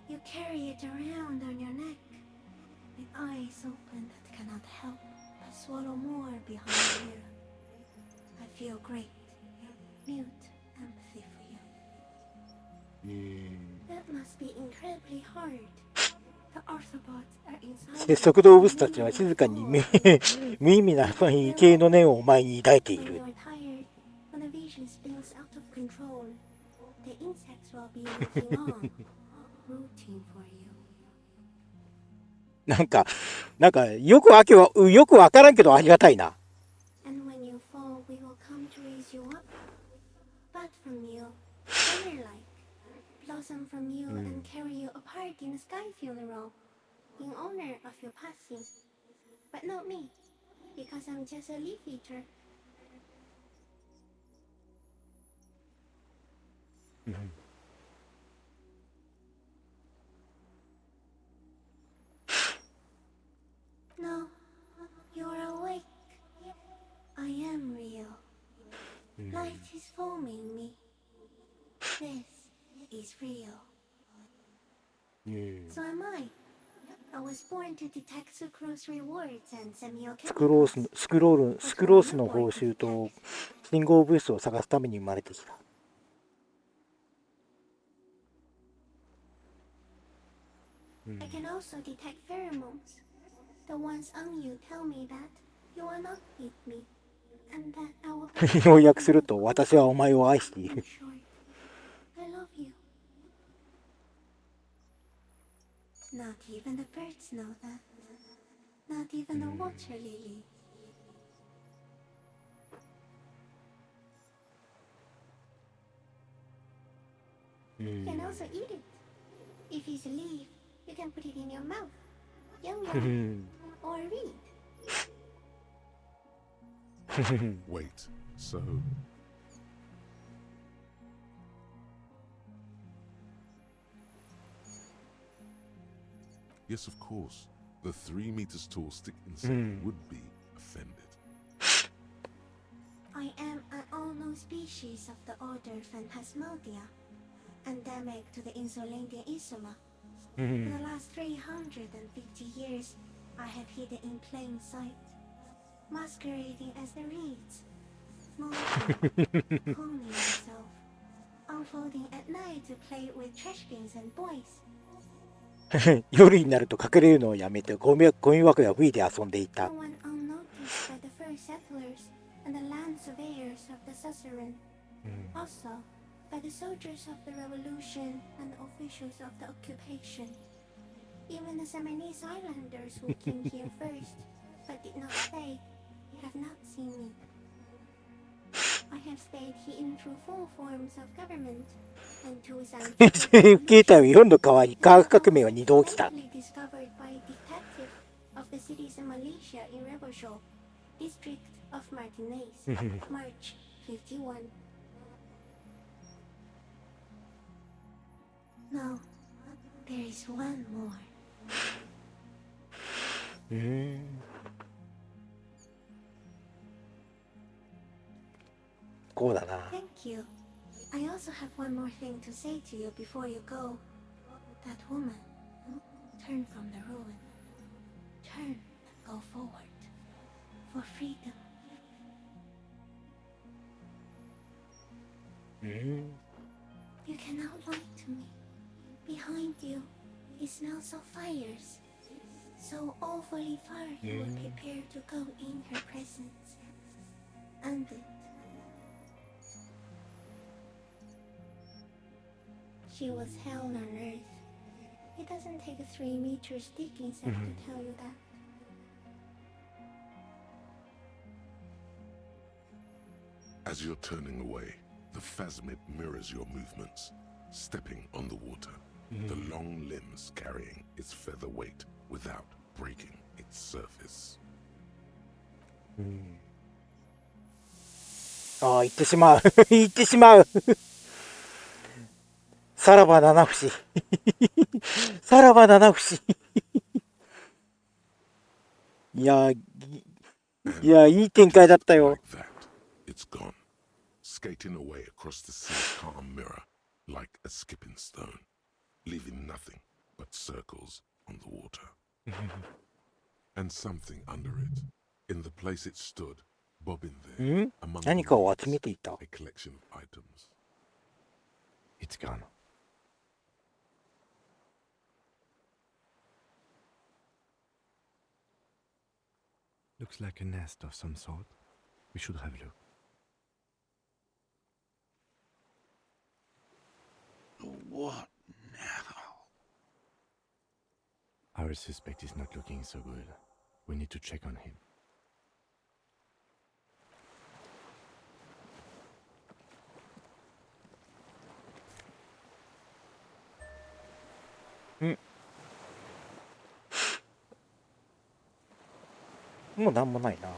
you carry it around on your neck, with eyes open that cannot help but swallow more behind you. I feel great, mute empathy for you. That must be incredibly hard. The arthropods are inside. 節足動物たちは静かに無意味な畏敬の念をお前に抱いてい When る。 you're tired, when the vision spills out of control, the insects will be looking on, rooting for you. なんかよくわからんけどありがたいな。And when you fall, we will come to raise you up. But from you, fire-like, blossom from you and carry you apart in a sky funeral, in honor of your passing. But not me, because I'm just a leaf eater. No, you're awake. I am real. Light is forming me. This is real. So am I. I was born to detect sucrose rewards and スクロー semiochemicals. ス、スクロール、スクロースの報酬と信号物質を探すために生まれてきた。I can also detect pheromones. The ones on you tell me that you are not with me, and that I will. 要約すると、私はお前を愛してい In る。 short, I love you. Not even the birds know that. Not even the water lily. You can also eat it. If it's a leaf, you can put it in your mouth. Yum yum. Or read. Wait, so yes, of course, the 3 meters tall stick insect would be offended. I am an unknown species of the order Phantasmodia, endemic to the Insulandian Insula. For the last 350 years, I have hidden in plain sight, masquerading as the reeds, molting, honing myself, unfolding at night to play with trash bins and boys. 夜になると隠れるのをやめてゴミ箱や V で遊んでいた。 No one unnoticed by the first settlers and the land surveyors of the suzerain. Also, by the soldiers of the revolution and the officials of the occupation. Even the Seminoles Islanders who came here first, but did not stay, have not seen me. I have stayed hidden through 4 forms of government and 2 scientific 携帯を読んだ代わり、科学革命は2度起きた。 discovered by a detective of the citizen militia in Rebelshaw, district of Martinez, March 51. No, there is one more. こうだな。 Thank you. I also have one more thing to say to you before you go. That woman, turn from the ruin. Turn and go forward. For freedom. You cannot lie to me. Behind you, it smells of fires. So awfully far you would prepare to go in her presence. And it. She was hell on earth. It doesn't take a 3-meter stick insect to tell you that. As you're turning away, the phasmid mirrors your movements, stepping on the water, the long limbs carrying its feather weight without breaking its surface. ああ、行ってしまう。行ってしまう。さらば七節。さらば七節。いや、いい展開だったよ。 Like that, it's gone, skating away across the sea's calm mirror like a skipping stone, leaving nothing but circles on the water. And something under it, in the place it stood, bobbing there, among 何 the かを reeds, 集めていた。 a collection of items. It's gone. Looks like a nest of some sort. We should have a look. What now? Our suspect is not looking so good. We need to check on him. Mm. もうなんもないな。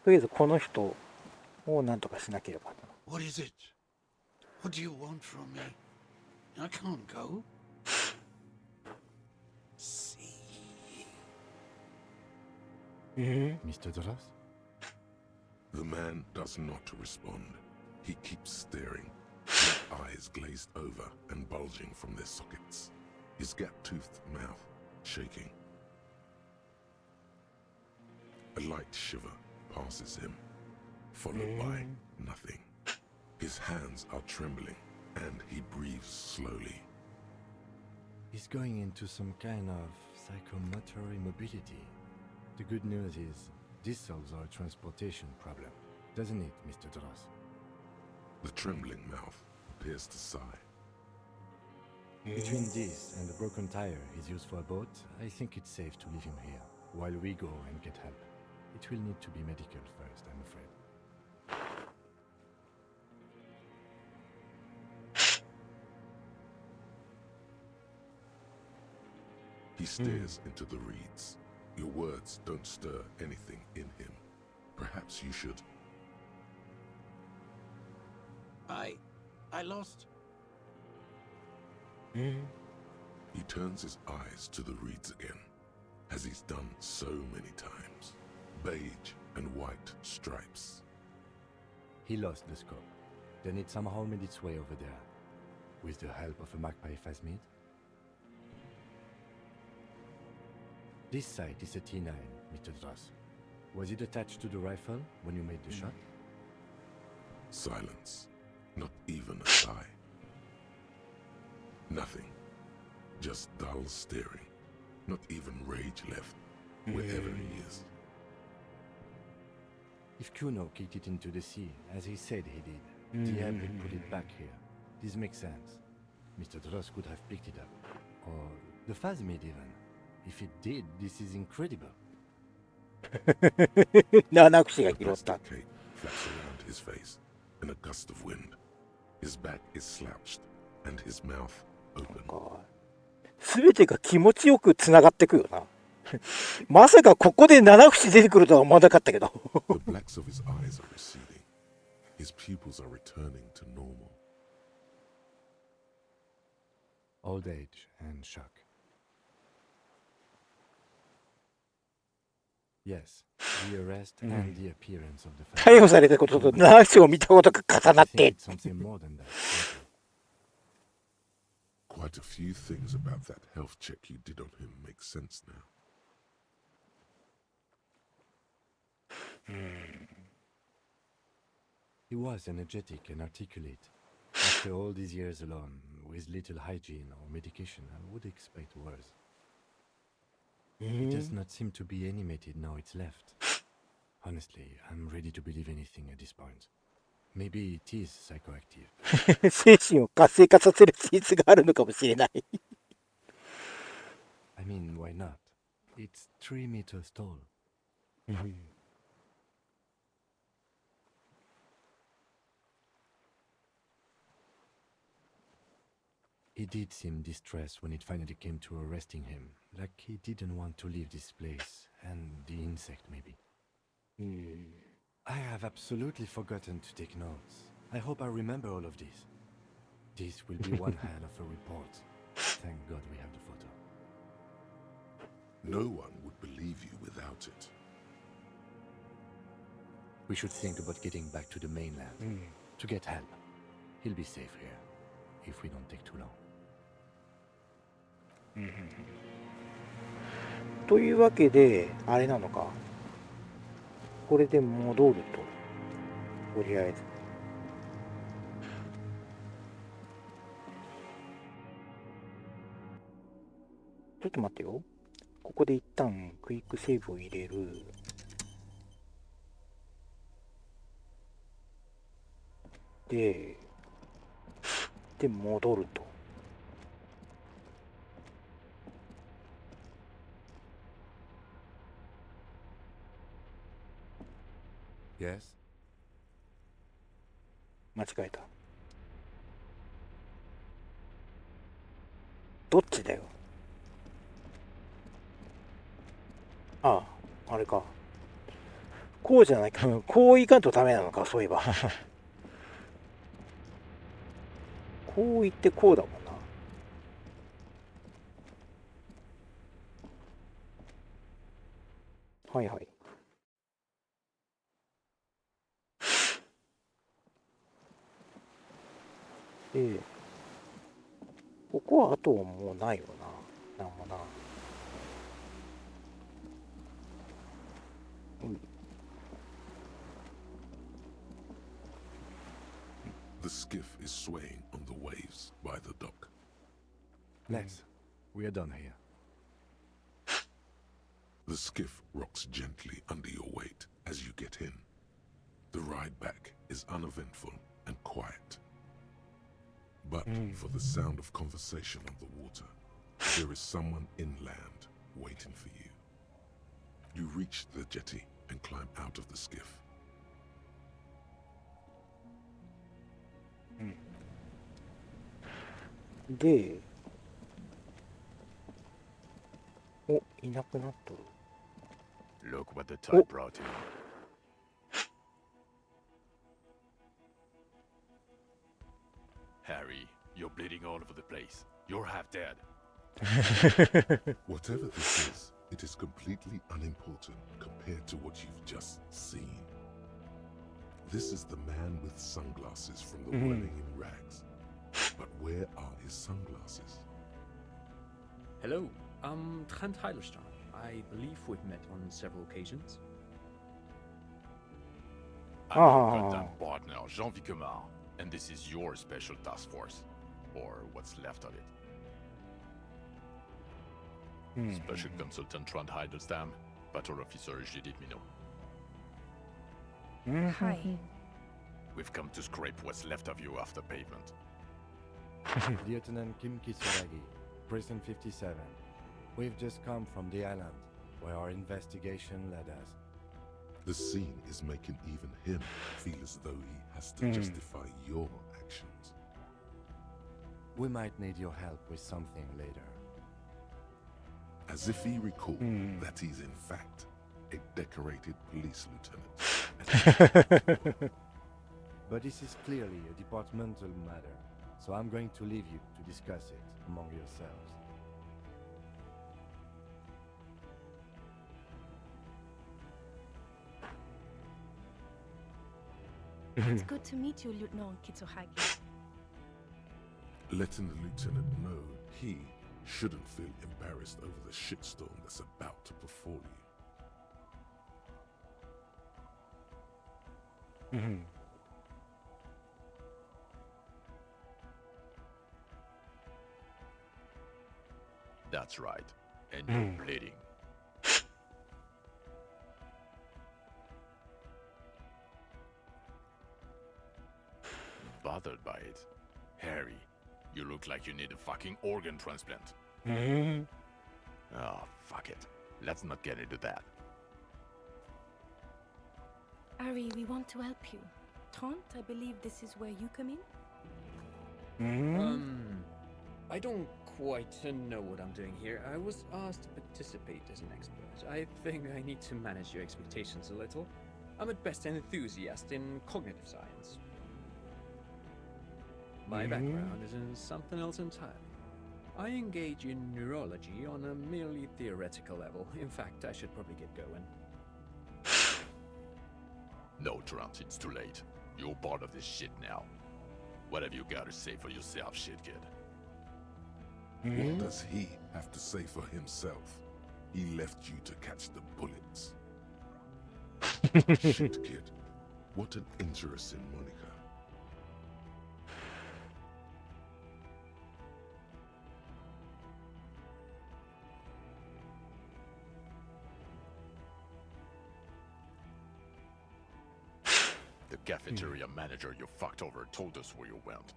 とりあえずこの人をなんとかしなければ。What is it? What do you want from me? I can't go. See. Mr. Duras? The man does not respond. He keeps staring, his eyes glazed over and bulging from their sockets, his gap-toothed mouth shaking. A light shiver passes him, followed by nothing. His hands are trembling, and he breathes slowly. He's going into some kind of psychomotor immobility. The good news is, this solves our transportation problem, doesn't it, Mr. Duras? The trembling mouth appears to sigh. Between this and the broken tire he's used for a boat, I think it's safe to leave him here, while we go and get help. It will need to be medical first, I'm afraid. He stares into the reeds. Your words don't stir anything in him. Perhaps you should. I lost. He turns his eyes to the reeds again, as he's done so many times. Beige and white stripes. He lost the scope. Then it somehow made its way over there, with the help of a magpie phasmid. This sight is a T9, Mr. Duras. Was it attached to the rifle when you made the shot? Silence. Not even a sigh. Nothing. Just dull staring. Not even rage left, wherever he is. If Kuno kicked it into the sea, as he said he did, Diab will put it back here. This makes sense. Mr. Duras could have picked it up. Or the phasmid even. If it did, this is incredible. 七口が A 拾った plastic。cape flaps around his face in a gust of wind. His back is slouched and his mouth open. すべてが気持ちよくつながってくよな。まさかここで七口出てくるとは思わなかったけど。 The blacks of his eyes are receding. His pupils are returning to normal. Old age and shock. Yes, the arrest and the appearance of the 逮捕されたことと七口を見たことが重なっ I think て。 it's something more than that. Quite a few things about that health check you did on him make sense now. He was energetic and articulate. After all these years alone, with little hygiene or medication, I would expect worse. He does not seem to be animated now it's left. Honestly, I'm ready to believe anything at this point. Maybe it is psychoactive. 精神を活性化させる性質があるのかもしれない。 I mean, why not? It's 3 meters tall. He did seem distressed when it finally came to arresting him, like he didn't want to leave this place, and the insect maybe. I have absolutely forgotten to take notes. I hope I remember all of this. This will be one hell of a report. Thank God we have the photo. No one would believe you without it. We should think about getting back to the mainland to get help. He'll be safe here if we don't take too long. というわけで、あれなのか。これで戻ると。とりあえず。ちょっと待ってよ。ここで一旦クイックセーブを入れる。で、戻ると。Yes? 間違えた。どっちだよ。ああ、あれか。こうじゃないか。こういかんとダメなのか、そういえば。こういってこうだもんな。はいはい。で、ここはあとはもうないよな。なんもな。The skiff is swaying on the waves by the dock. Lex, we are done here. The skiff rocks gently under your weight as you get in. The ride back is uneventful and quiet. But for the sound of conversation on the water, there is someone inland waiting for you. You reach the jetty and climb out of the skiff. で、お、いなくなっとる。 Look what the tide brought you. Harry, you're bleeding all over the place. You're half dead. Whatever this is, it is completely unimportant compared to what you've just seen. This is the man with sunglasses from the wedding in rags. But where are his sunglasses? Hello, Trent Heilerstein. I believe we've met on several occasions. I'm your goddamn partner, Jean Vicomar, and this is your special task force. Or what's left of it. Special Consultant Trent Heidelstam, Battle Officer Judith Minot. Hi. We've come to scrape what's left of you after pavement. Lieutenant Kim Kisaragi, Prison 57. We've just come from the island, where our investigation led us. The scene is making even him feel as though he has to justify your actions. We might need your help with something later. As if he recalled that he's in fact a decorated police lieutenant. But this is clearly a departmental matter, so I'm going to leave you to discuss it among yourselves. It's good to meet you, Lieutenant Kitsuhagi. Letting the lieutenant know he shouldn't feel embarrassed over the shitstorm that's about to befall you. That's right. And you're bleeding. Bothered by it. Harry, you look like you need a fucking organ transplant. Oh, fuck it. Let's not get into that. Ari, we want to help you. Trent, I believe this is where you come in? I don't quite know what I'm doing here. I was asked to participate as an expert. I think I need to manage your expectations a little. I'm at best an enthusiast in cognitive science. My background is in something else entirely. I engage in neurology on a merely theoretical level. In fact, I should probably get going. No, Trent, it's too late. You're part of this shit now. What have you got to say for yourself, shit kid? What does he have to say for himself? He left you to catch the bullets. Shit, kid. What an interesting moniker. The cafeteria manager you fucked over told us where you went.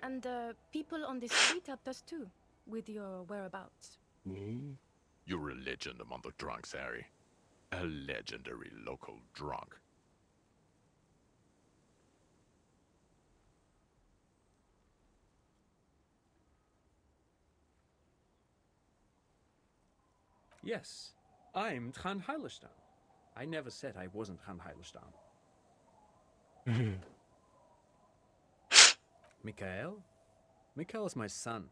And people on the street helped us too, with your whereabouts. You're a legend among the drunks, Harry. A legendary local drunk. Yes, I'm Tran Heilerstam. I never said I wasn't Tran Heilerstam. Mikhail? Mikhail's my son.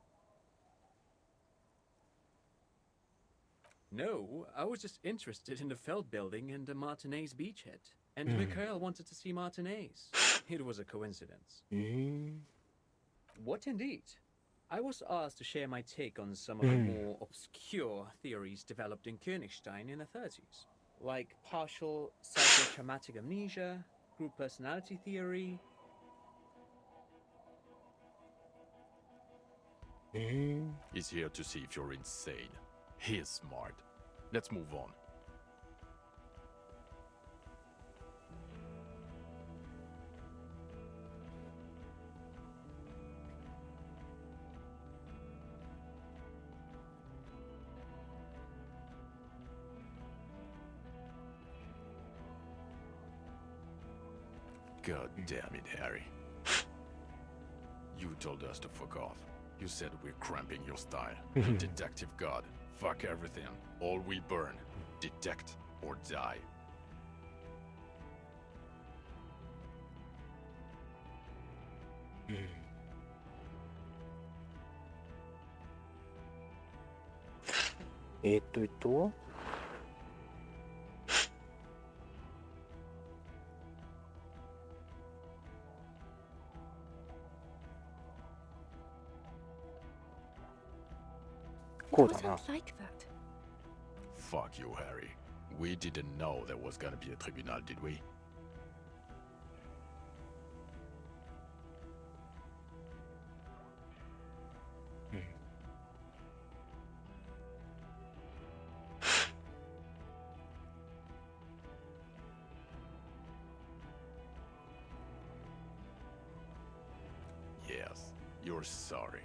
No, I was just interested in the Feld building and the Martinez beachhead. And Mikhail wanted to see Martinez. It was a coincidence. What indeed? I was asked to share my take on some of the more obscure theories developed in Königstein in the 30s. Like partial psychotraumatic amnesia, group personality theory. He's here to see if you're insane. He is smart. Let's move on. God damn it, Harry. You told us to fuck off. You said we're cramping your style. Detective God. Fuck everything. All will burn. Detect or die. ?こうだな。 Wasn't like that. Fuck you, Harry. We didn't know there was gonna be a tribunal, did we? Yes, you're sorry.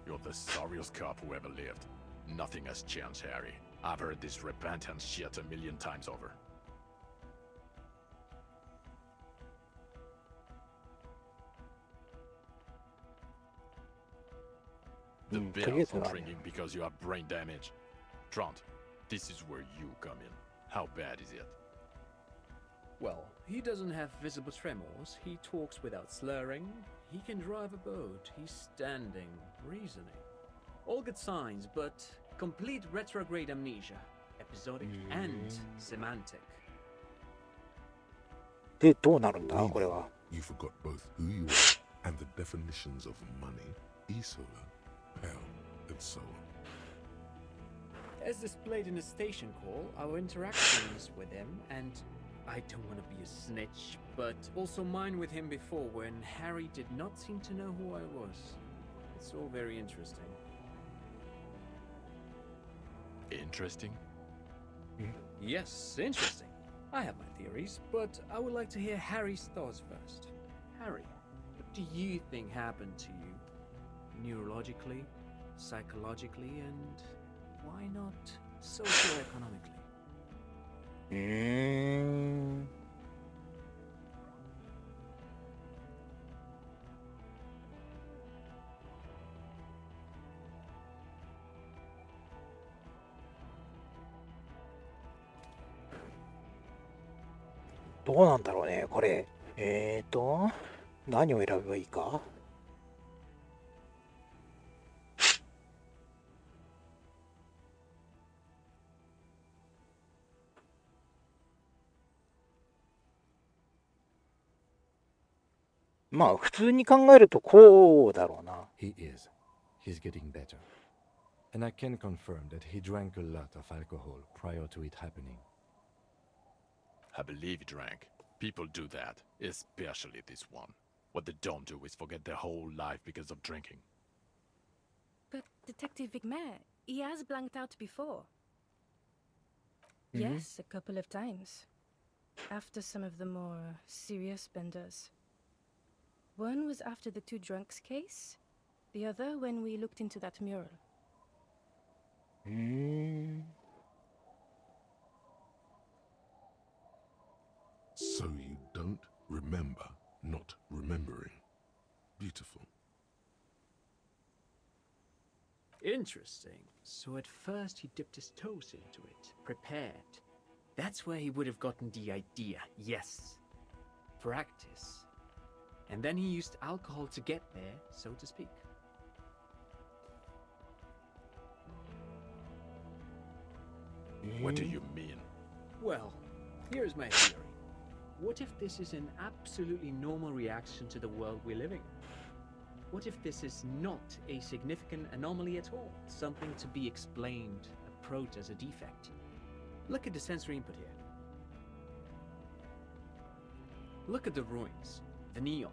You're the sorriest cop who ever lived. Nothing has changed, Harry. I've heard this repentance shit a million times over. The bells are ringing because you have brain damage. Trant, this is where you come in. How bad is it? Well, he doesn't have visible tremors, he talks without slurring, he can drive a boat, he's standing, reasoning. All good signs, but complete retrograde amnesia, episodic and semantic. で、どうなるんだこれは。 You forgot both who you are and the definitions of money, Isola, pound, and so on. As displayed in the station call, our interactions with him, and I don't want to be a snitch, but also mine with him before when Harry did not seem to know who I was. It's all very interesting. Interesting? Yes, interesting. I have my theories, but I would like to hear Harry's thoughts first. Harry, what do you think happened to you? Neurologically, psychologically, and why not socioeconomically? どうなんだろうね、これ。何を選べばいいか。まあ、普通に考えるとこうだろうな。He is. He's getting better. And I can confirm that he drank a lot of alcohol prior to it happening. I believe he drank. People do that, especially this one. What they don't do is forget their whole life because of drinking. But Detective Vigmer, he has blanked out before. Yes, a couple of times. After some of the more serious benders. One was after the two drunks case. The other when we looked into that mural. So you don't remember not remembering. Beautiful. Interesting. So at first he dipped his toes into it, prepared. That's where he would have gotten the idea, yes. Practice. And then he used alcohol to get there, so to speak. What do you mean? Well, here's my theory. What if this is an absolutely normal reaction to the world we're living in? What if this is not a significant anomaly at all? Something to be explained, approached as a defect? Look at the sensory input here. Look at the ruins, the neon.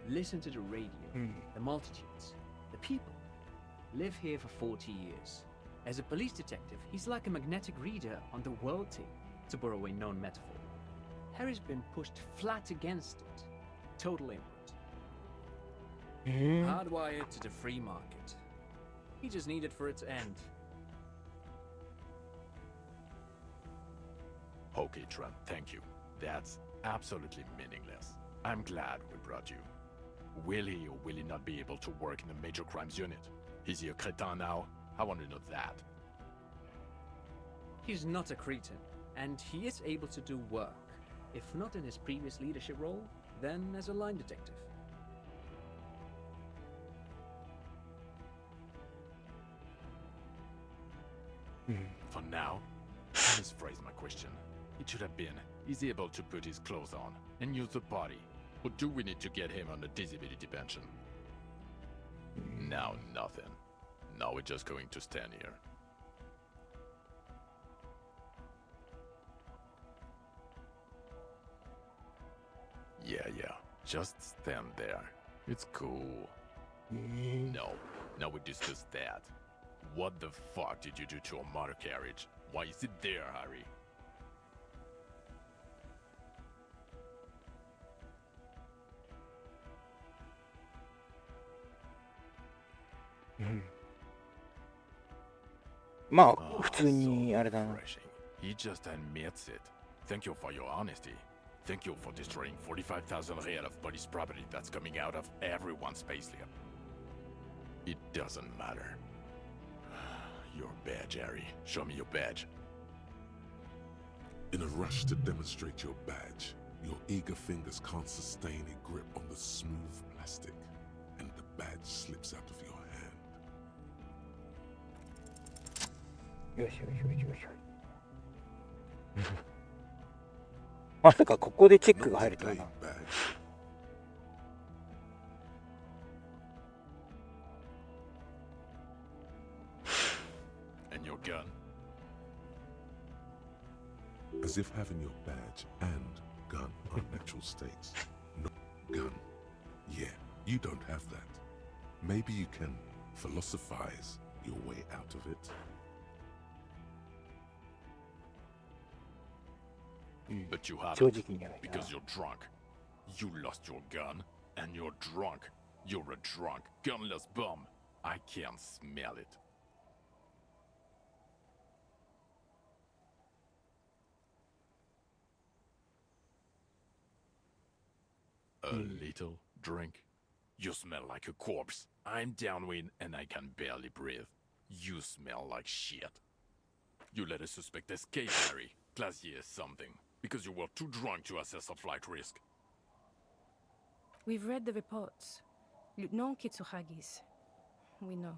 Listen to the radio, the multitudes, the people. Live here for 40 years. As a police detective, he's like a magnetic reader on the world tape, to borrow a known metaphor. Harry's been pushed flat against it. Total input. Hardwired to the free market. He just needed for it to end. Okay, Trent, thank you. That's absolutely meaningless. I'm glad we brought you. Will he or will he not be able to work in the major crimes unit? Is he a cretin now? I want to know that. He's not a cretin, and he is able to do work. If not in his previous leadership role, then as a line detective. For now, I misphrased my question. It should have been, is he able to put his clothes on and use the body? Or do we need to get him on a disability pension? Now nothing. Now we're just going to stand here. Yeah, just stand there. It's cool. No, now we discuss that. What the fuck did you do to a motor carriage? Why is it there, Harry?まあ普通にあれだな。 Refreshing. He just admits it. Thank you for your honesty. Thank you for destroying 45,000 real of police property that's coming out of everyone's payslip. It doesn't matter. Your badge, Harry. Show me your badge. In a rush to demonstrate your badge, your eager fingers can't sustain a grip on the smooth plastic, and the badge slips out of your hand. よしよしよしよしよし。まさかここでチェックが入るとはな。 Not today, badge. And your gun? As if having your badge and gun are natural states. No gun. Yeah, you don't have that. Maybe you can philosophize your way out of it. But you haven't. 正直にやないな。 Because you're drunk. You lost your gun, and you're drunk. You're a drunk, gunless bum. I can't smell it. A little drink? You smell like a corpse. I'm downwind and I can barely breathe. You smell like shit. You let a suspect escape, Harry. Glacier something. Because you were too drunk to assess a flight risk. We've read the reports. Lieutenant Kitsuhagi's. We know.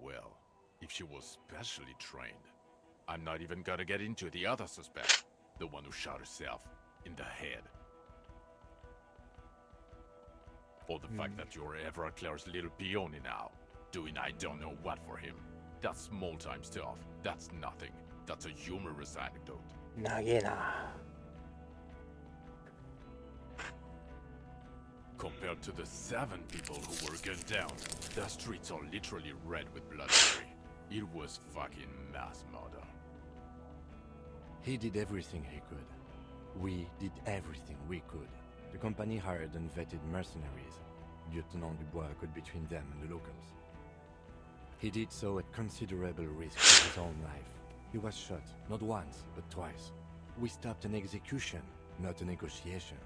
Well, if she was specially trained, I'm not even gonna get into the other suspect, the one who shot herself in the head. Or the fact that you're ever Claire's little peony now, doing I don't know what for him. That's small-time stuff. That's nothing. That's a humorous anecdote. 長えな。 Compared to the 7 people who were gunned down, the streets are literally red with blood. It was fucking mass murder. He did everything he could. We did everything we could. The company hired and vetted mercenaries. Lieutenant Dubois got between them and the locals. He did so at considerable risk of his own life. He was shot, not once, but twice. We stopped an execution, not a negotiation.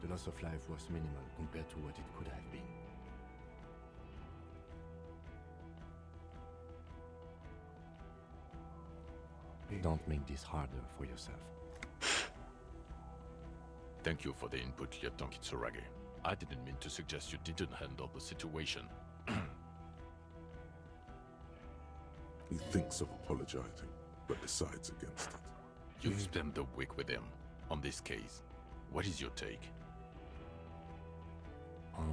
The loss of life was minimal compared to what it could have been. Don't make this harder for yourself. Thank you for the input, Lieutenant Kitsuragi. I didn't mean to suggest you didn't handle the situation. He thinks of apologizing, but decides against it. You've spent the week with him on this case. What is your take? On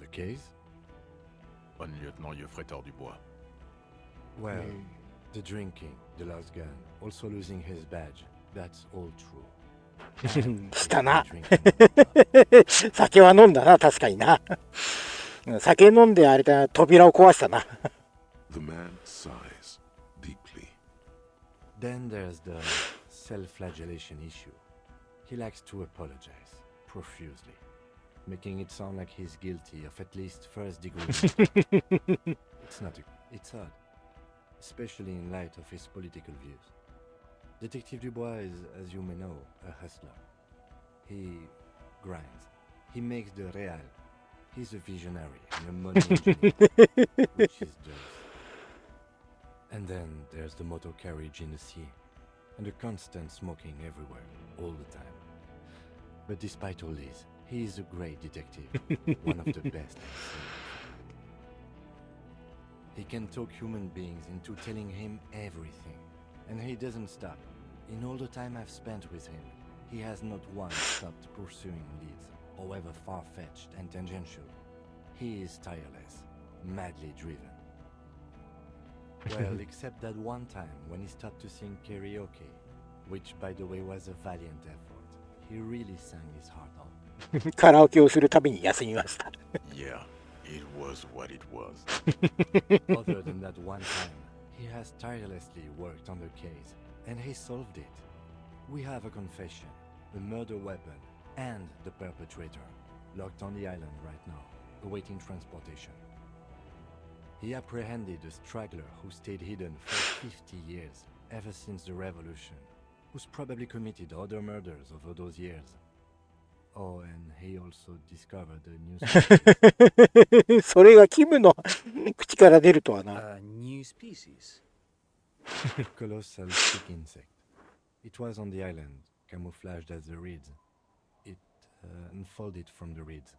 the case? On Lieutenant Yefreter Dubois. Well, the drinking, the lost gun, also losing his badge, that's all true. したな。 Drinking 酒は飲んだな、確かにな。酒飲んであれだ、扉を壊したな。 The man sighs deeply. Then there's the self-flagellation issue. He likes to apologize profusely, making it sound like he's guilty of at least first-degree murder. It's odd, especially in light of his political views. Detective Dubois is, as you may know, a hustler. He grinds. He makes the real. He's a visionary and a money engineer, which is just. And then there's the motor carriage in the sea, and the constant smoking everywhere, all the time. But despite all this, he is a great detective, one of the best I've seen. He can talk human beings into telling him everything, and he doesn't stop. In all the time I've spent with him, he has not once stopped pursuing leads, however far-fetched and tangential. He is tireless, madly driven. Well, except that one time when he stopped to sing karaoke, which by the way was a valiant effort. He really sang his heart out. カラオケをするたびに休みました。 Yeah, it was what it was. Other than that one time, he has tirelessly worked on the case, and he solved it. We have a confession, a murder weapon, and the perpetrator, locked on the island right now, awaiting transportation. He apprehended a straggler who stayed hidden for 50 years, ever since the revolution, who's probably committed other murders over those years. Oh, and he also discovered a new species. それがキムの口から出るとはな。 A new species? Colossal stick insect. It was on the island, camouflaged as the reeds. It unfolded from the reeds.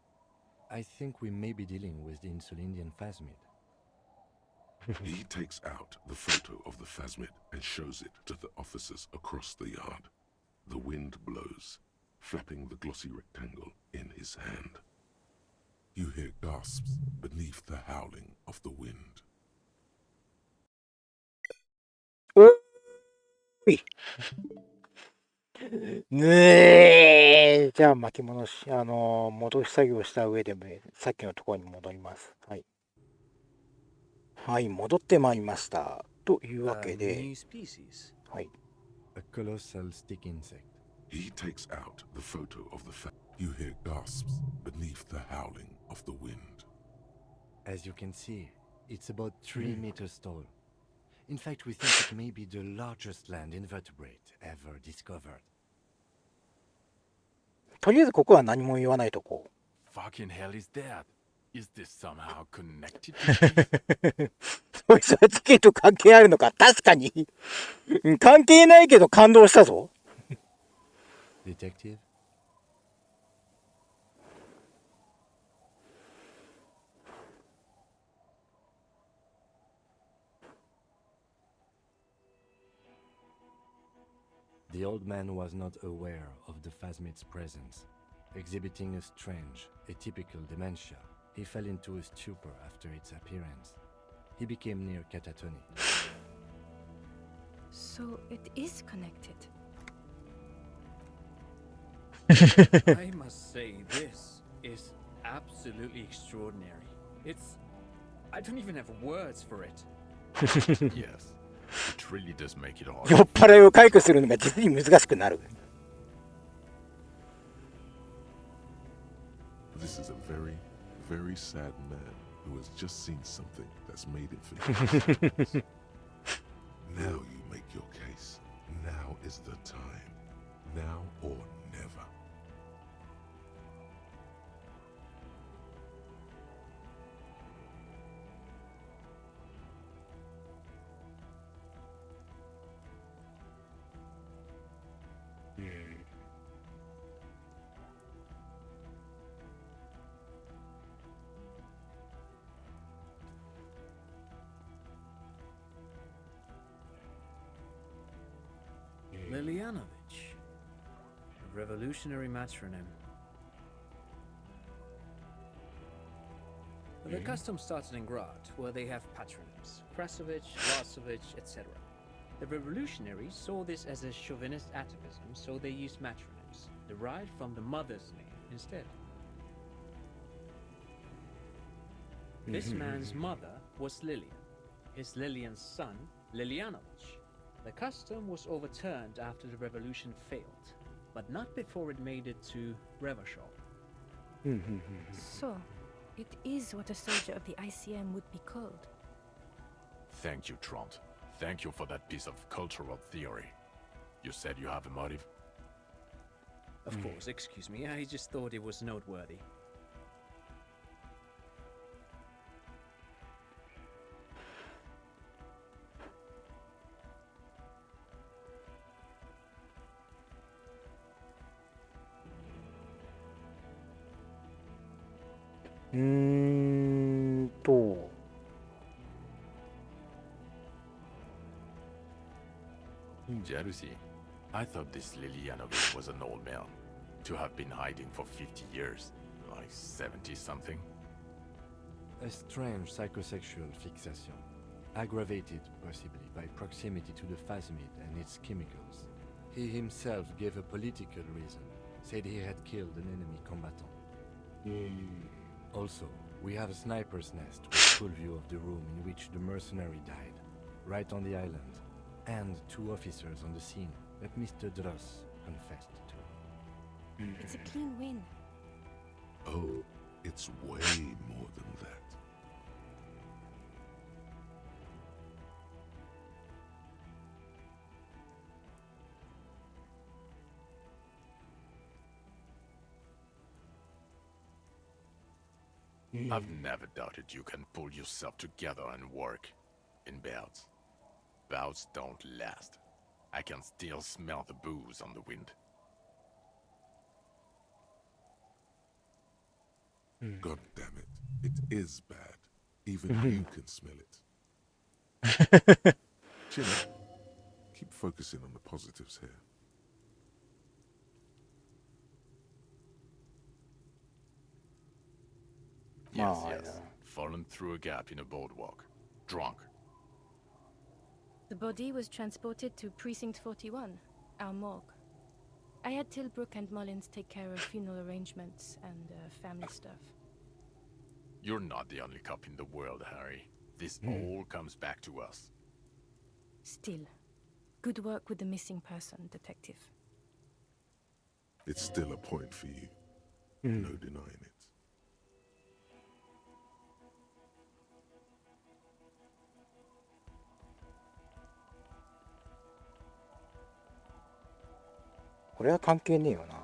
I think we may be dealing with the Insulindian phasmid. He takes out the photo of the phasmid and shows it to the officers across the yard. The wind blows, flapping the glossy rectangle in his hand. You hear gasps beneath the howling of the wind. おい。ねえ。じゃあ巻き戻し、戻し作業した上でも、さっきのところに戻ります。はい。はい、戻ってまいりました。というわけ A で、 new species? はい。 A colossal stick insect. He takes out the photo of the You hear gasps beneath the howling of the wind. As you can see, it's about 3 meters tall. In fact, we think it may be the largest land invertebrate ever discovered. とりあえずここは何も言わないとこう。 Fucking hell is that? Is this somehow connected to this? そいつは事件と関係あるのか確かに。関係ないけど感動したぞ。 Detective? The old man was not aware of the phasmid's presence. Exhibiting a strange, atypical dementia, he fell into a stupor after its appearance. He became near catatonic. So it is connected. I must say, this is absolutely extraordinary. I don't even have words for it. Yes, it really does make it hard. 酔っ払いを解雇するのが実に難しくなる。 This is a very, very sad man who has just seen something that's made him forget. Now you make your case. Now is the time. Now or never. Lilianovich, a revolutionary matronym. The custom started in Grad, where they have patronyms: Krasovich, Varsovich, etc. The revolutionaries saw this as a chauvinist atavism, so they used matronyms, derived from the mother's name instead. This man's mother was Lilian, his Lilian's son, Lilianovich. The custom was overturned after the revolution failed, but not before it made it to Revachol. So, it is what a soldier of the ICM would be called. Thank you, Trond. Thank you for that piece of cultural theory. You said you have a motive? Of course, excuse me, I just thought it was noteworthy. Jealousy? I thought this Lilianovich was an old man, to have been hiding for 50 years, like 70-something. A strange psychosexual fixation, aggravated possibly by proximity to the phasmid and its chemicals. He himself gave a political reason, said he had killed an enemy combatant. Also, we have a sniper's nest with full view of the room in which the mercenary died, right on the island, and 2 officers on the scene that Mr. Dross confessed to. It's a clean win. Oh, it's way more than that. I've never doubted you can pull yourself together and work in bouts. Bouts don't last. I can still smell the booze on the wind. God damn it. It is bad. Even you can smell it. Chin up. Keep focusing on the positives here. Yes, Oh, yes. yeah. Fallen through a gap in a boardwalk. Drunk. The body was transported to Precinct 41, our morgue. I had Tilbrook and Mullins take care of funeral arrangements and family stuff. You're not the only cop in the world, Harry. This all comes back to us. Still, good work with the missing person, Detective. It's still a point for you. No denying it. これは関係ねえよな。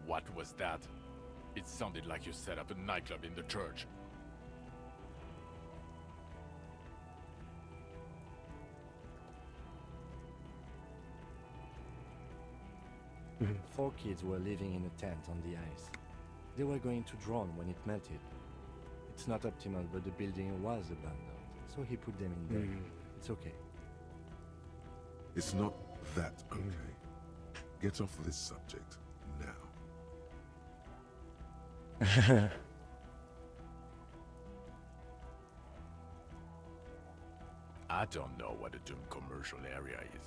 What was that? It sounded like you set up a nightclub in the church. Four kids were living in a tent on the ice. They were going to drown when it melted. It's not optimal, but the building was abandoned, so he put them in there. It's okay. It's not that okay. Get off this subject now. I don't know what a Doom commercial area is.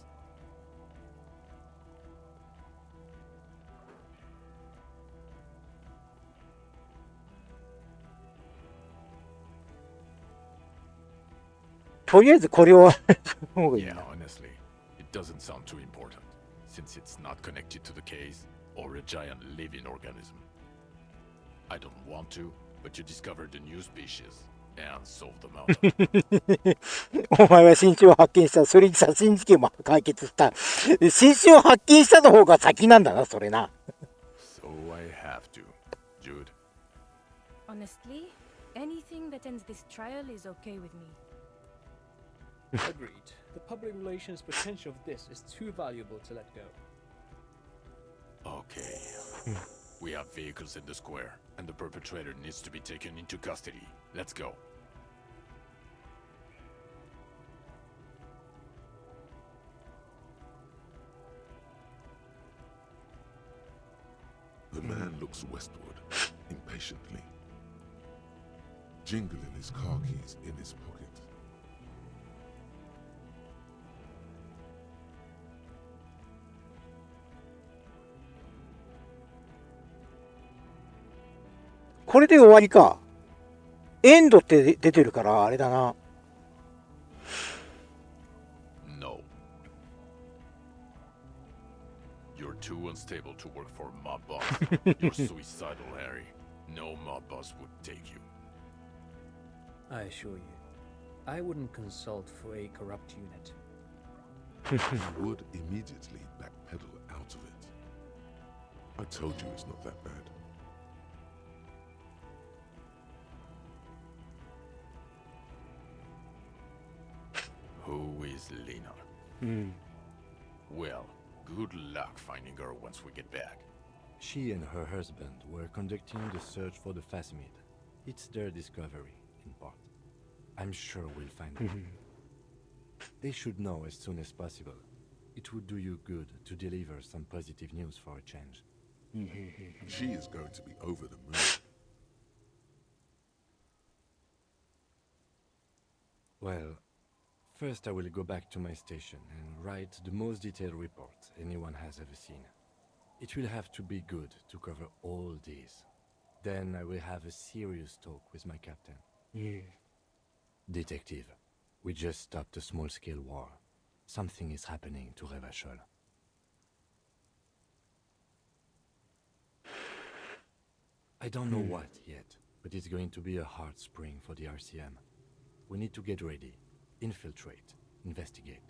とりあえずこれを方がいい Yeah, な。 honestly, it doesn't sound too important, since it's not connected to the case or a giant living organism. I don't want to, but you discovered a new species and solved the matter. お前は新種を発見した。それに殺人事件も解決した。新種を発見したの方が先なんだな、それな。So I have to. Jude? Honestly, anything that ends this trial is okay with me. Agreed. The public relations potential of this is too valuable to let go. Okay. We have vehicles in the square, and the perpetrator needs to be taken into custody. Let's go. The man looks westward, impatiently, jingling his car keys in his pocket. これで終わりか。エンドって出てるからあれだな。No. You're too unstable to work for a mob boss. You're suicidal, Harry. No mob boss would take you. I assure you, I wouldn't consult for a corrupt unit. He would immediately backpedal out of it. I told you it's not that bad. Who is Lena? うん。 Well, good luck finding her once we get back. She and her husband were conducting the search for the Phasmid. It's their discovery, in part. I'm sure we'll find them. They should know as soon as possible. It would do you good to deliver some positive news for a change. She is going to be over the moon. Well, first I will go back to my station and write the most detailed report anyone has ever seen. It will have to be good to cover all these. Then I will have a serious talk with my captain. Detective, we just stopped a small-scale war. Something is happening to Revachol. I don't know what yet, but it's going to be a hard spring for the RCM. We need to get ready, infiltrate, investigate.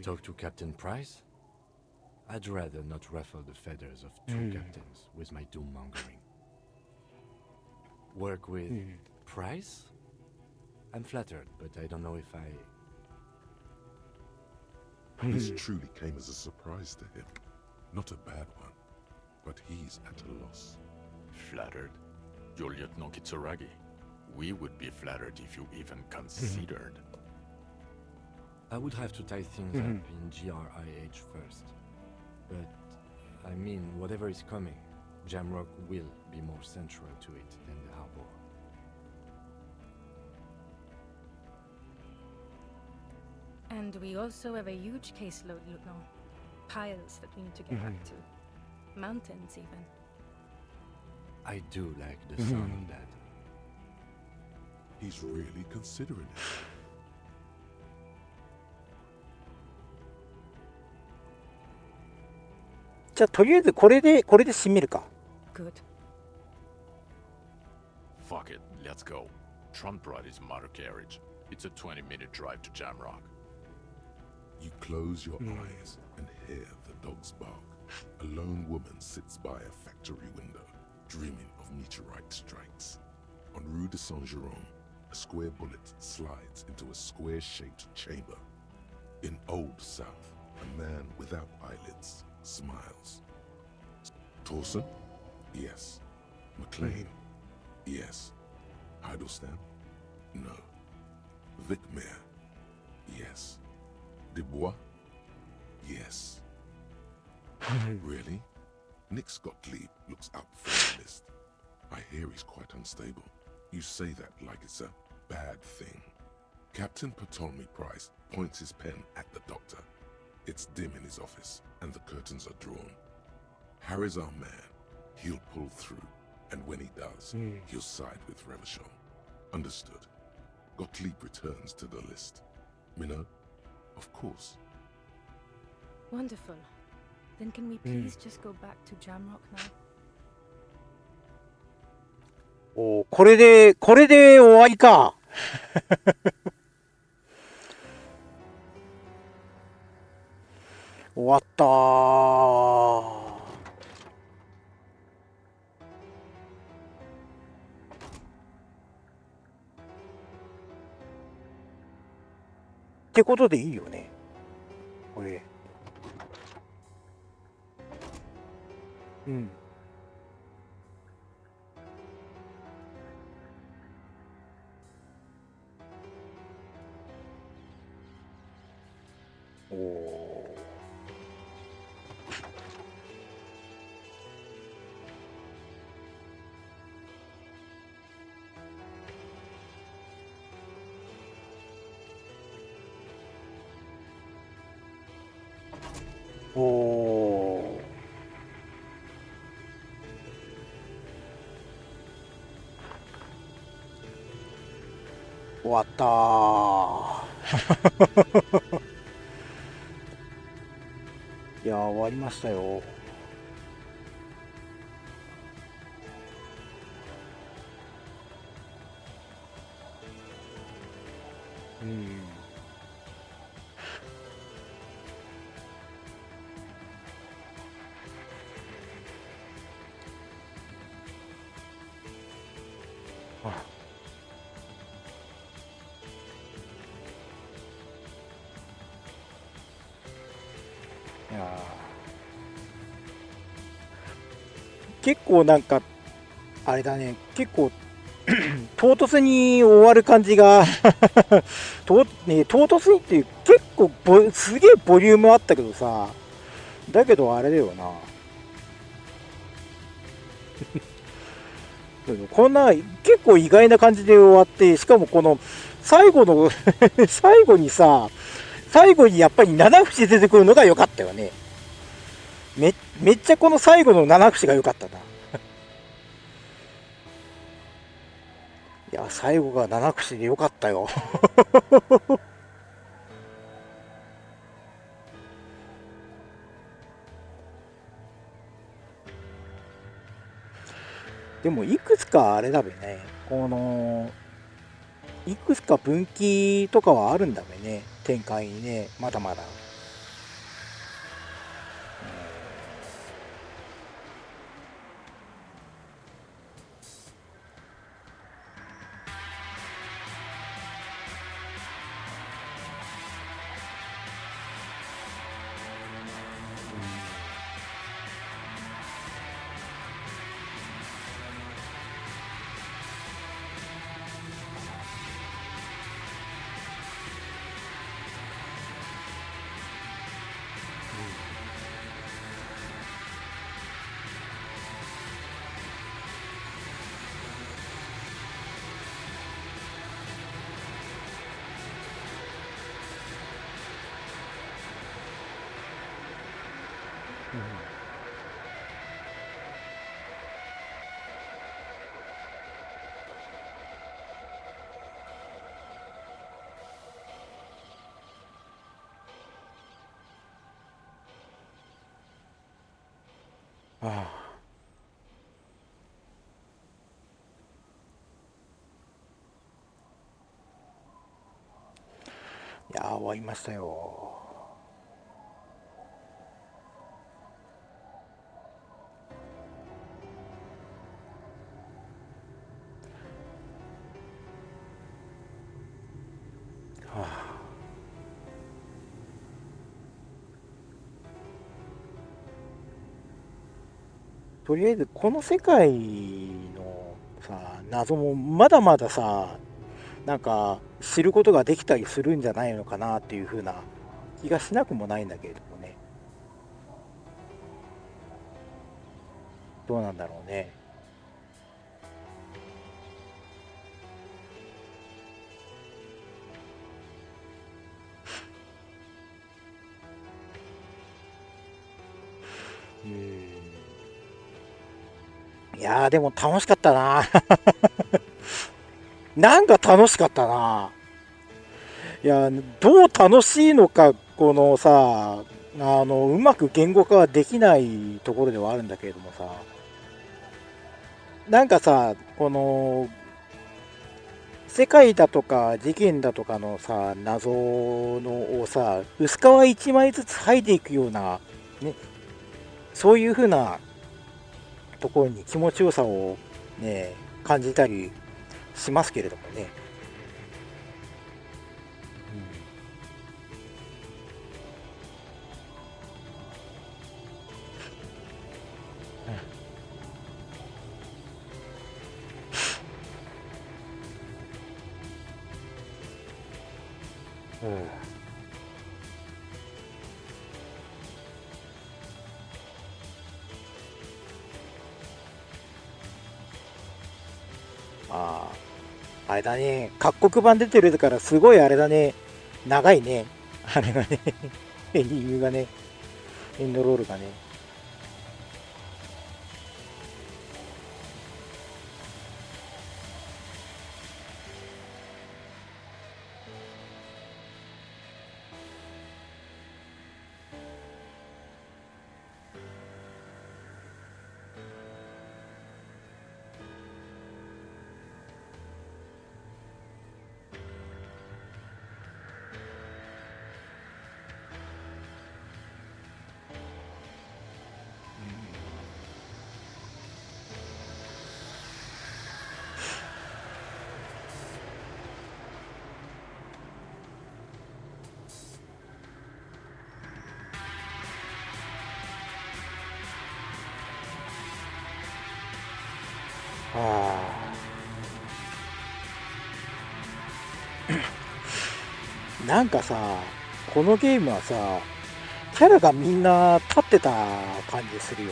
Talk to Captain Price? I'd rather not ruffle the feathers of two captains with my doom-mongering. Work with Price? I'm flattered, but I don't know if I... This truly came as a surprise to him. Not a bad one, but he's at a loss. Flattered? You're Lieutenant Kitsuragi. We would be flattered if you even considered. I would have to tie things up in GRIH first. But, I mean, whatever is coming, Jamrock will be more central to it than the harbor. And we also have a huge caseload, Lieutenant. Piles that we need to get back to. Mountains, even. I do like the sound of that. He's really considering it. じゃあとりあえずこれで締めるか。 Good. Fuck it, let's go. Trump brought his motor carriage. It's a 20-minute drive to Jamrock. You close your eyes and hear the dogs bark. A lone woman sits by a factory window, dreaming of meteorite strikes. On Rue de Saint-Jérôme, a square bullet slides into a square-shaped chamber. In Old South, a man without eyelids smiles. Torsen? Yes. McLean? Yes. Heidelstein? No. Vicmere? Yes. Dubois? Yes. Really? Nick's Gottlieb looks up for the list. I hear he's quite unstable. You say that like it's a bad thing. Captain Ptolemy Price points his pen at the doctor. It's dim in his office, and the curtains are drawn. Harry's our man. He'll pull through, and when he does, he'll side with Revachol. Understood. Gottlieb returns to the list. Minnow? Of course. Wonderful. Then can we please just go back to Jamrock now? おー、これで終わりか。終わったー。ってことでいいよね、これ。うん。おお。おお。終わったー。いやー、終わりましたよ。うん。あ、いやー、結構なんかあれだね、結構唐突に終わる感じが唐突にっていう、結構すげえボリュームあったけどさ、だけどあれだよな。こんな結構意外な感じで終わって、しかもこの最後の最後にさ、最後にやっぱり七節出てくるのが良かったよね。めっちゃこの最後の七節が良かったな。いや、最後が七節で良かったよ。でもいくつかあれだべね、いくつか分岐とかはあるんだべね、展開にね、まだまだ。ああ、いやー、終わりましたよ。はあ、とりあえずこの世界のさ、謎もまだまださ、なんか知ることができたりするんじゃないのかなっていう風な気がしなくもないんだけれどもね。どうなんだろうね。いやーでも楽しかったな。なんか楽しかったな。いや、どう楽しいのか、このさ、うまく言語化はできないところではあるんだけれどもさ、なんかさ、この、世界だとか事件だとかのさ、謎のをさ、薄皮一枚ずつ剥いでいくような、ね、そういう風なところに気持ちよさをね、感じたりしますけれどもね。ああ、あれだね、各国版出てるからすごいあれだね、長いね、あれがね、エンディングがね、エンドロールがね。ああ、なんかさ、このゲームはさ、キャラがみんな立ってた感じするよ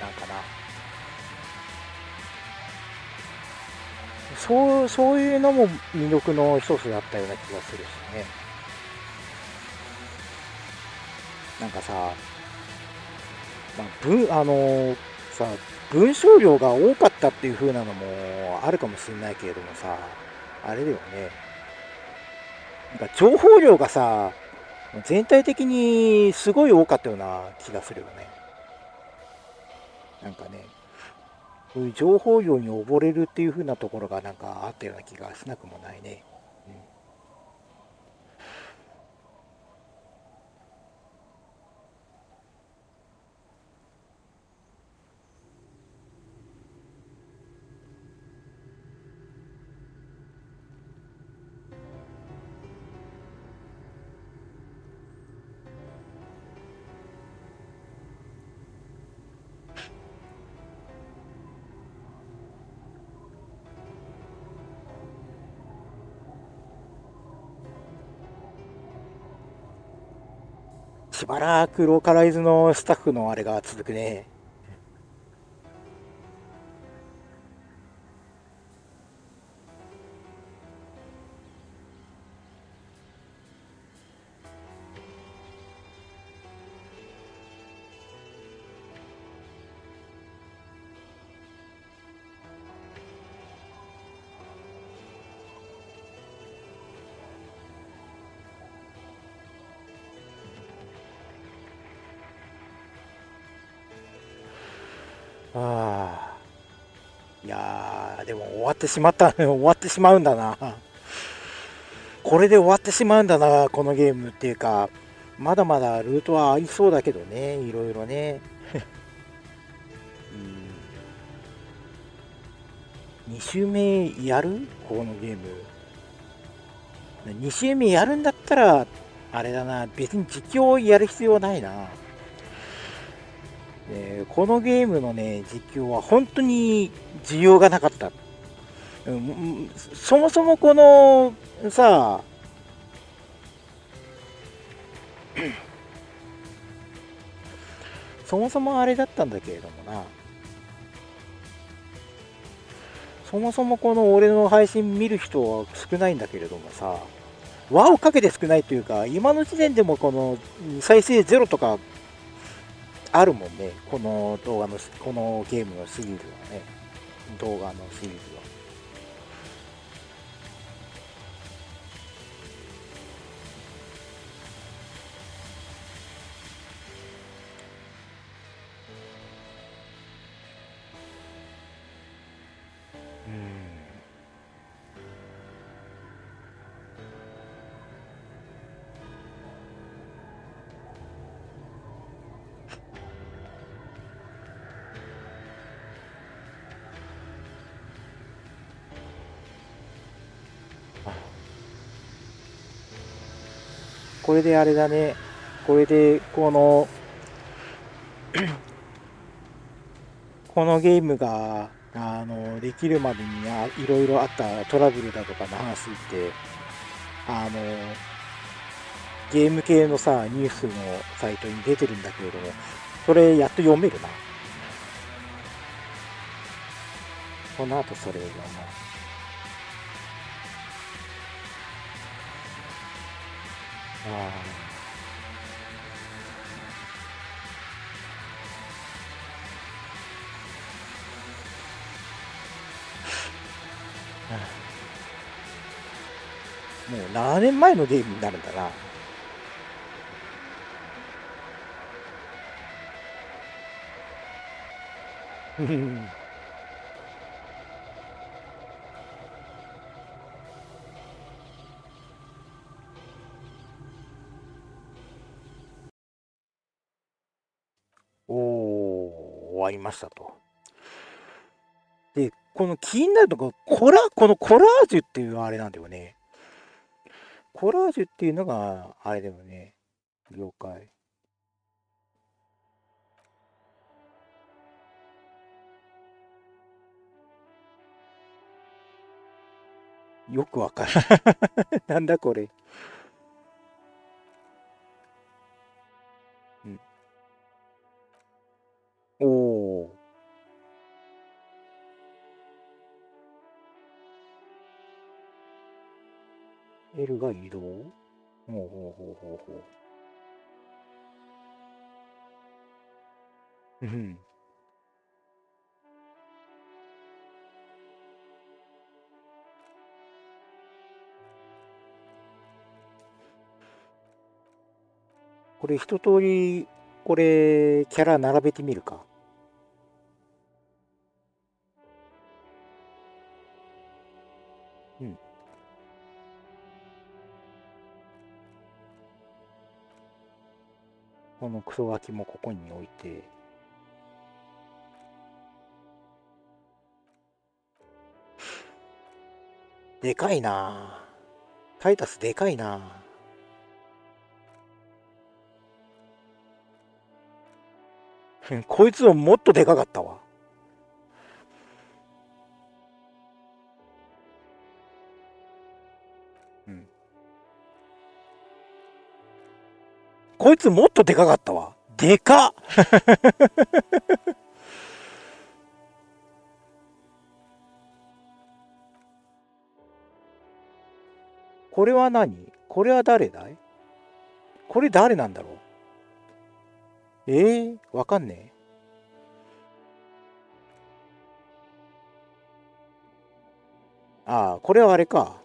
な、なんかな。そういうのも魅力の一つだったような気がするしね。なんかさ、まあ、さ、文章量が多かったっていう風なのもあるかもしれないけれどもさ、あれだよね。なんか情報量がさ、全体的にすごい多かったような気がするよね。なんかね、そういう情報量に溺れるっていう風なところがなんかあったような気がしなくもないね。しばらくローカライズのスタッフのあれが続くね。ああ、いやー、でも終わってしまった、終わってしまうんだな。これで終わってしまうんだな、このゲームっていうか、まだまだルートはありそうだけどね、いろいろね。2周目やるこのゲーム。2周目やるんだったら、あれだな、別に実況やる必要ないな。このゲームのね、実況は本当に需要がなかった。そもそもこの、さ、そもそもあれだったんだけれどもな。そもそもこの俺の配信見る人は少ないんだけれどもさ、輪をかけて少ないというか、今の時点でもこの再生ゼロとかあるもんね、この動画の、このゲームのシリーズはね、動画のシリーズは。これであれだね、これでこのこのゲームができるまでにいろいろあったトラブルだとかの話ってゲーム系のさニュースのサイトに出てるんだけれども、それやっと読めるな。この後それを読もう。もう7年前のゲームになるんだな。終わりましたと。で、この気になるのが、このコラージュっていうあれなんだよね。コラージュっていうのが、あれだよね。了解。よくわかる。なんだこれ。おお。L が移動？ほうほうほうほうほう。うん。これ一通り、これ、キャラ並べてみるか。うん。このクソガキもここに置いて。でかいなぁ。タイタスでかいなぁ。こいつはもっとでかかったわ。うん。こいつもっとでかかったわ。でかっこれは何？これは誰だい？これ誰なんだろう？わかんねえ。ああ、これはあれか。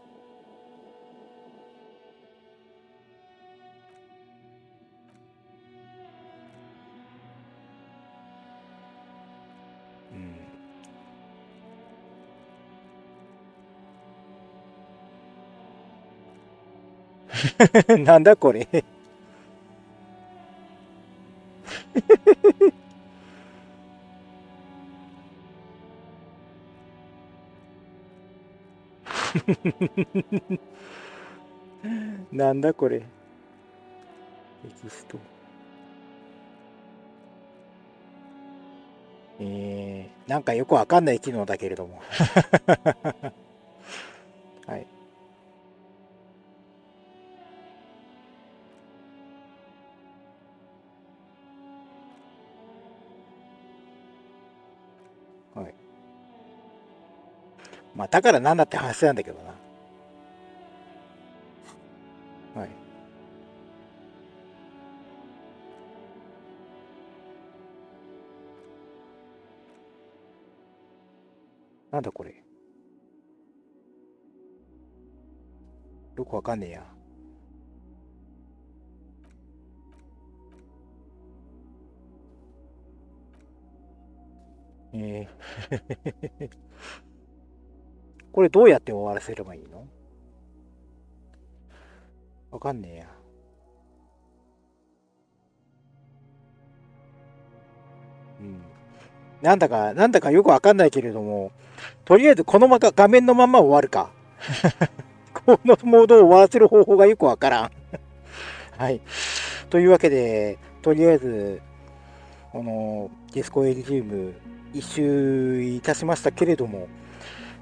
うん。なんだこれ。なんだこれ。テキスト。なんかよくわかんない機能だけれども。はい。はい。まあ、だからなんだって話なんだけどな。はい。なんだこれ。よくわかんねえや。これどうやって終わらせればいいの？わかんねえや。うん。なんだかよくわかんないけれども、とりあえずこの画面のまま終わるか。このモードを終わらせる方法がよくわからん。はい。というわけで、とりあえず、ディスコエリジウム一周いたしましたけれども、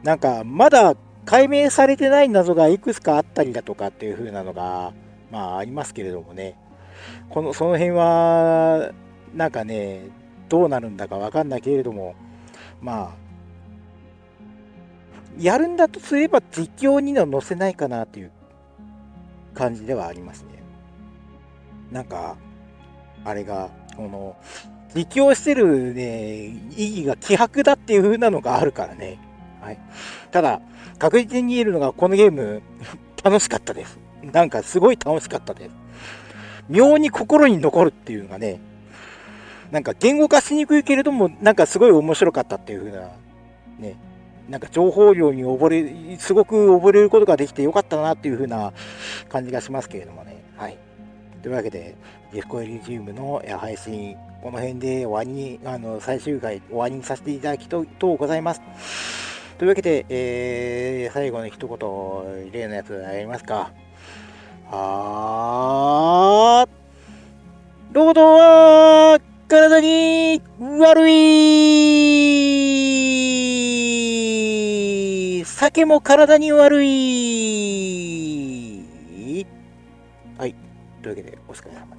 なんかまだ解明されてない謎がいくつかあったりだとかっていう風なのが、まあありますけれどもね、その辺は、なんかね、どうなるんだかわかんないけれども、まあ、やるんだとすれば実況には載せないかなっていう感じではありますね。なんか、あれが、実況してるね、意義が希薄だっていう風なのがあるからね。はい。ただ、確実に言えるのが、このゲーム、楽しかったです。なんかすごい楽しかったです。妙に心に残るっていうのがね、なんか言語化しにくいけれども、なんかすごい面白かったっていう風な、ね、なんか情報量にすごく溺れることができてよかったなっていう風な感じがしますけれどもね。はい。というわけで、ディスコエリジウムの配信、この辺で終わりに、最終回終わりにさせていただきとございます。というわけで、最後の一言、例のやつありますか？労働は体に悪い。酒も体に悪い。はい。というわけで、お疲れ様です。